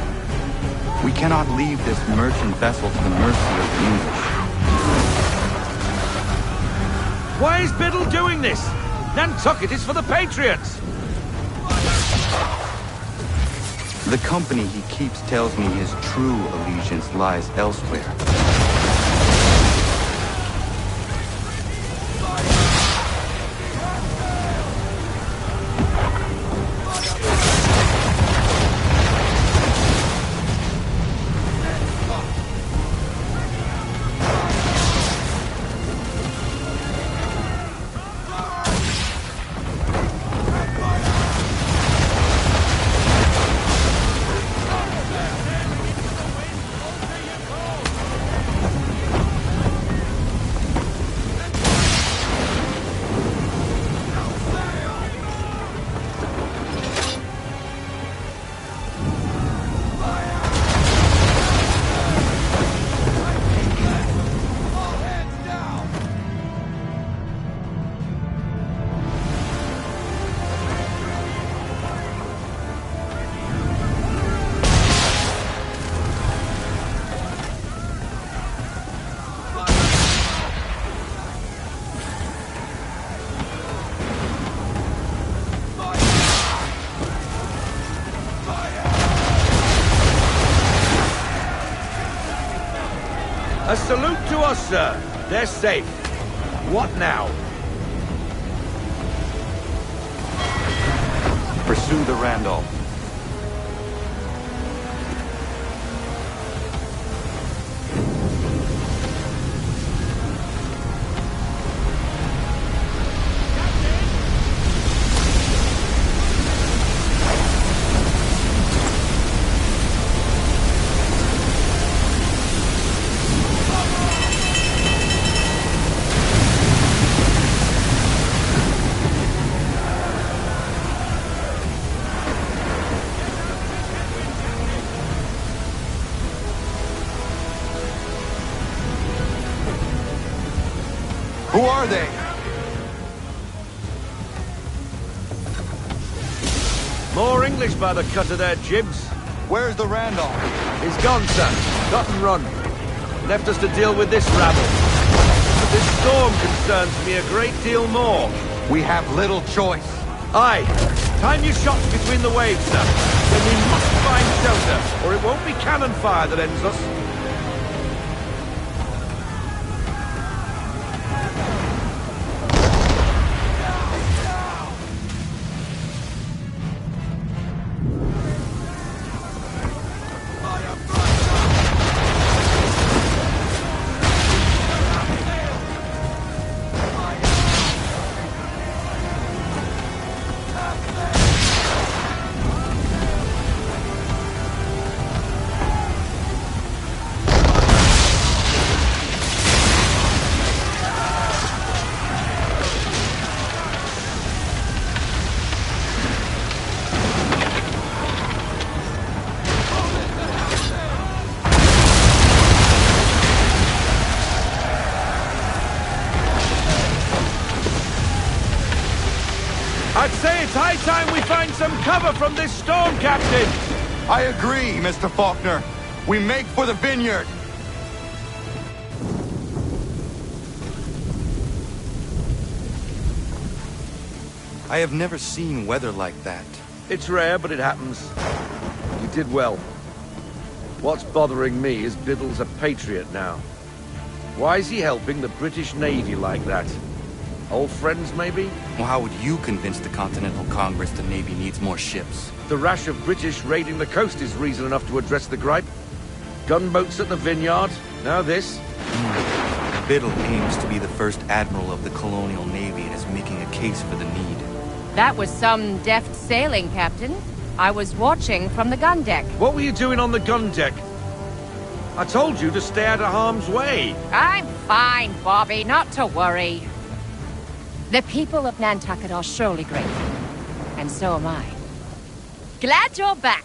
We cannot leave this merchant vessel to the mercy of the English. Why is Biddle doing this? Nantucket is for the Patriots. The company he keeps tells me his true allegiance lies elsewhere. A salute to us, sir. They're safe. What now? Pursue the Randolph. Who are they? More English by the cut of their jibs. Where's the Randolph? He's gone, sir. Got and run. Left us to deal with this rabble. But this storm concerns me a great deal more. We have little choice. Aye. Time your shots between the waves, sir. Then we must find shelter, or it won't be cannon fire that ends us. I'd say it's high time we find some cover from this storm, Captain! I agree, Mr. Faulkner. We make for the vineyard. I have never seen weather like that. It's rare, but it happens. You did well. What's bothering me is Biddle's a patriot now. Why is he helping the British Navy like that? Old friends, maybe? Well, how would you convince the Continental Congress the Navy needs more ships? The rash of British raiding the coast is reason enough to address the gripe. Gunboats at the vineyard, now this. Biddle aims to be the first admiral of the colonial navy and is making a case for the need. That was some deft sailing, Captain. I was watching from the gun deck. What were you doing on the gun deck? I told you to stay out of harm's way. I'm fine, Bobby, not to worry. The people of Nantucket are surely grateful. And so am I. Glad you're back.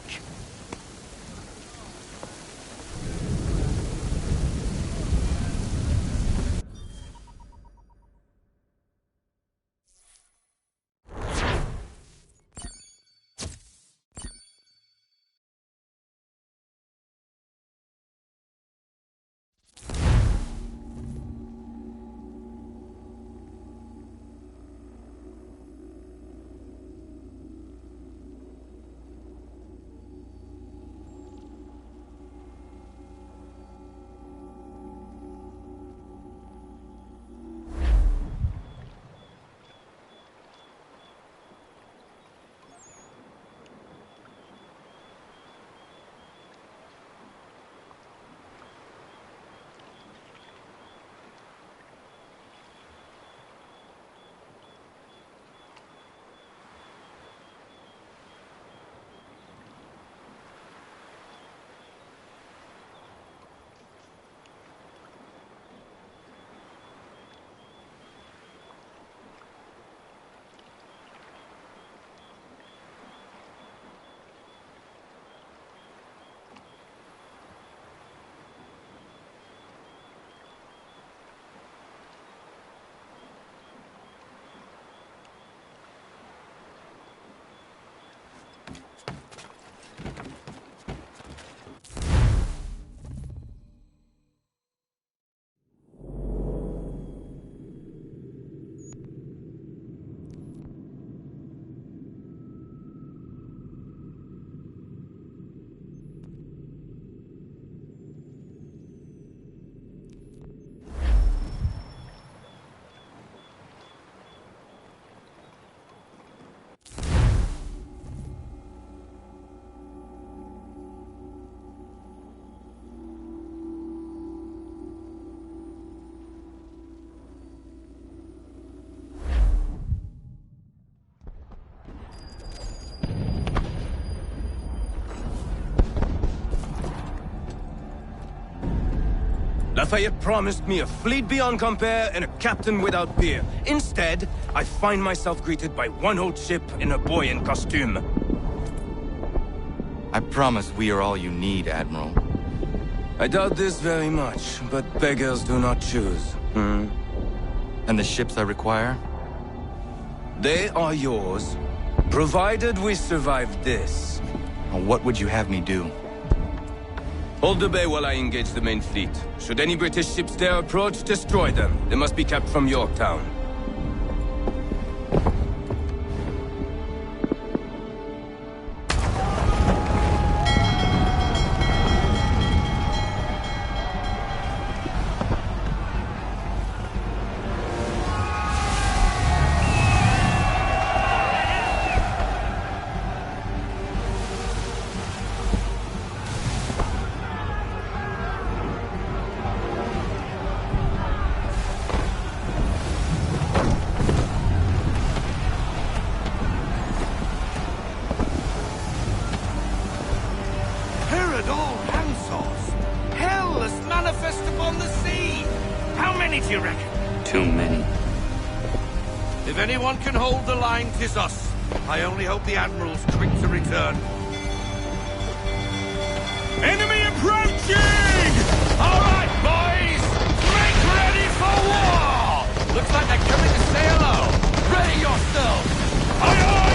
Lafayette promised me a fleet beyond compare and a captain without peer. Instead, I find myself greeted by one old ship and a boy in costume. I promise we are all you need, Admiral. I doubt this very much, but beggars do not choose. And the ships I require? They are yours, provided we survive this. What would you have me do? Hold the bay while I engage the main fleet. Should any British ships dare approach, destroy them. They must be kept from Yorktown. If anyone can hold the line, 'tis us. I only hope the Admiral's quick to return. Enemy approaching! All right, boys! Make ready for war! Looks like they're coming to say hello. Ready yourselves! Aye, aye!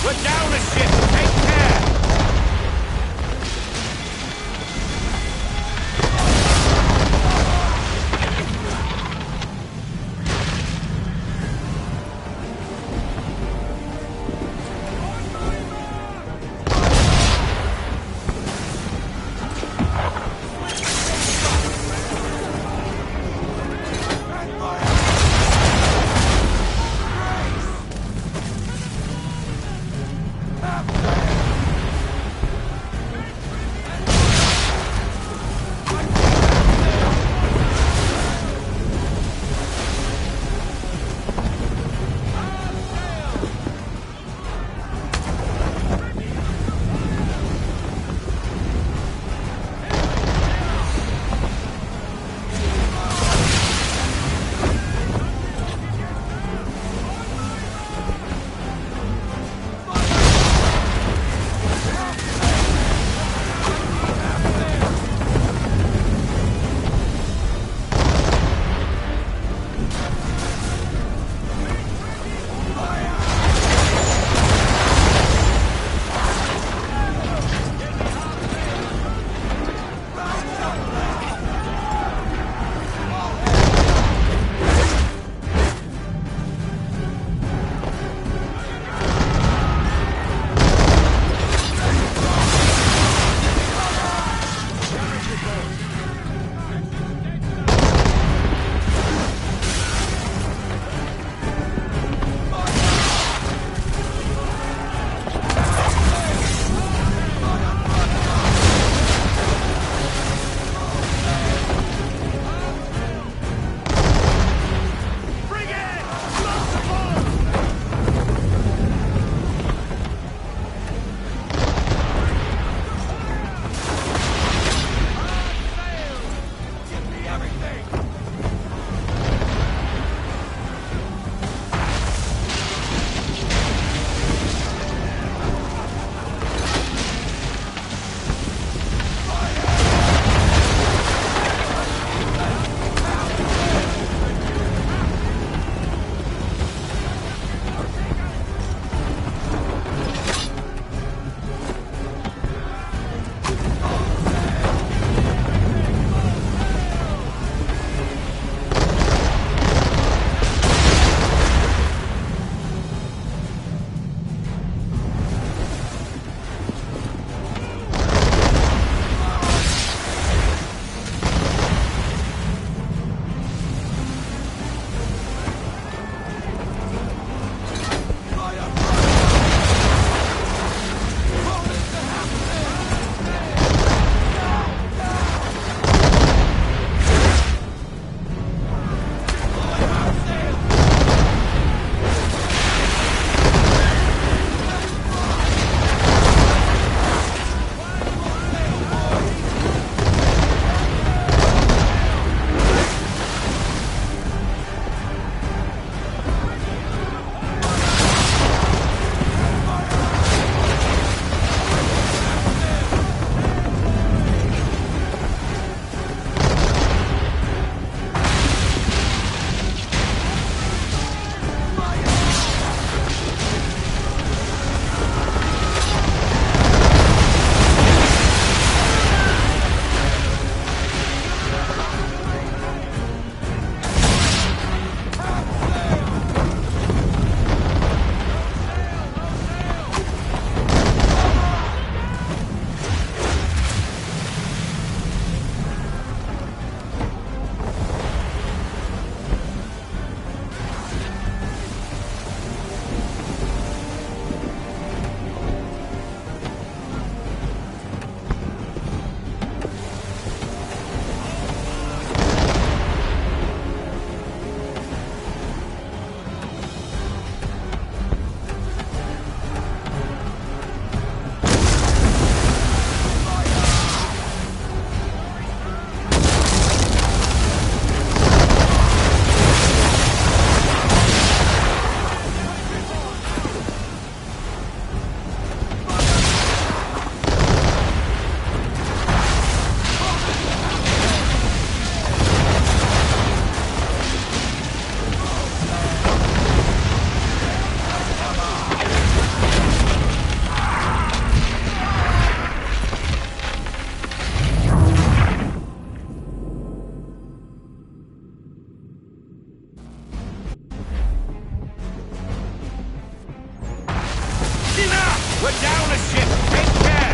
We're down a ship! Take care! We're down a ship! Take care!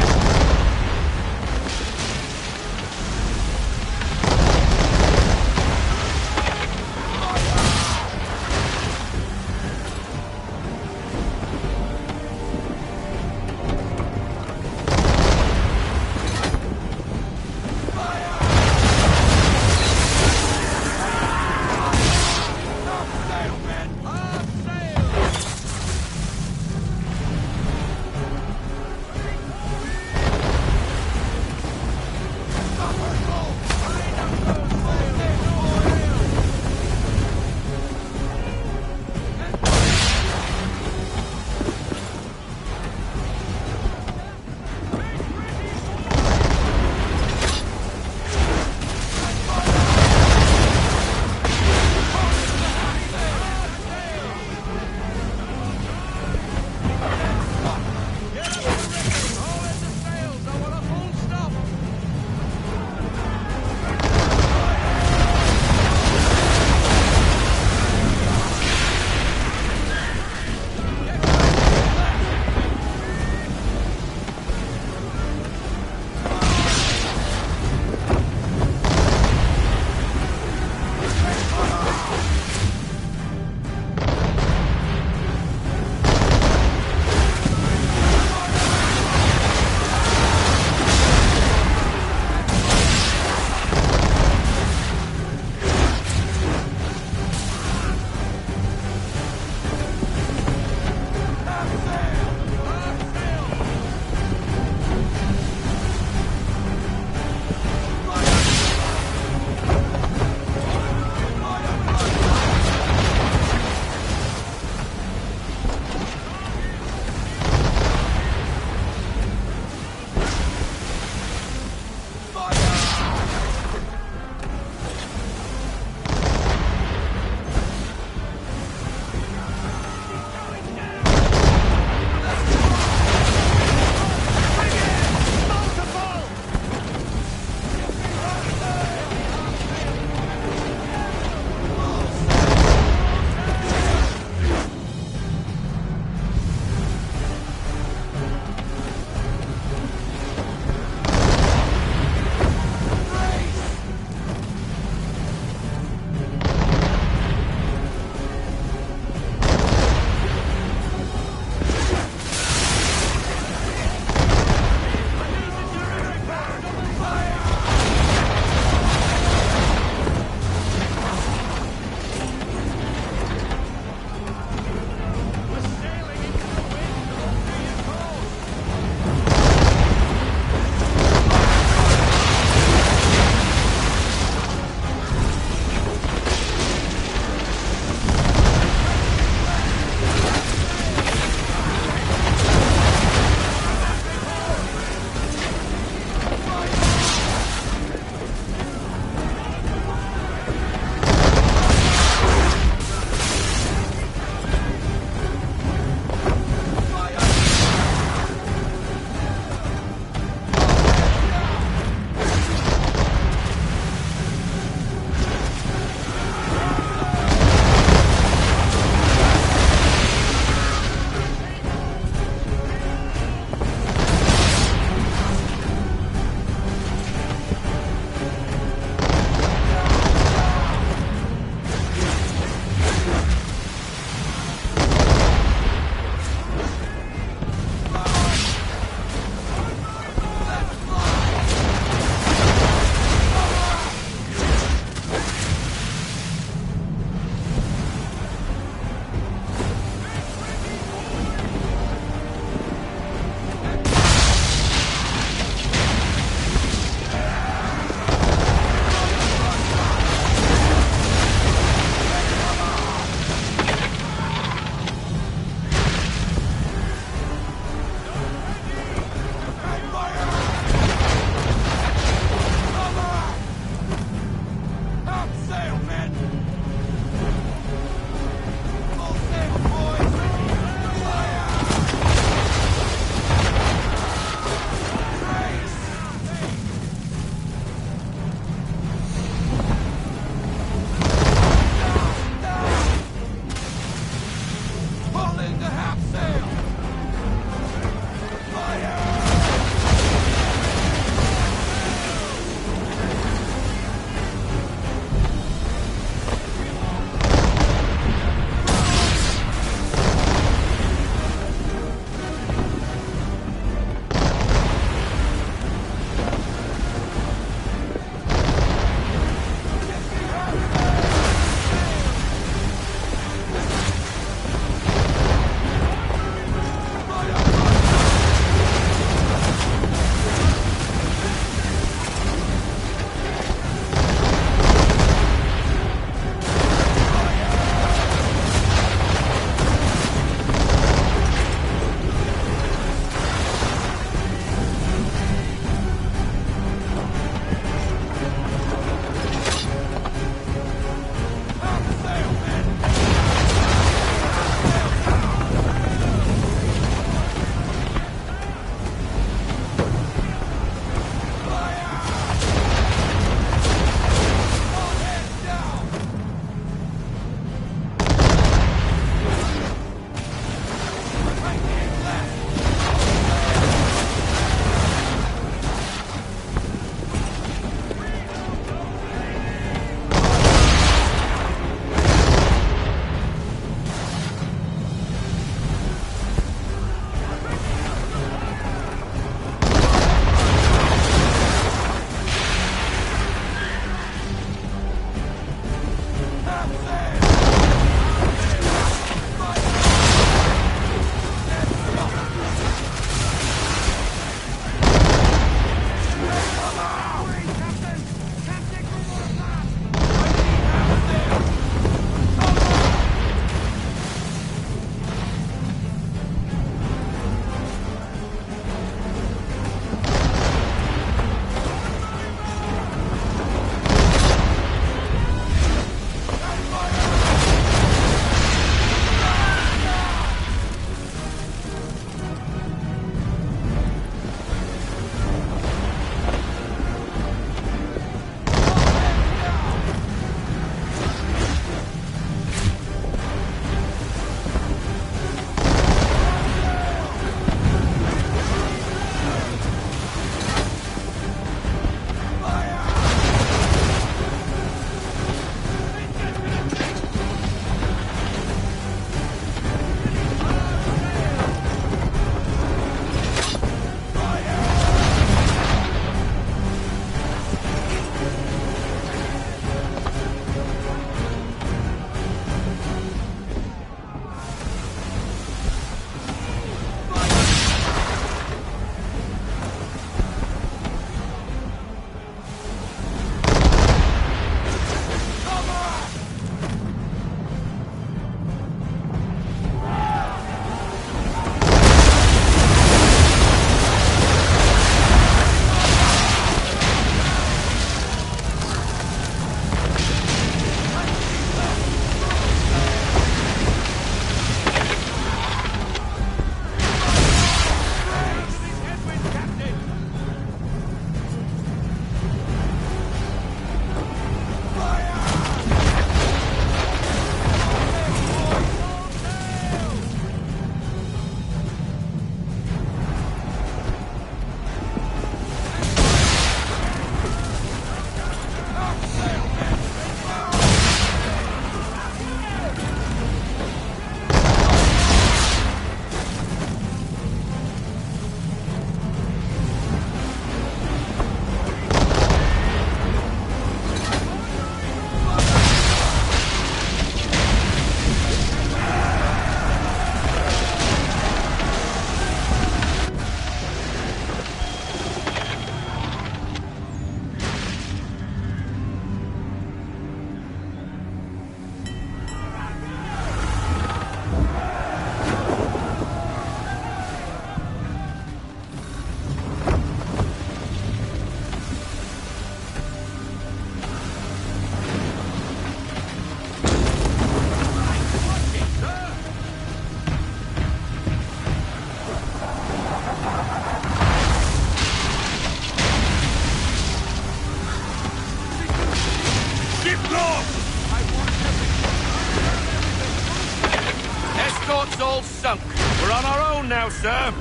thought's all sunk. We're on our own now, sir.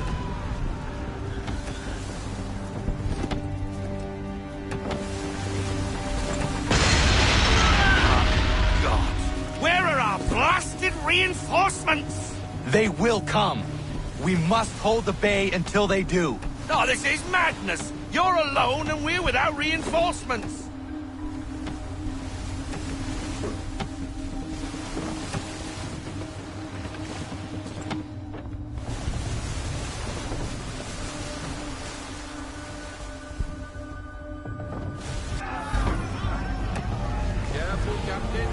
God, where are our blasted reinforcements? They will come. We must hold the bay until they do. Oh, this is madness! You're alone and we're without reinforcements! Careful, Captain.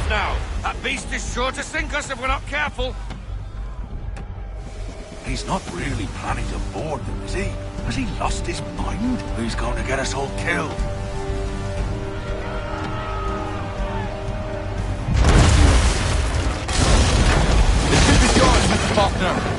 Now, that beast is sure to sink us if we're not careful. He's not really planning to board them, is he? Has he lost his mind? He's going to get us all killed. The ship is yours, Mr. Faulkner.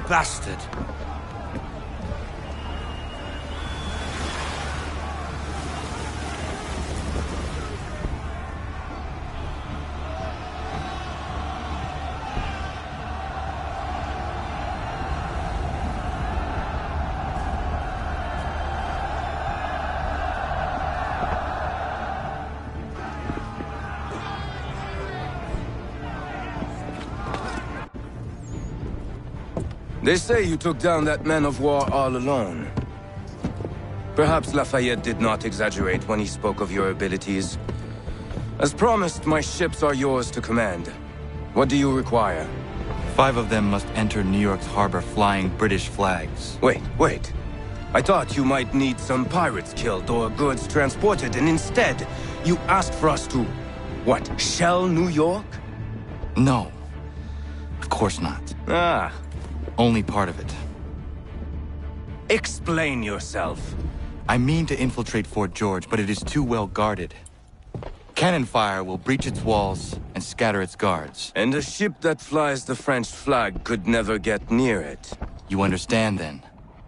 Bastard. They say you took down that man of war all alone. Perhaps Lafayette did not exaggerate when he spoke of your abilities. As promised, my ships are yours to command. What do you require? 5 of them must enter New York's harbor flying British flags. Wait. I thought you might need some pirates killed or goods transported, and instead, you asked for us to, what, shell New York? No. Of course not. Ah. Only part of it. Explain yourself. I mean to infiltrate Fort George, but it is too well guarded. Cannon fire will breach its walls and scatter its guards. And a ship that flies the French flag could never get near it. You understand, then?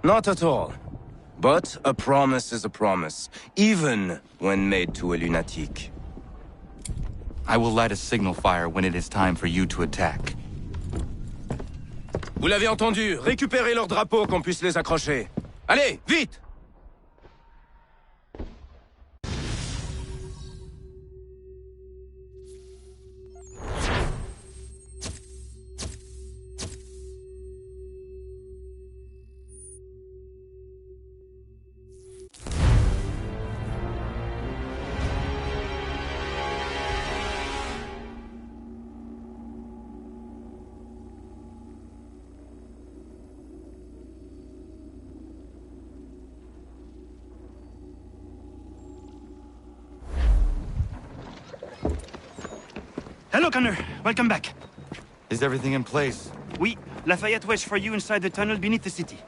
Not at all. But a promise is a promise, even when made to a lunatic. I will light a signal fire when it is time for you to attack. Vous l'avez entendu, récupérez leurs drapeaux qu'on puisse les accrocher. Allez, vite! Hello, Connor. Welcome back. Is everything in place? Oui. Lafayette waits for you inside the tunnel beneath the city.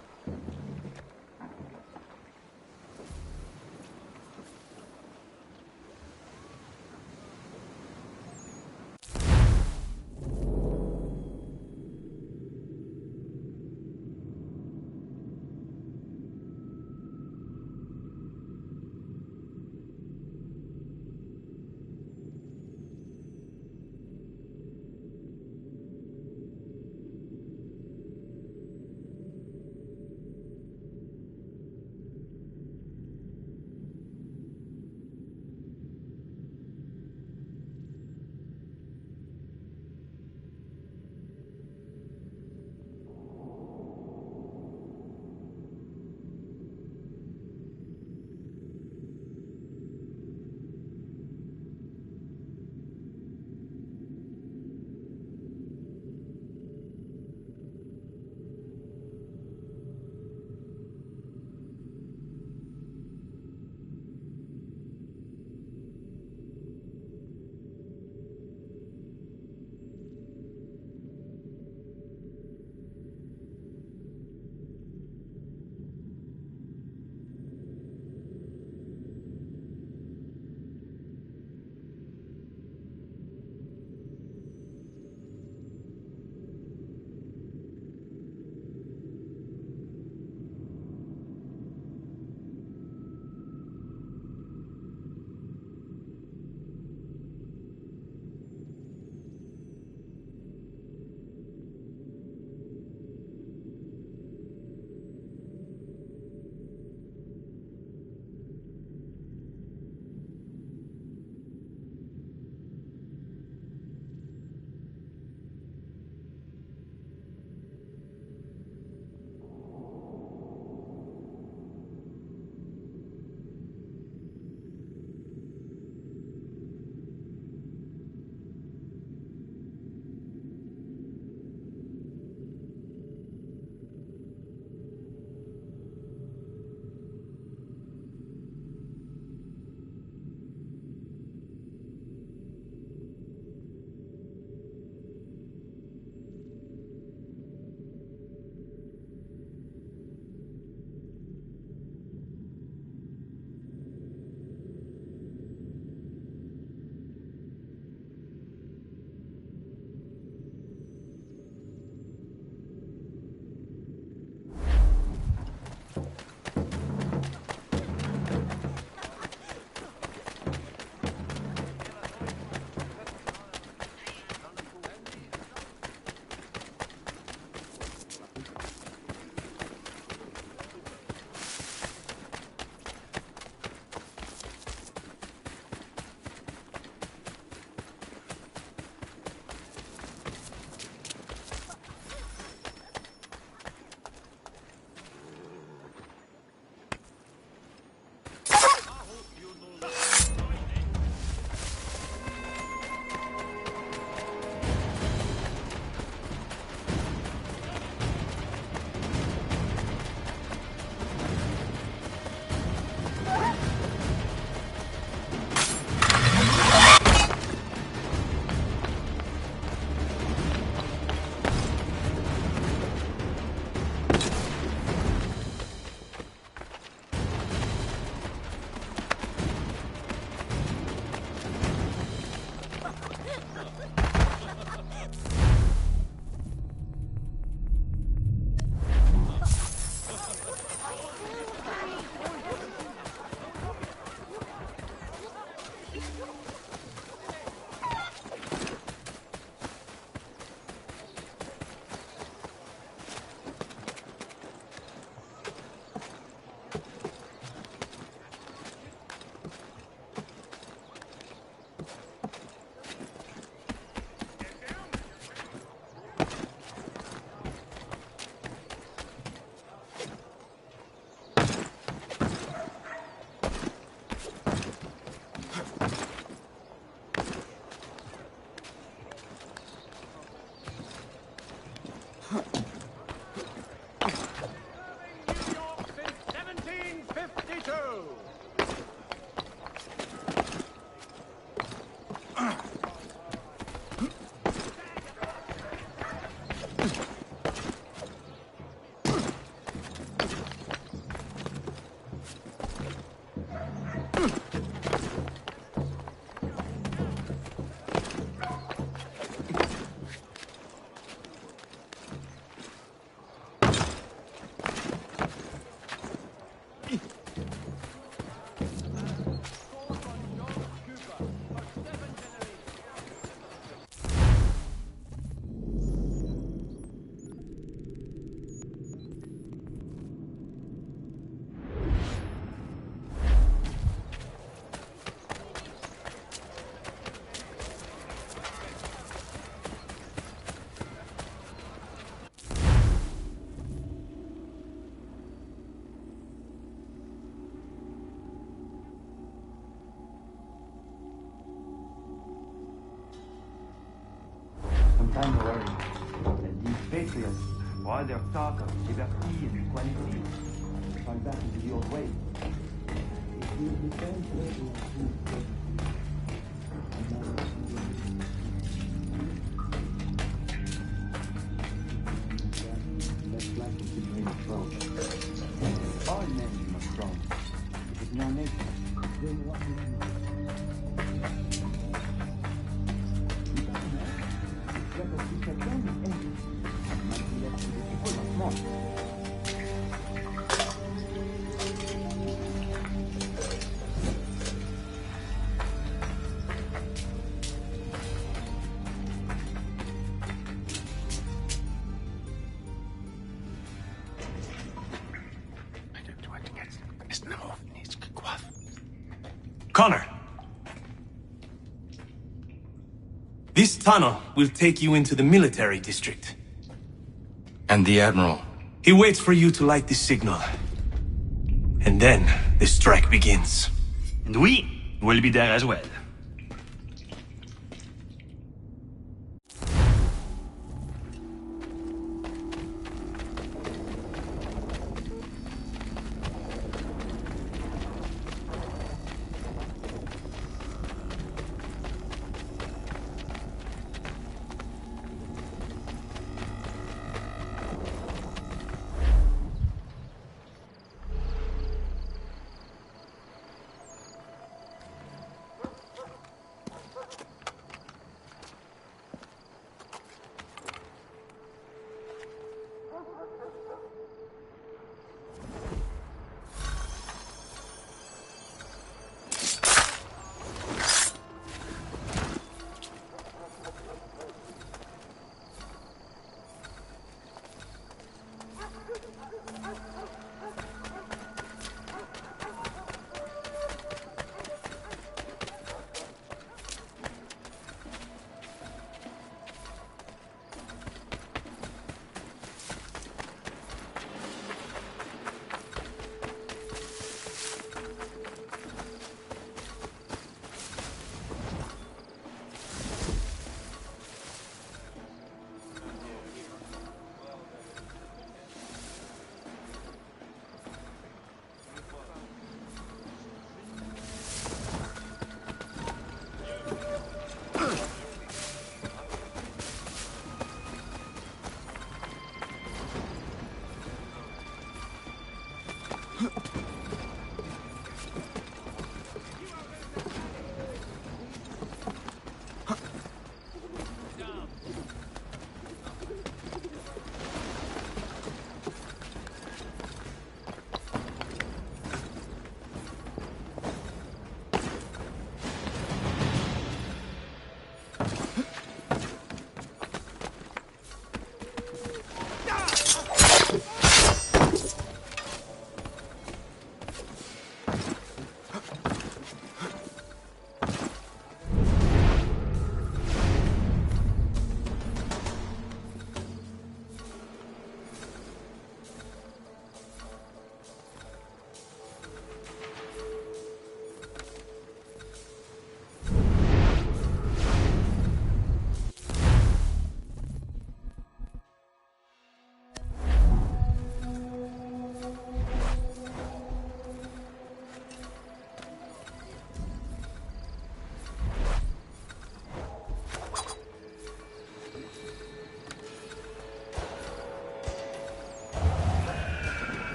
time already. And these patriots, while their talk of liberty and equality, fall back into the old way. It will depend later on all men must grow. It is no nation. Then what will you do? Connor! This tunnel will take you into the military district. And the Admiral? He waits for you to light the signal. And then the strike begins. And we will be there as well.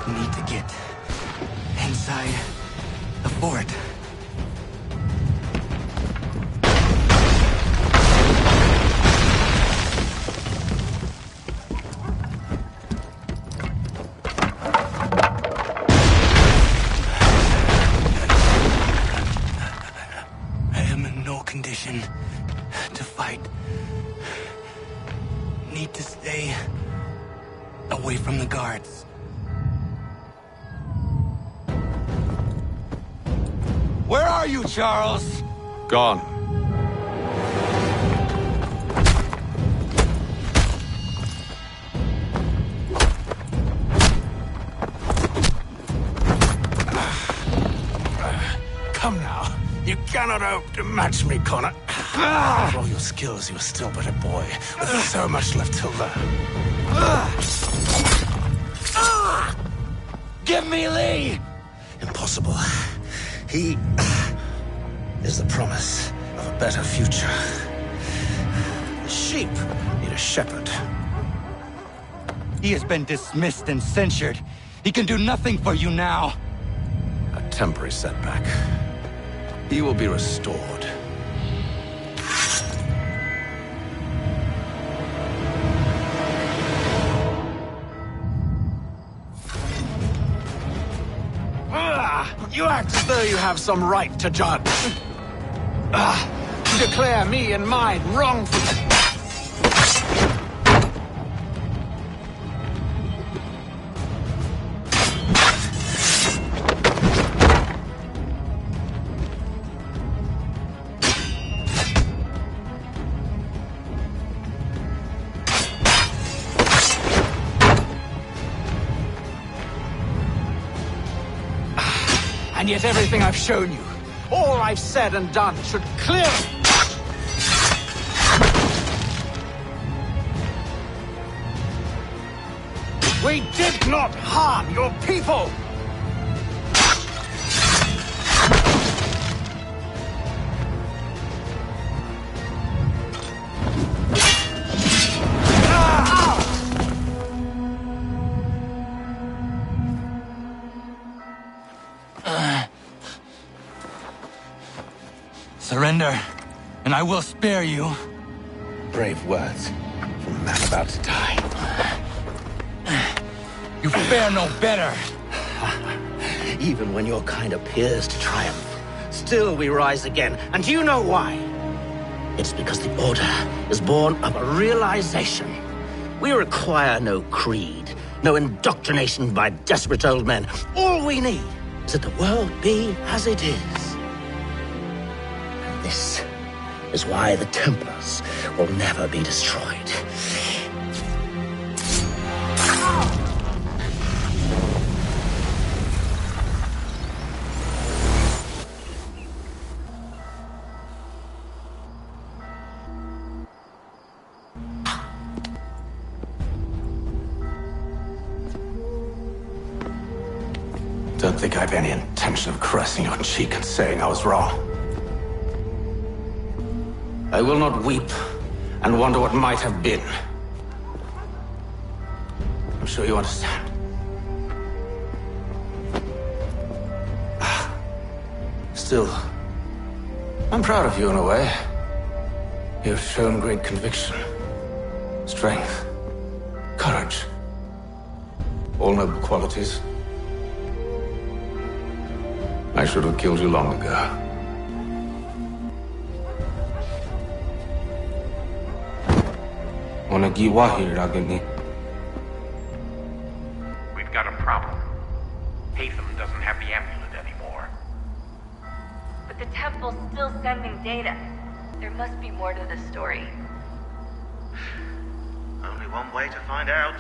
Need to get inside the fort. I am in no condition to fight. Need to stay away from the guards. Where are you, Charles? Gone. Come now. You cannot hope to match me, Connor. For all your skills, you are still but a boy, with so much left to learn. Give me Lee! Impossible. He is the promise of a better future. The sheep need a shepherd. He has been dismissed and censured. He can do nothing for you now. A temporary setback. He will be restored. You act as though you have some right to judge. To declare me and mine wrongful. And yet everything I've shown you, all I've said and done, should clearly... We did not harm your people! Surrender, and I will spare you. Brave words from a man about to die. You fare no better. Even when your kind appears to triumph, still we rise again. And do you know why? It's because the Order is born of a realization. We require no creed, no indoctrination by desperate old men. All we need is that the world be as it is. And this is why the Templars will never be destroyed. Don't think I've any intention of caressing your cheek and saying I was wrong. I will not weep and wonder what might have been. I'm sure you understand. Still, I'm proud of you in a way. You have shown great conviction, strength, courage. All noble qualities. I should have killed you long ago. We've got a problem. HAYTHAM doesn't doesn't have the amulet anymore. But the temple's still sending data. There must be more to this story. Only one way to find out.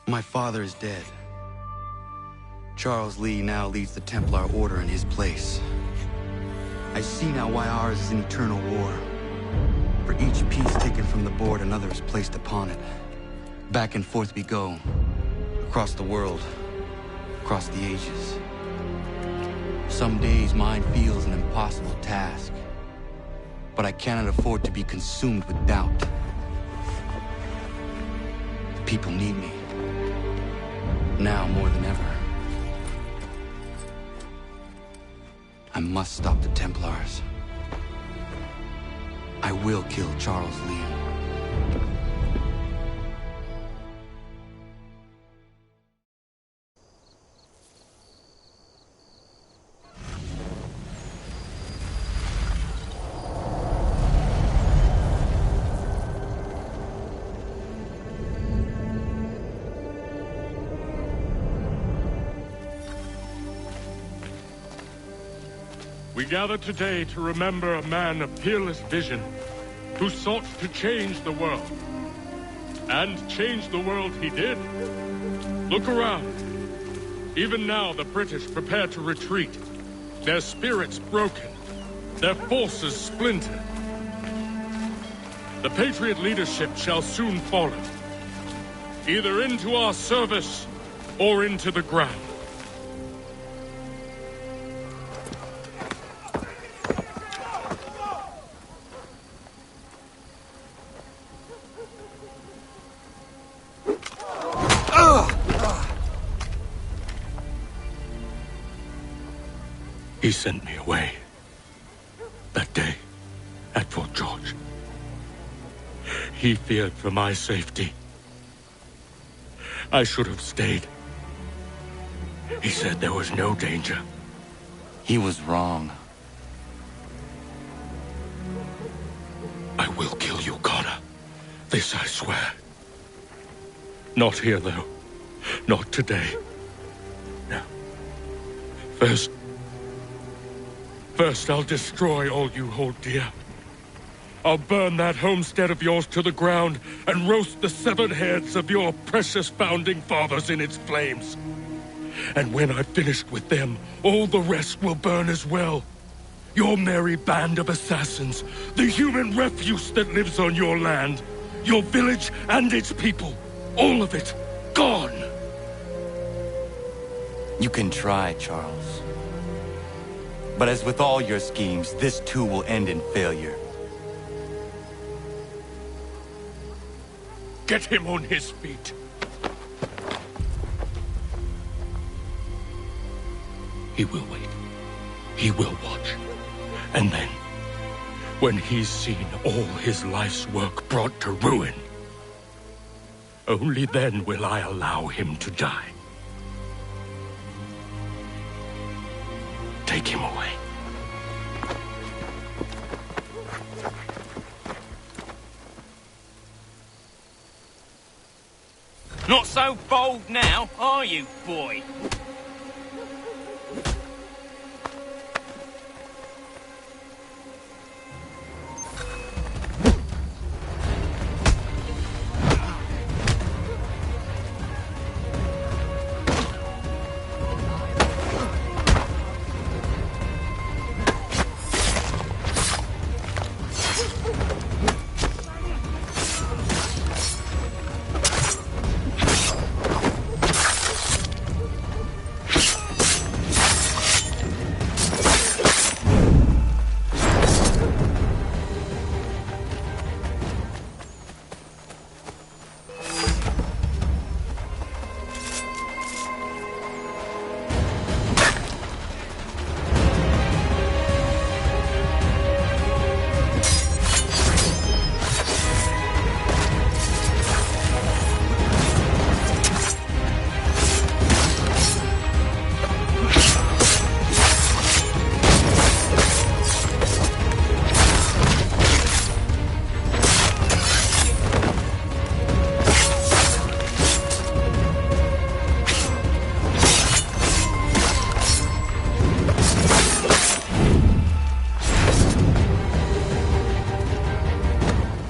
My father is dead. Charles Lee now leads the Templar Order in his place. I see now why ours is an eternal war. For each piece taken from the board, another is placed upon it. Back and forth we go. Across the world. Across the ages. Some days mine feels an impossible task. But I cannot afford to be consumed with doubt. The people need me. Now more than ever. I must stop the Templars. I will kill Charles Lee. We gather today to remember a man of peerless vision who sought to change the world. And change the world he did. Look around. Even now the British prepare to retreat. Their spirits broken. Their forces splintered. The Patriot leadership shall soon follow. Either into our service or into the ground. He sent me away. That day, at Fort George. He feared for my safety. I should have stayed. He said there was no danger. He was wrong. I will kill you, Connor. This I swear. Not here, though. Not today. No. First, I'll destroy all you hold dear. I'll burn that homestead of yours to the ground and roast the severed heads of your precious founding fathers in its flames. And when I've finished with them, all the rest will burn as well. Your merry band of assassins, the human refuse that lives on your land, your village and its people, all of it, gone. You can try, Charles. But as with all your schemes, this too will end in failure. Get him on his feet. He will wait. He will watch. And then, when he's seen all his life's work brought to ruin, only then will I allow him to die. Take him away. Not so bold now, are you, boy?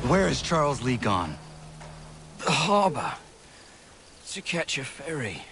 Where is Charles Lee gone? The harbor. To catch a ferry.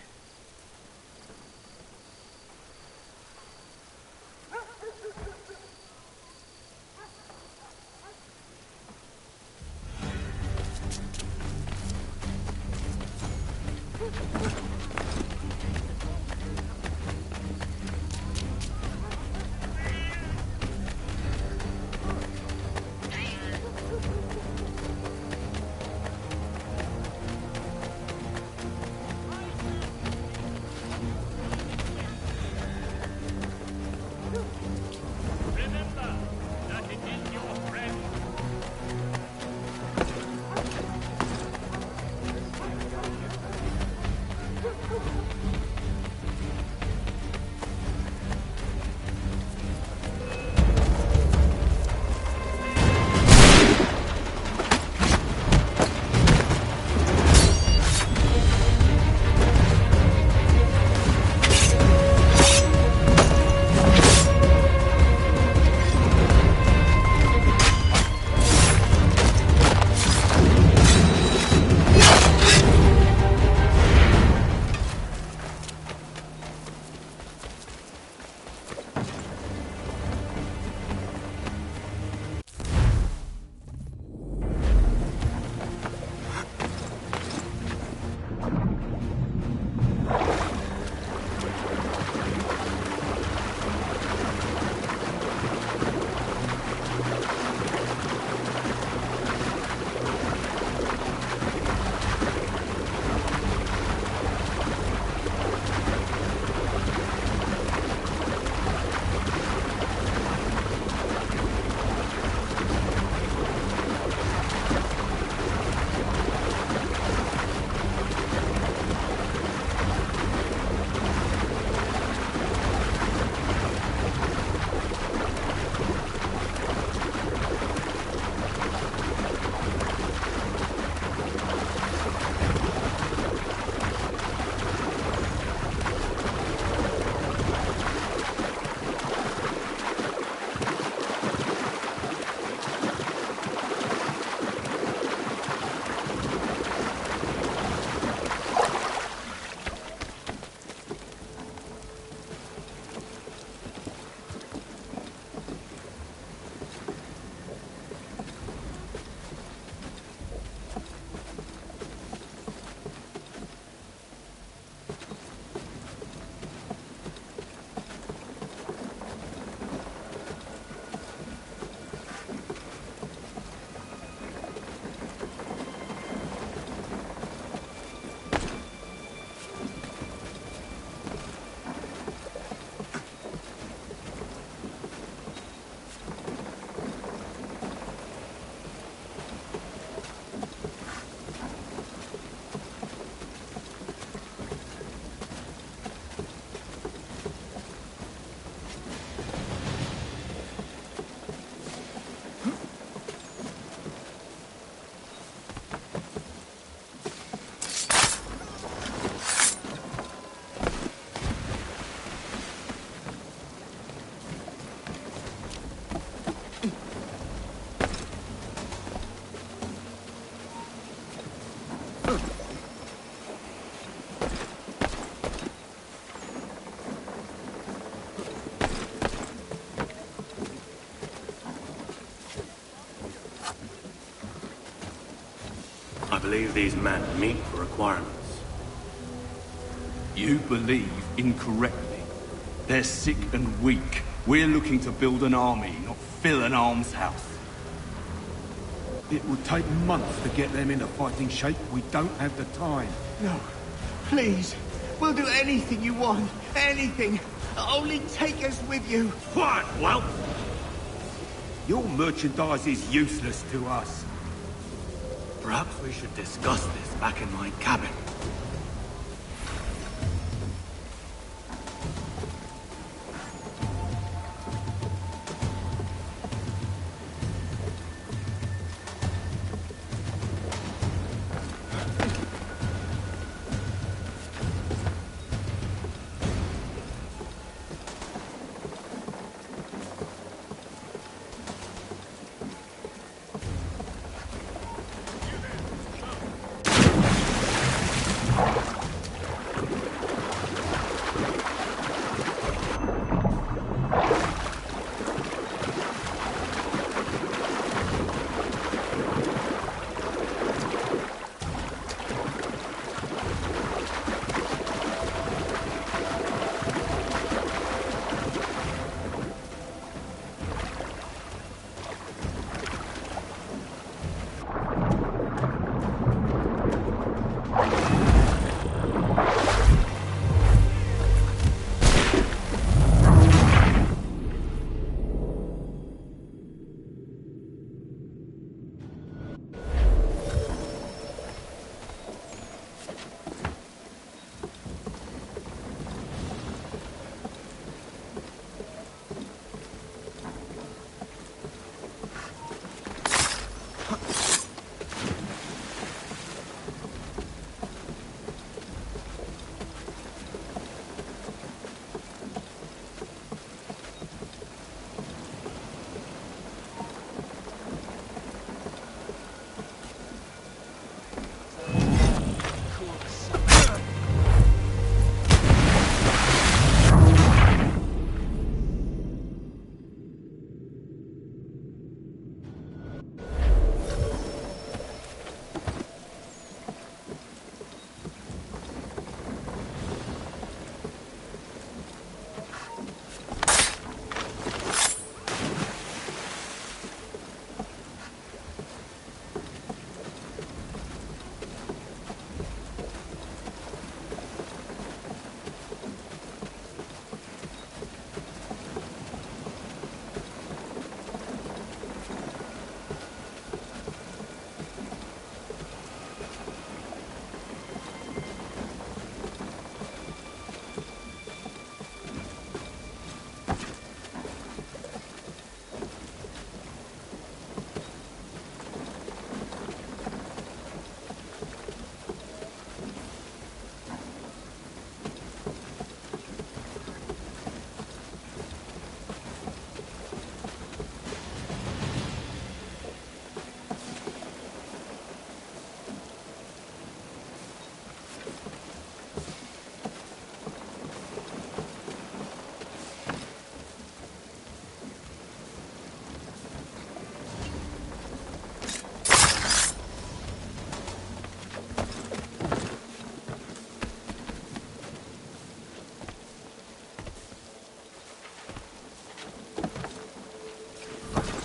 I believe these men meet the requirements. You believe incorrectly. They're sick and weak. We're looking to build an army, not fill an almshouse. It would take months to get them into fighting shape. We don't have the time. No, please. We'll do anything you want. Anything. Only take us with you. Quiet, whelp! Your merchandise is useless to us. Perhaps we should discuss this back in my cabin.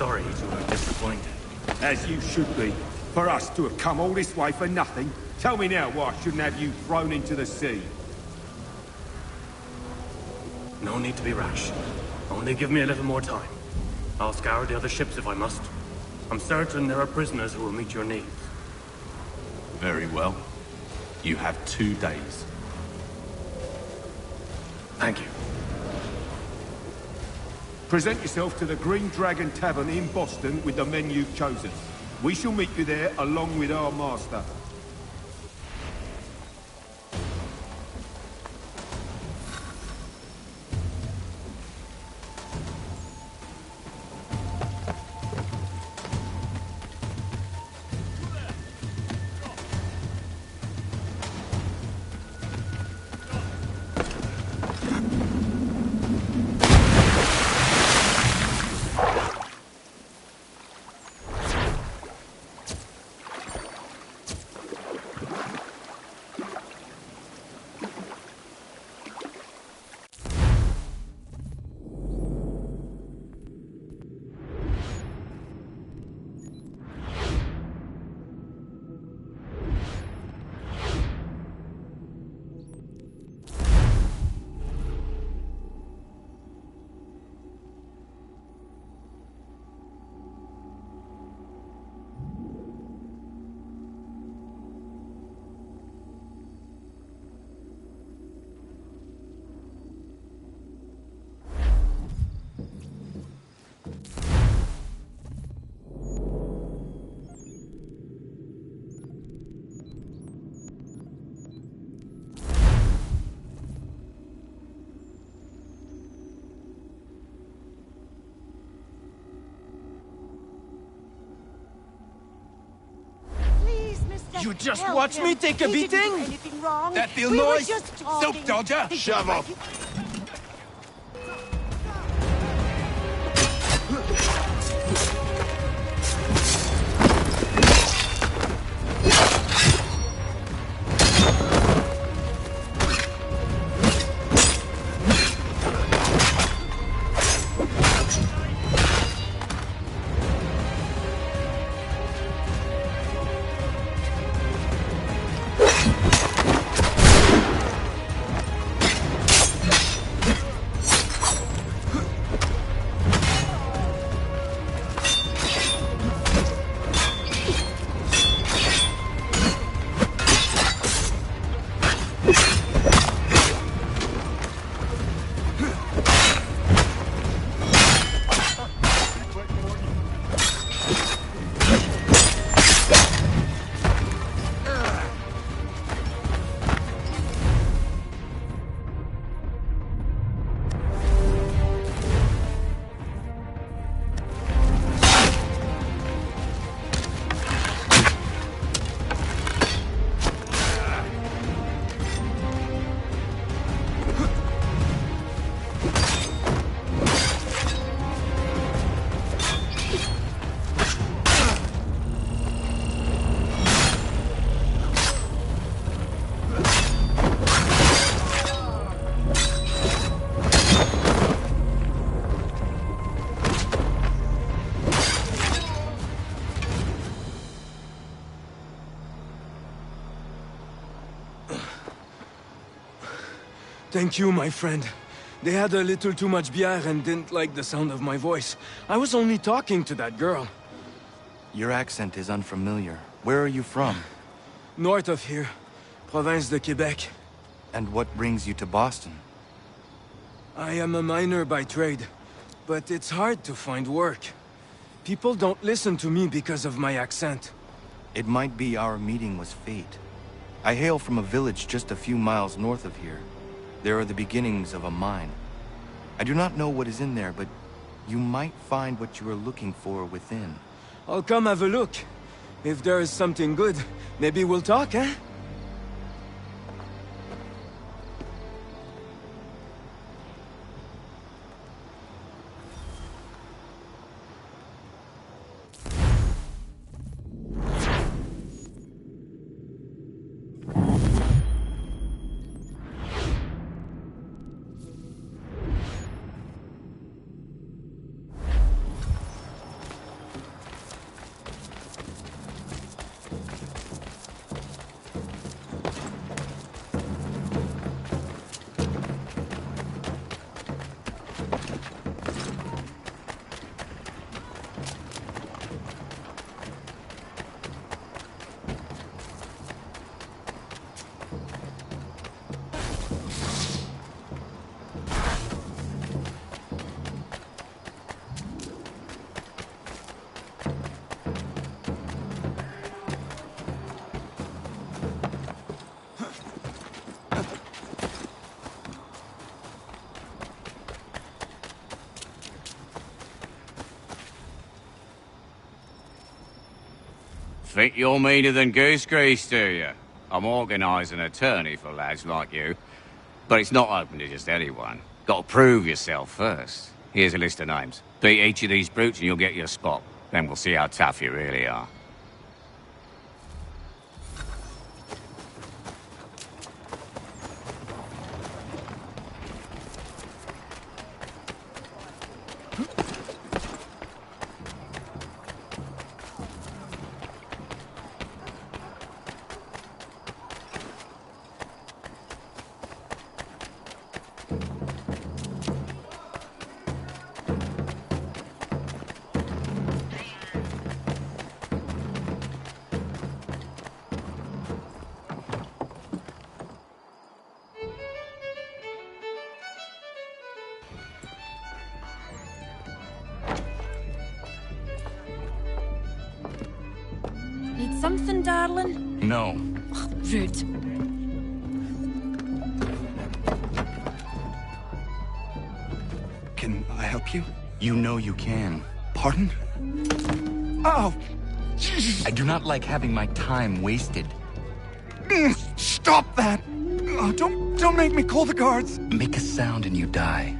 sorry to have disappointed. As you should be. For us to have come all this way for nothing. Tell me now why I shouldn't have you thrown into the sea. No need to be rash. Only give me a little more time. I'll scour the other ships if I must. I'm certain there are prisoners who will meet your needs. Very well. You have 2 days. Thank you. Present yourself to the Green Dragon Tavern in Boston with the men you've chosen. We shall meet you there along with our master. You just watch me take a beating? That feel noise? Soap dodger? Shove up. Thank you, my friend. They had a little too much beer and didn't like the sound of my voice. I was only talking to that girl. Your accent is unfamiliar. Where are you from? North of here. Province de Quebec. And what brings you to Boston? I am a miner by trade, but it's hard to find work. People don't listen to me because of my accent. It might be our meeting was fate. I hail from a village just a few miles north of here. There are the beginnings of a mine. I do not know what is in there, but you might find what you are looking for within. I'll come have a look. If there is something good, maybe we'll talk, eh? Think you're meaner than goose grease, do you? I'm organising an attorney for lads like you. But it's not open to just anyone. Got to prove yourself first. Here's a list of names. Beat each of these brutes and you'll get your spot. Then we'll see how tough you really are. Need something, darling? No. Rude. Can I help you? You know you can. Pardon? Oh! Jesus. I do not like having my time wasted. Stop that! Oh, don't make me call the guards! Make a sound and you die.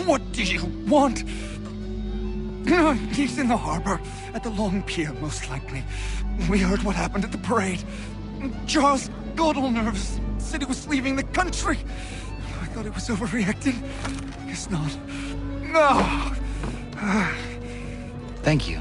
What do you want? He's in the harbor, at the Long Pier, most likely. We heard what happened at the parade. Charles got all nervous, said he was leaving the country. I thought he was overreacting. Guess not. No. Thank you.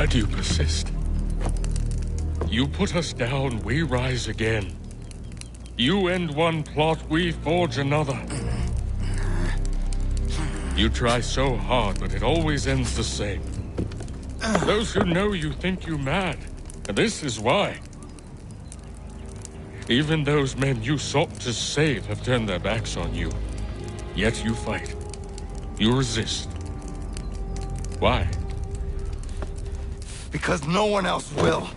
Why do you persist? You put us down, we rise again. You end one plot, we forge another. You try so hard, but it always ends the same. Those who know you think you mad, and this is why. Even those men you sought to save have turned their backs on you. Yet you fight. You resist. Why? Because no one else will.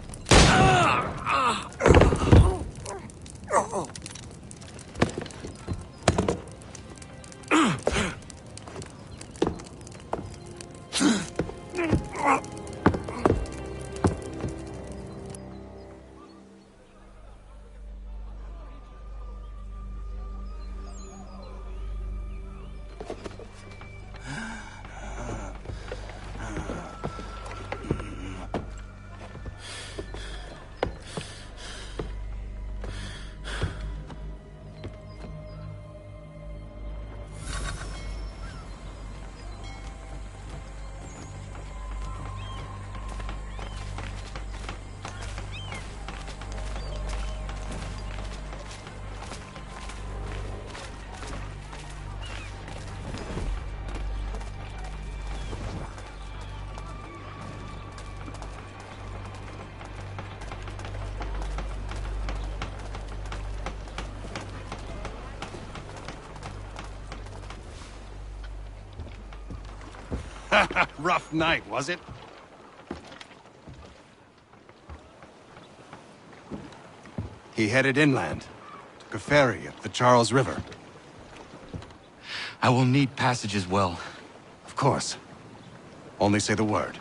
Rough night, was it? He headed inland. Took a ferry up the Charles River. I will need passage as well. Of course. Only say the word.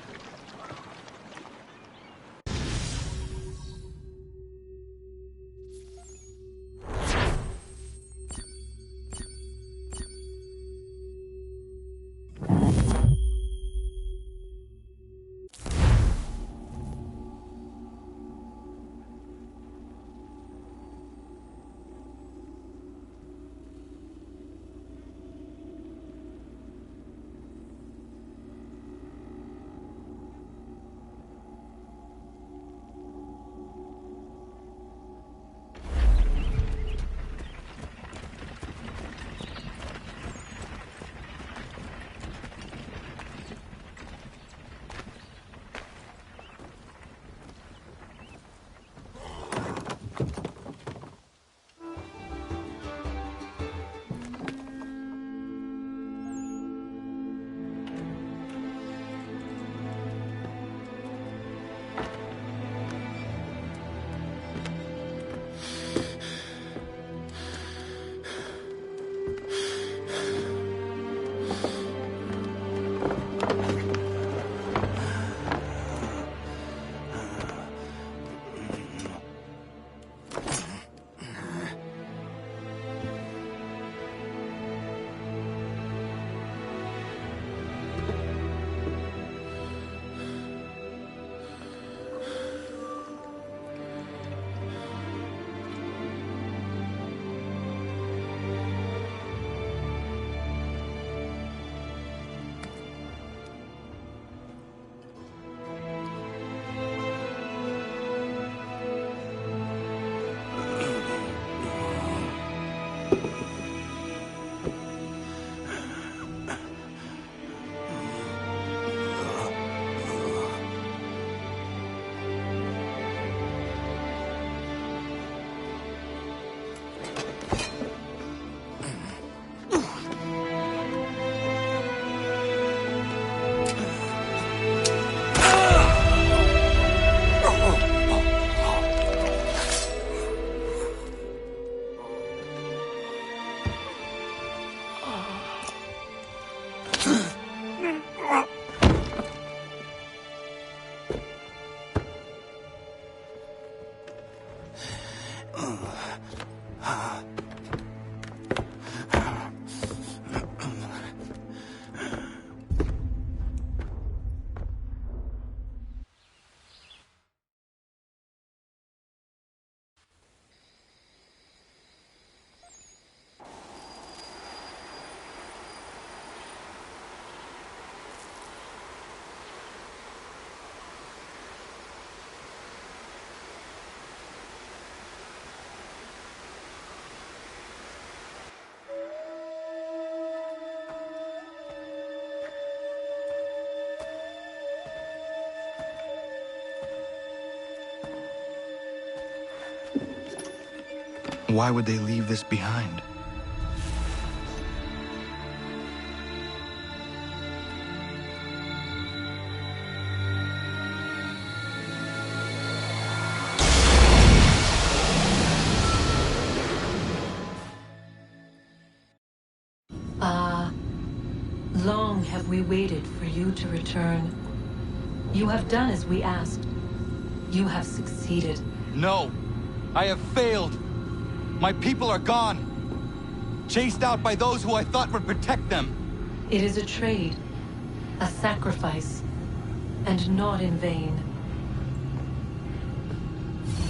Why would they leave this behind? Long have we waited for you to return. You have done as we asked. You have succeeded. No! I have failed! My people are gone! Chased out by those who I thought would protect them! It is a trade, a sacrifice, and not in vain.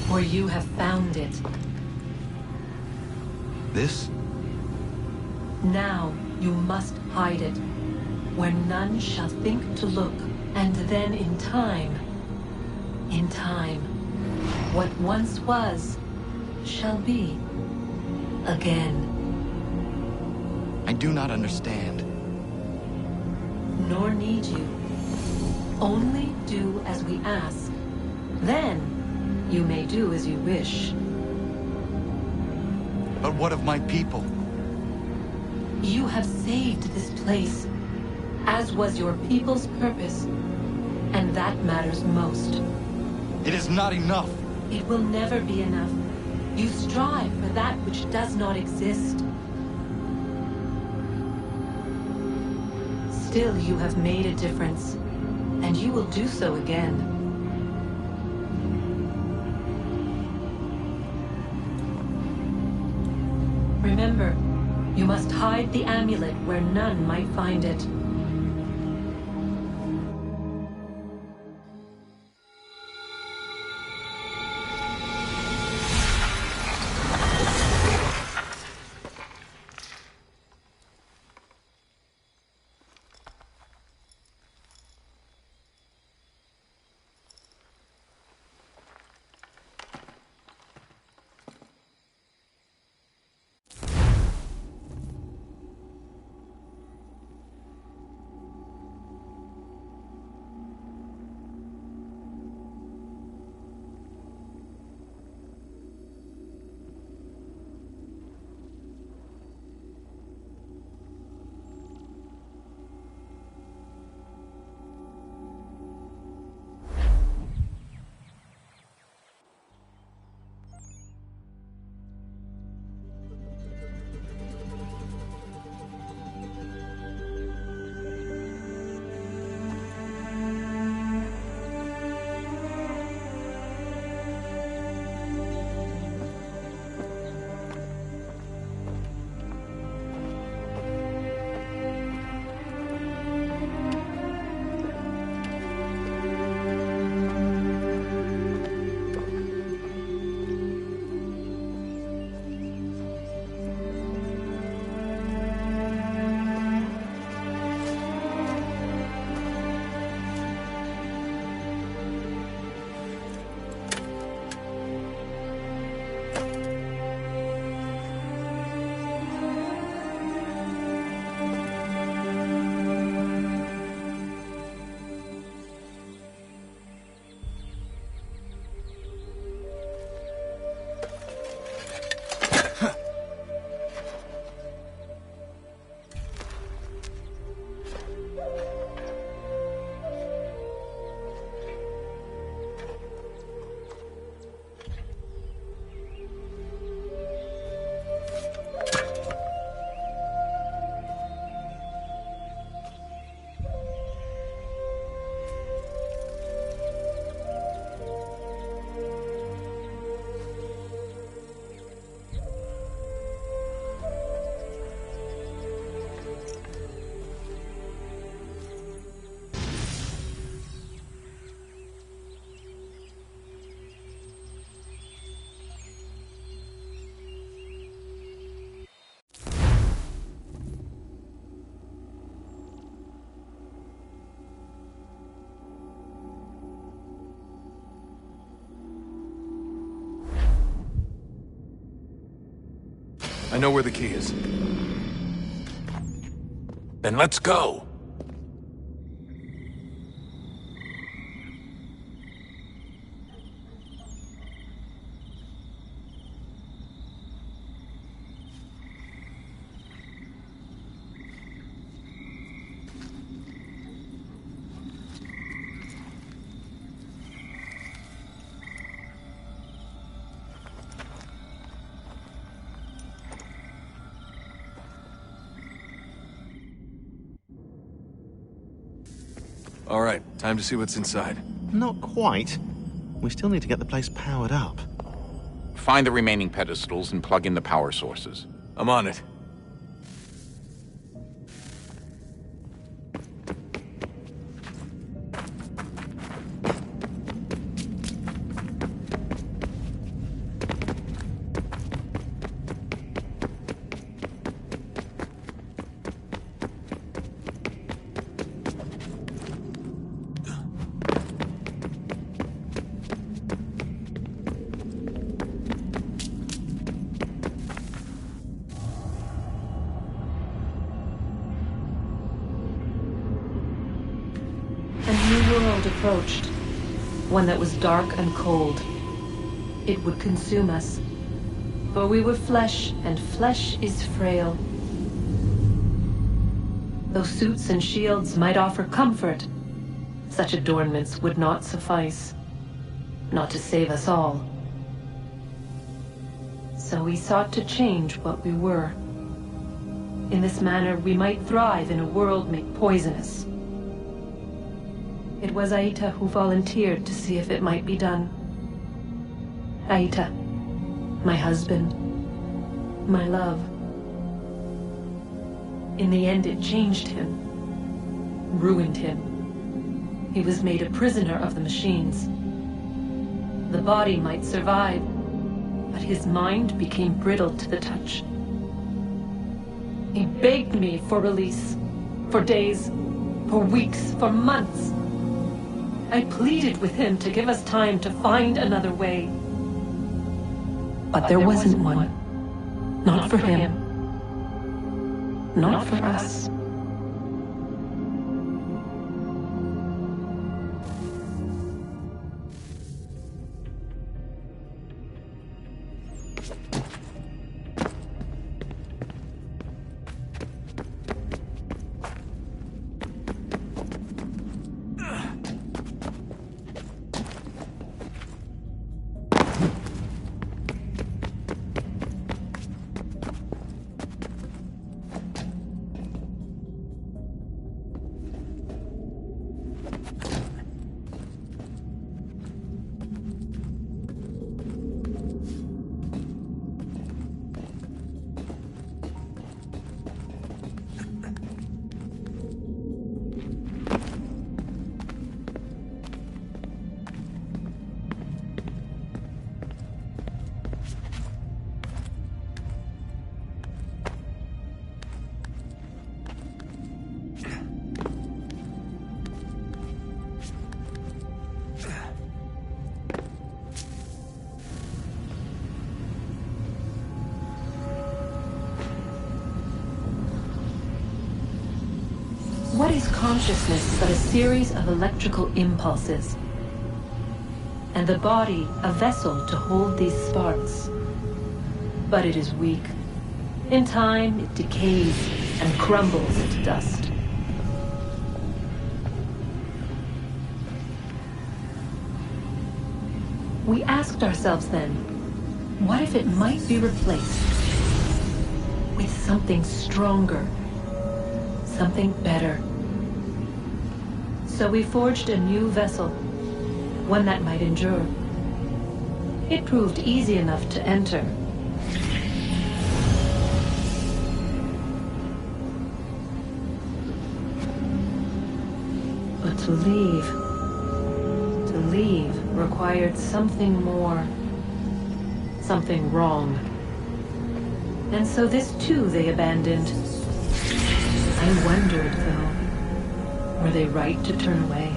For you have found it. This? Now you must hide it, where none shall think to look, and then in time, what once was, shall be again. I do not understand. Nor need you. Only do as we ask. Then, you may do as you wish. But what of my people? You have saved this place, as was your people's purpose, and that matters most. It is not enough. It will never be enough. You strive for that which does not exist. Still, you have made a difference, and you will do so again. Remember, you must hide the amulet where none might find it. I know where the key is. Then let's go! All right, time to see what's inside. Not quite. We still need to get the place powered up. Find the remaining pedestals and plug in the power sources. I'm on it. Approached, one that was dark and cold. It would consume us, for we were flesh, and flesh is frail. Though suits and shields might offer comfort, such adornments would not suffice, not to save us all. So we sought to change what we were. In this manner, we might thrive in a world made poisonous. It was Aita who volunteered to see if it might be done. Aita, my husband, my love. In the end, it changed him, ruined him. He was made a prisoner of the machines. The body might survive, but his mind became brittle to the touch. He begged me for release, for days, for weeks, for months. I pleaded with him to give us time to find another way. But there wasn't one. Not for him. Not for us. What is consciousness but a series of electrical impulses? And the body a vessel to hold these sparks. But it is weak. In time, it decays and crumbles into dust. We asked ourselves then, what if it might be replaced with something stronger, something better? So we forged a new vessel, one that might endure. It proved easy enough to enter. But to leave required something more, something wrong. And so this too they abandoned. I wondered, though, were they right to turn away?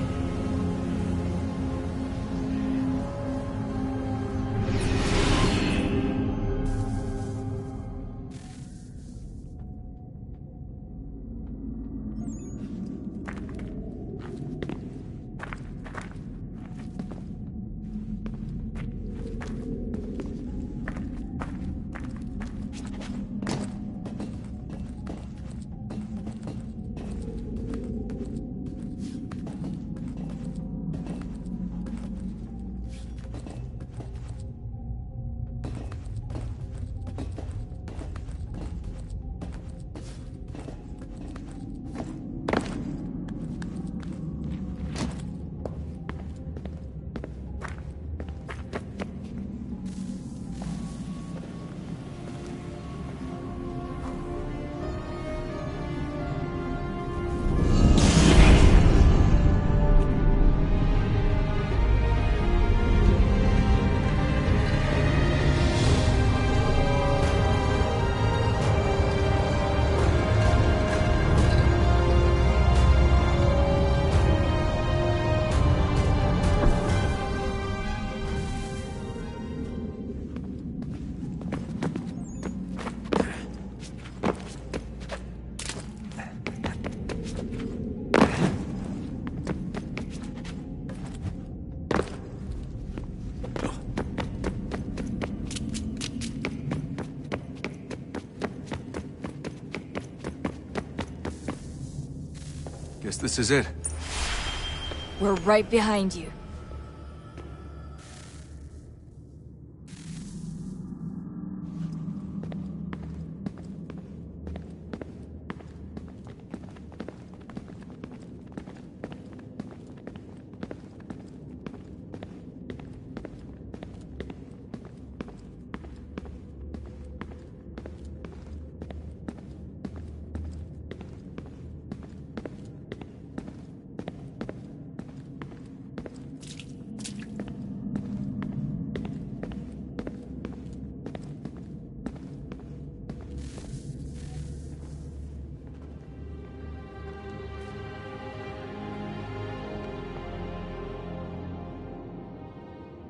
Guess this is it. We're right behind you.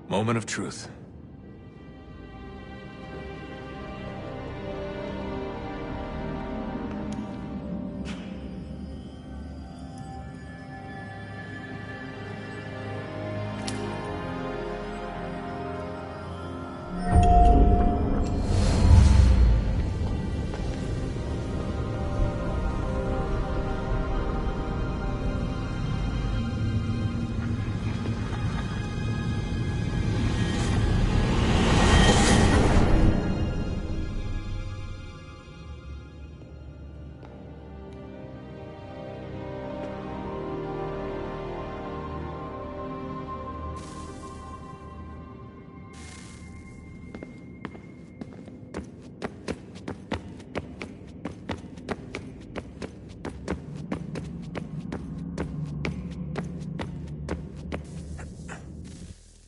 Moment of truth.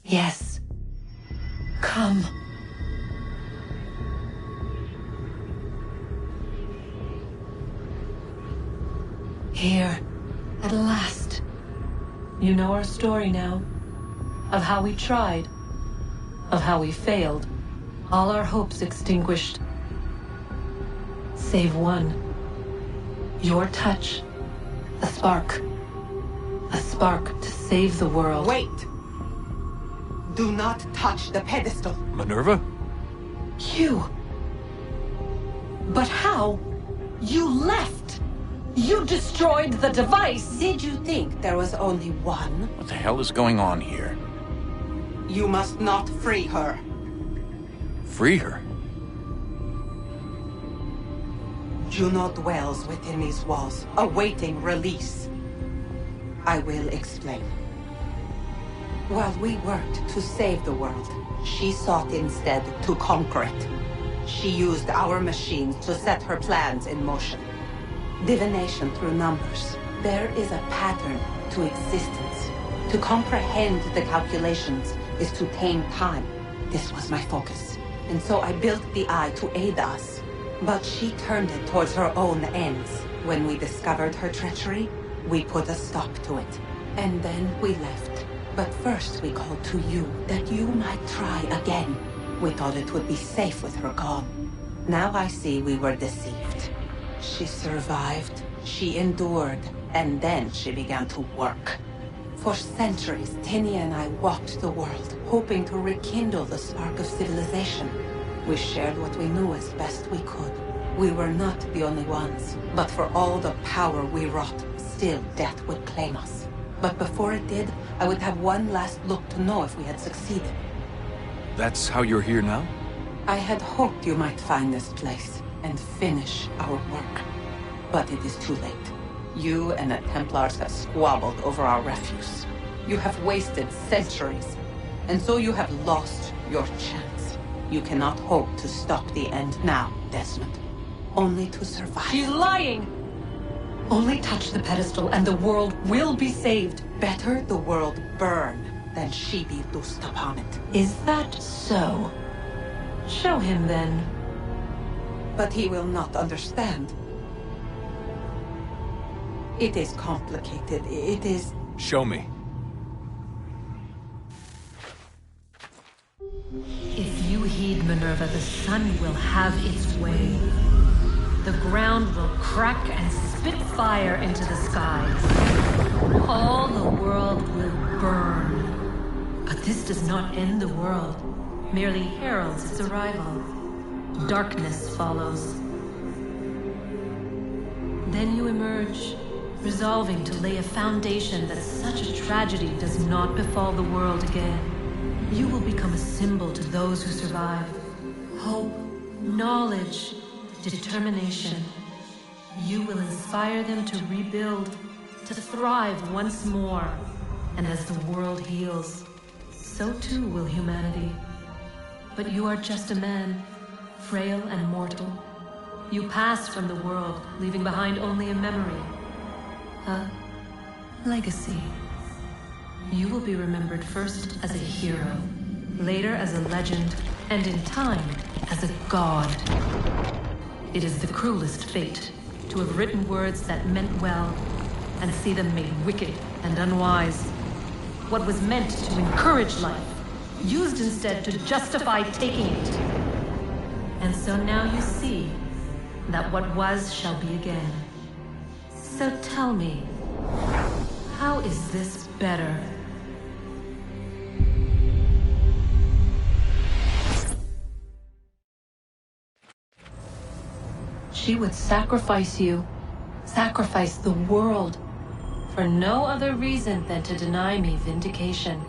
Yes. Come. Here, at last. You know our story now. Of how we tried. Of how we failed. All our hopes extinguished. Save one. Your touch. A spark. A spark to save the world. Wait! Do not touch the pedestal. Minerva? You. But how? You left. You destroyed the device. Did you think there was only one? What the hell is going on here? You must not free her. Free her? Juno dwells within these walls, awaiting release. I will explain. While we worked to save the world, she sought instead to conquer it. She used our machines to set her plans in motion. Divination through numbers. There is a pattern to existence. To comprehend the calculations is to tame time. This was my focus. And so I built the eye to aid us. But she turned it towards her own ends. When we discovered her treachery, we put a stop to it. And then we left. But first we called to you, that you might try again. We thought it would be safe with her gone. Now I see we were deceived. She survived, she endured, and then she began to work. For centuries, Tinia and I walked the world, hoping to rekindle the spark of civilization. We shared what we knew as best we could. We were not the only ones, but for all the power we wrought, still death would claim us. But before it did, I would have one last look to know if we had succeeded. That's how you're here now? I had hoped you might find this place and finish our work. But it is too late. You and the Templars have squabbled over our refuse. You have wasted centuries, and so you have lost your chance. You cannot hope to stop the end now, Desmond. Only to survive. She's lying! Only touch the pedestal and the world will be saved. Better the world burn than she be loosed upon it. Is that so? Show him then. But he will not understand. It is complicated. It is... Show me. If you heed Minerva, the sun will have its way. The ground will crack and spit fire into the skies. All the world will burn. But this does not end the world, merely heralds its arrival. Darkness follows. Then you emerge, resolving to lay a foundation that such a tragedy does not befall the world again. You will become a symbol to those who survive. Hope, knowledge, determination. You will inspire them to rebuild, to thrive once more. And as the world heals, so too will humanity. But you are just a man, frail and mortal. You pass from the world, leaving behind only a memory. A legacy. You will be remembered first as a hero, later as a legend, and in time, as a god. It is the cruelest fate to have written words that meant well, and see them made wicked and unwise. What was meant to encourage life, used instead to justify taking it. And so now you see that what was shall be again. So tell me, how is this better? She would sacrifice you, sacrifice the world, for no other reason than to deny me vindication.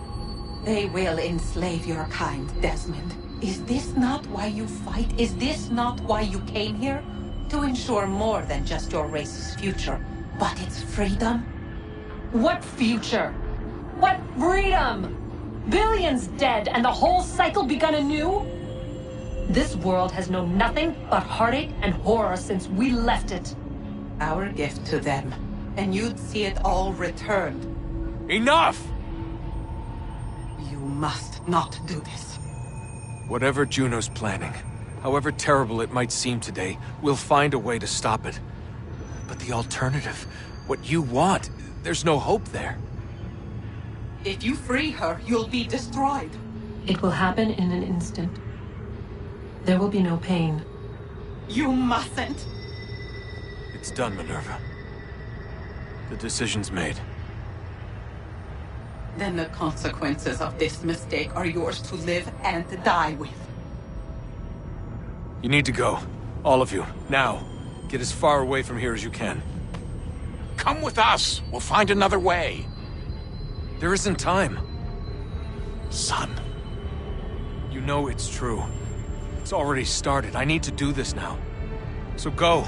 They will enslave your kind, Desmond. Is this not why you fight? Is this not why you came here? To ensure more than just your race's future, but its freedom? What future? What freedom? Billions dead and the whole cycle begun anew? This world has known nothing but heartache and horror since we left it. Our gift to them, and you'd see it all returned. Enough! You must not do this. Whatever Juno's planning, however terrible it might seem today, we'll find a way to stop it. But the alternative, what you want, there's no hope there. If you free her, you'll be destroyed. It will happen in an instant. There will be no pain. You mustn't. It's done, Minerva. The decision's made. Then the consequences of this mistake are yours to live and die with. You need to go. All of you. Now. Get as far away from here as you can. Come with us. We'll find another way. There isn't time. Son. You know it's true. It's already started. I need to do this now. So go.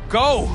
Go!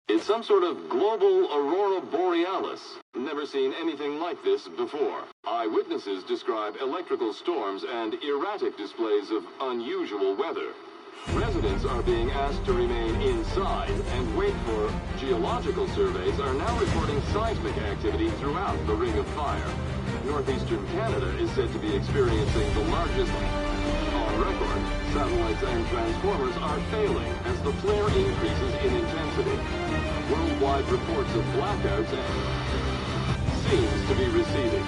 It's some sort of global aurora borealis. Never seen anything like this before. Eyewitnesses describe electrical storms and erratic displays of unusual weather. Residents are being asked to remain inside and wait for geological surveys are now reporting seismic activity throughout the Ring of Fire. Northeastern Canada is said to be experiencing the largest on record. Satellites and transformers are failing as the flare increases in intensity. Worldwide reports of blackouts seems to be receding.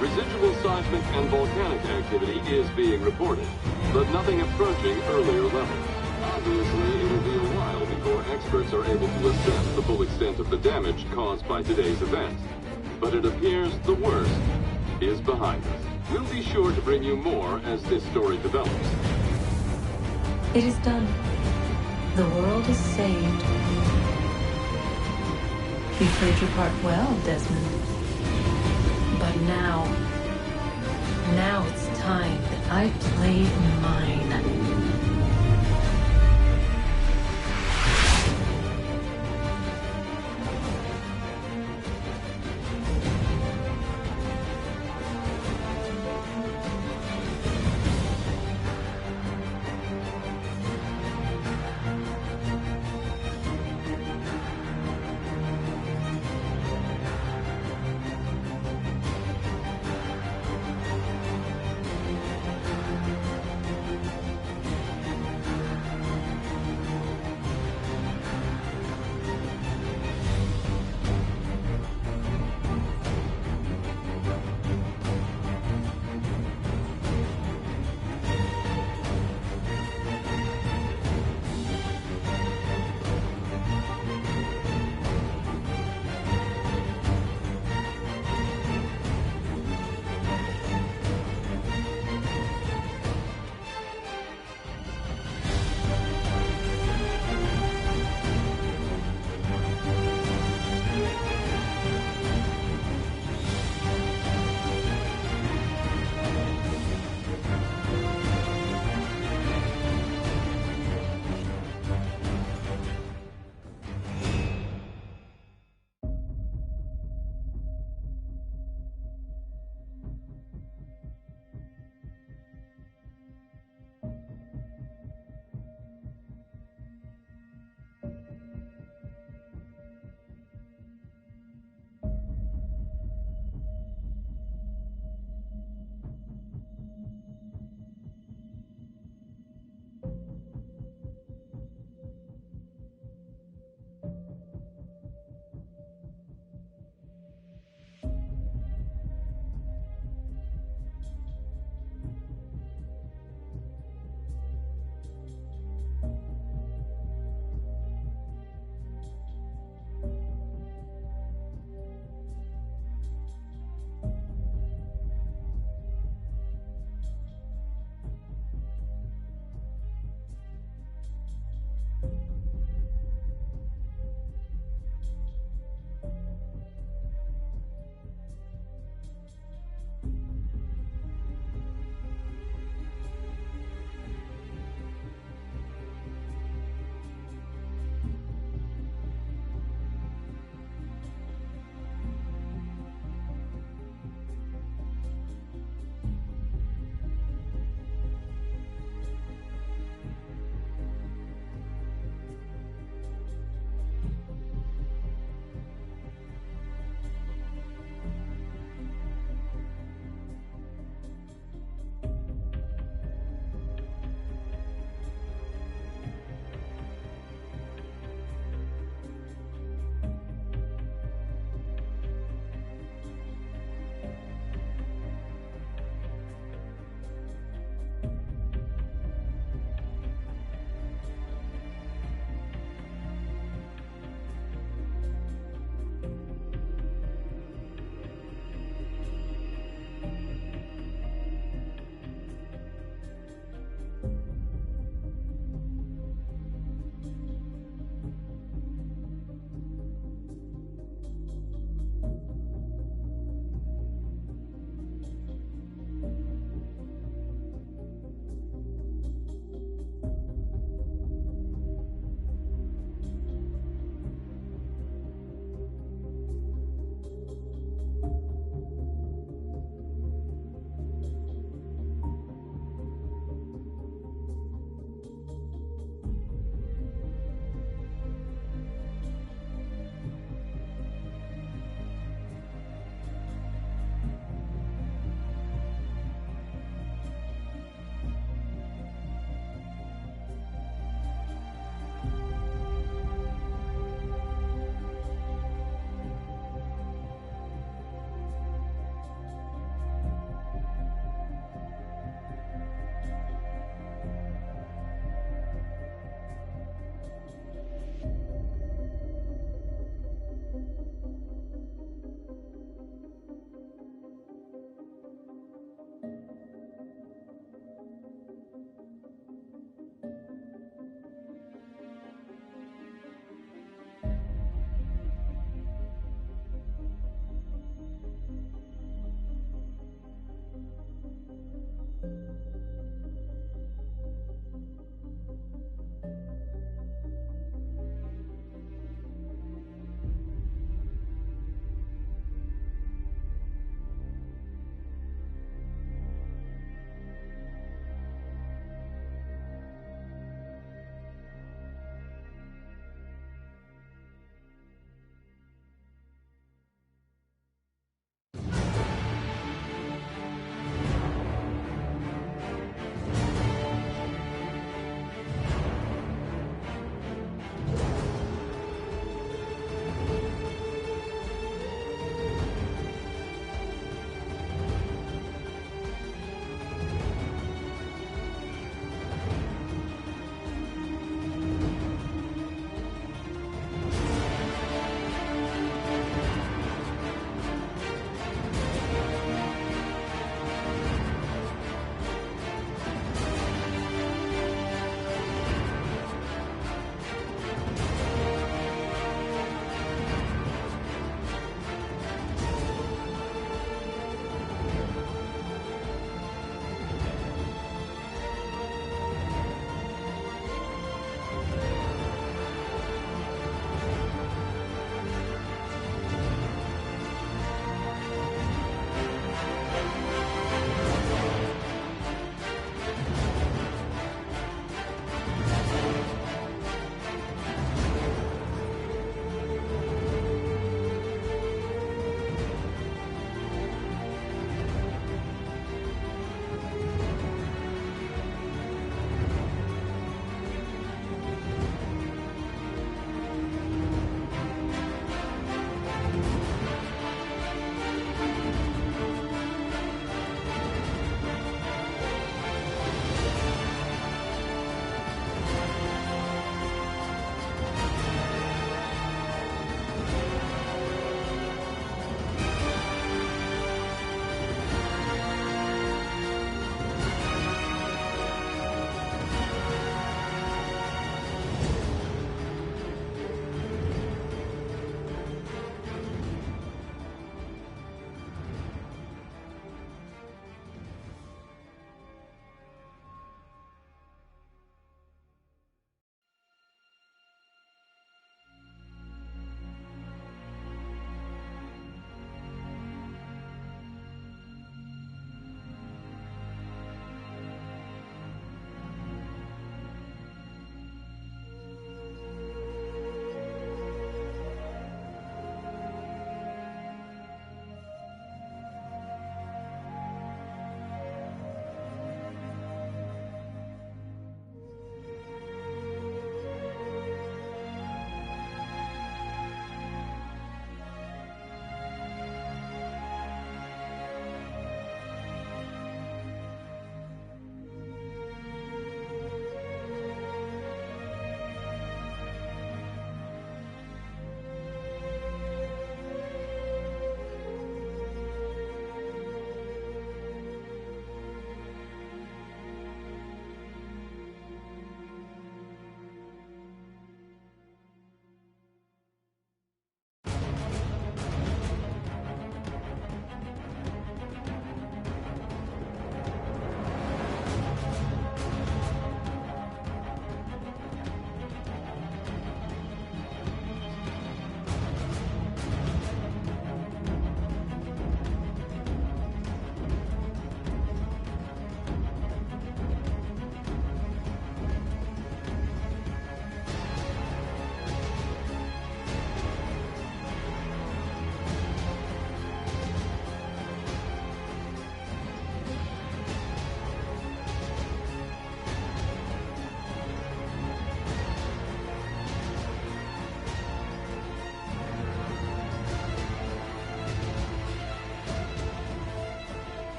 Residual seismic and volcanic activity is being reported, but nothing approaching earlier levels. Obviously, it'll be a while before experts are able to assess the full extent of the damage caused by today's events. But it appears the worst is behind us. We'll be sure to bring you more as this story develops. It is done. The world is saved. You played your part well, Desmond. But now it's time that I played mine.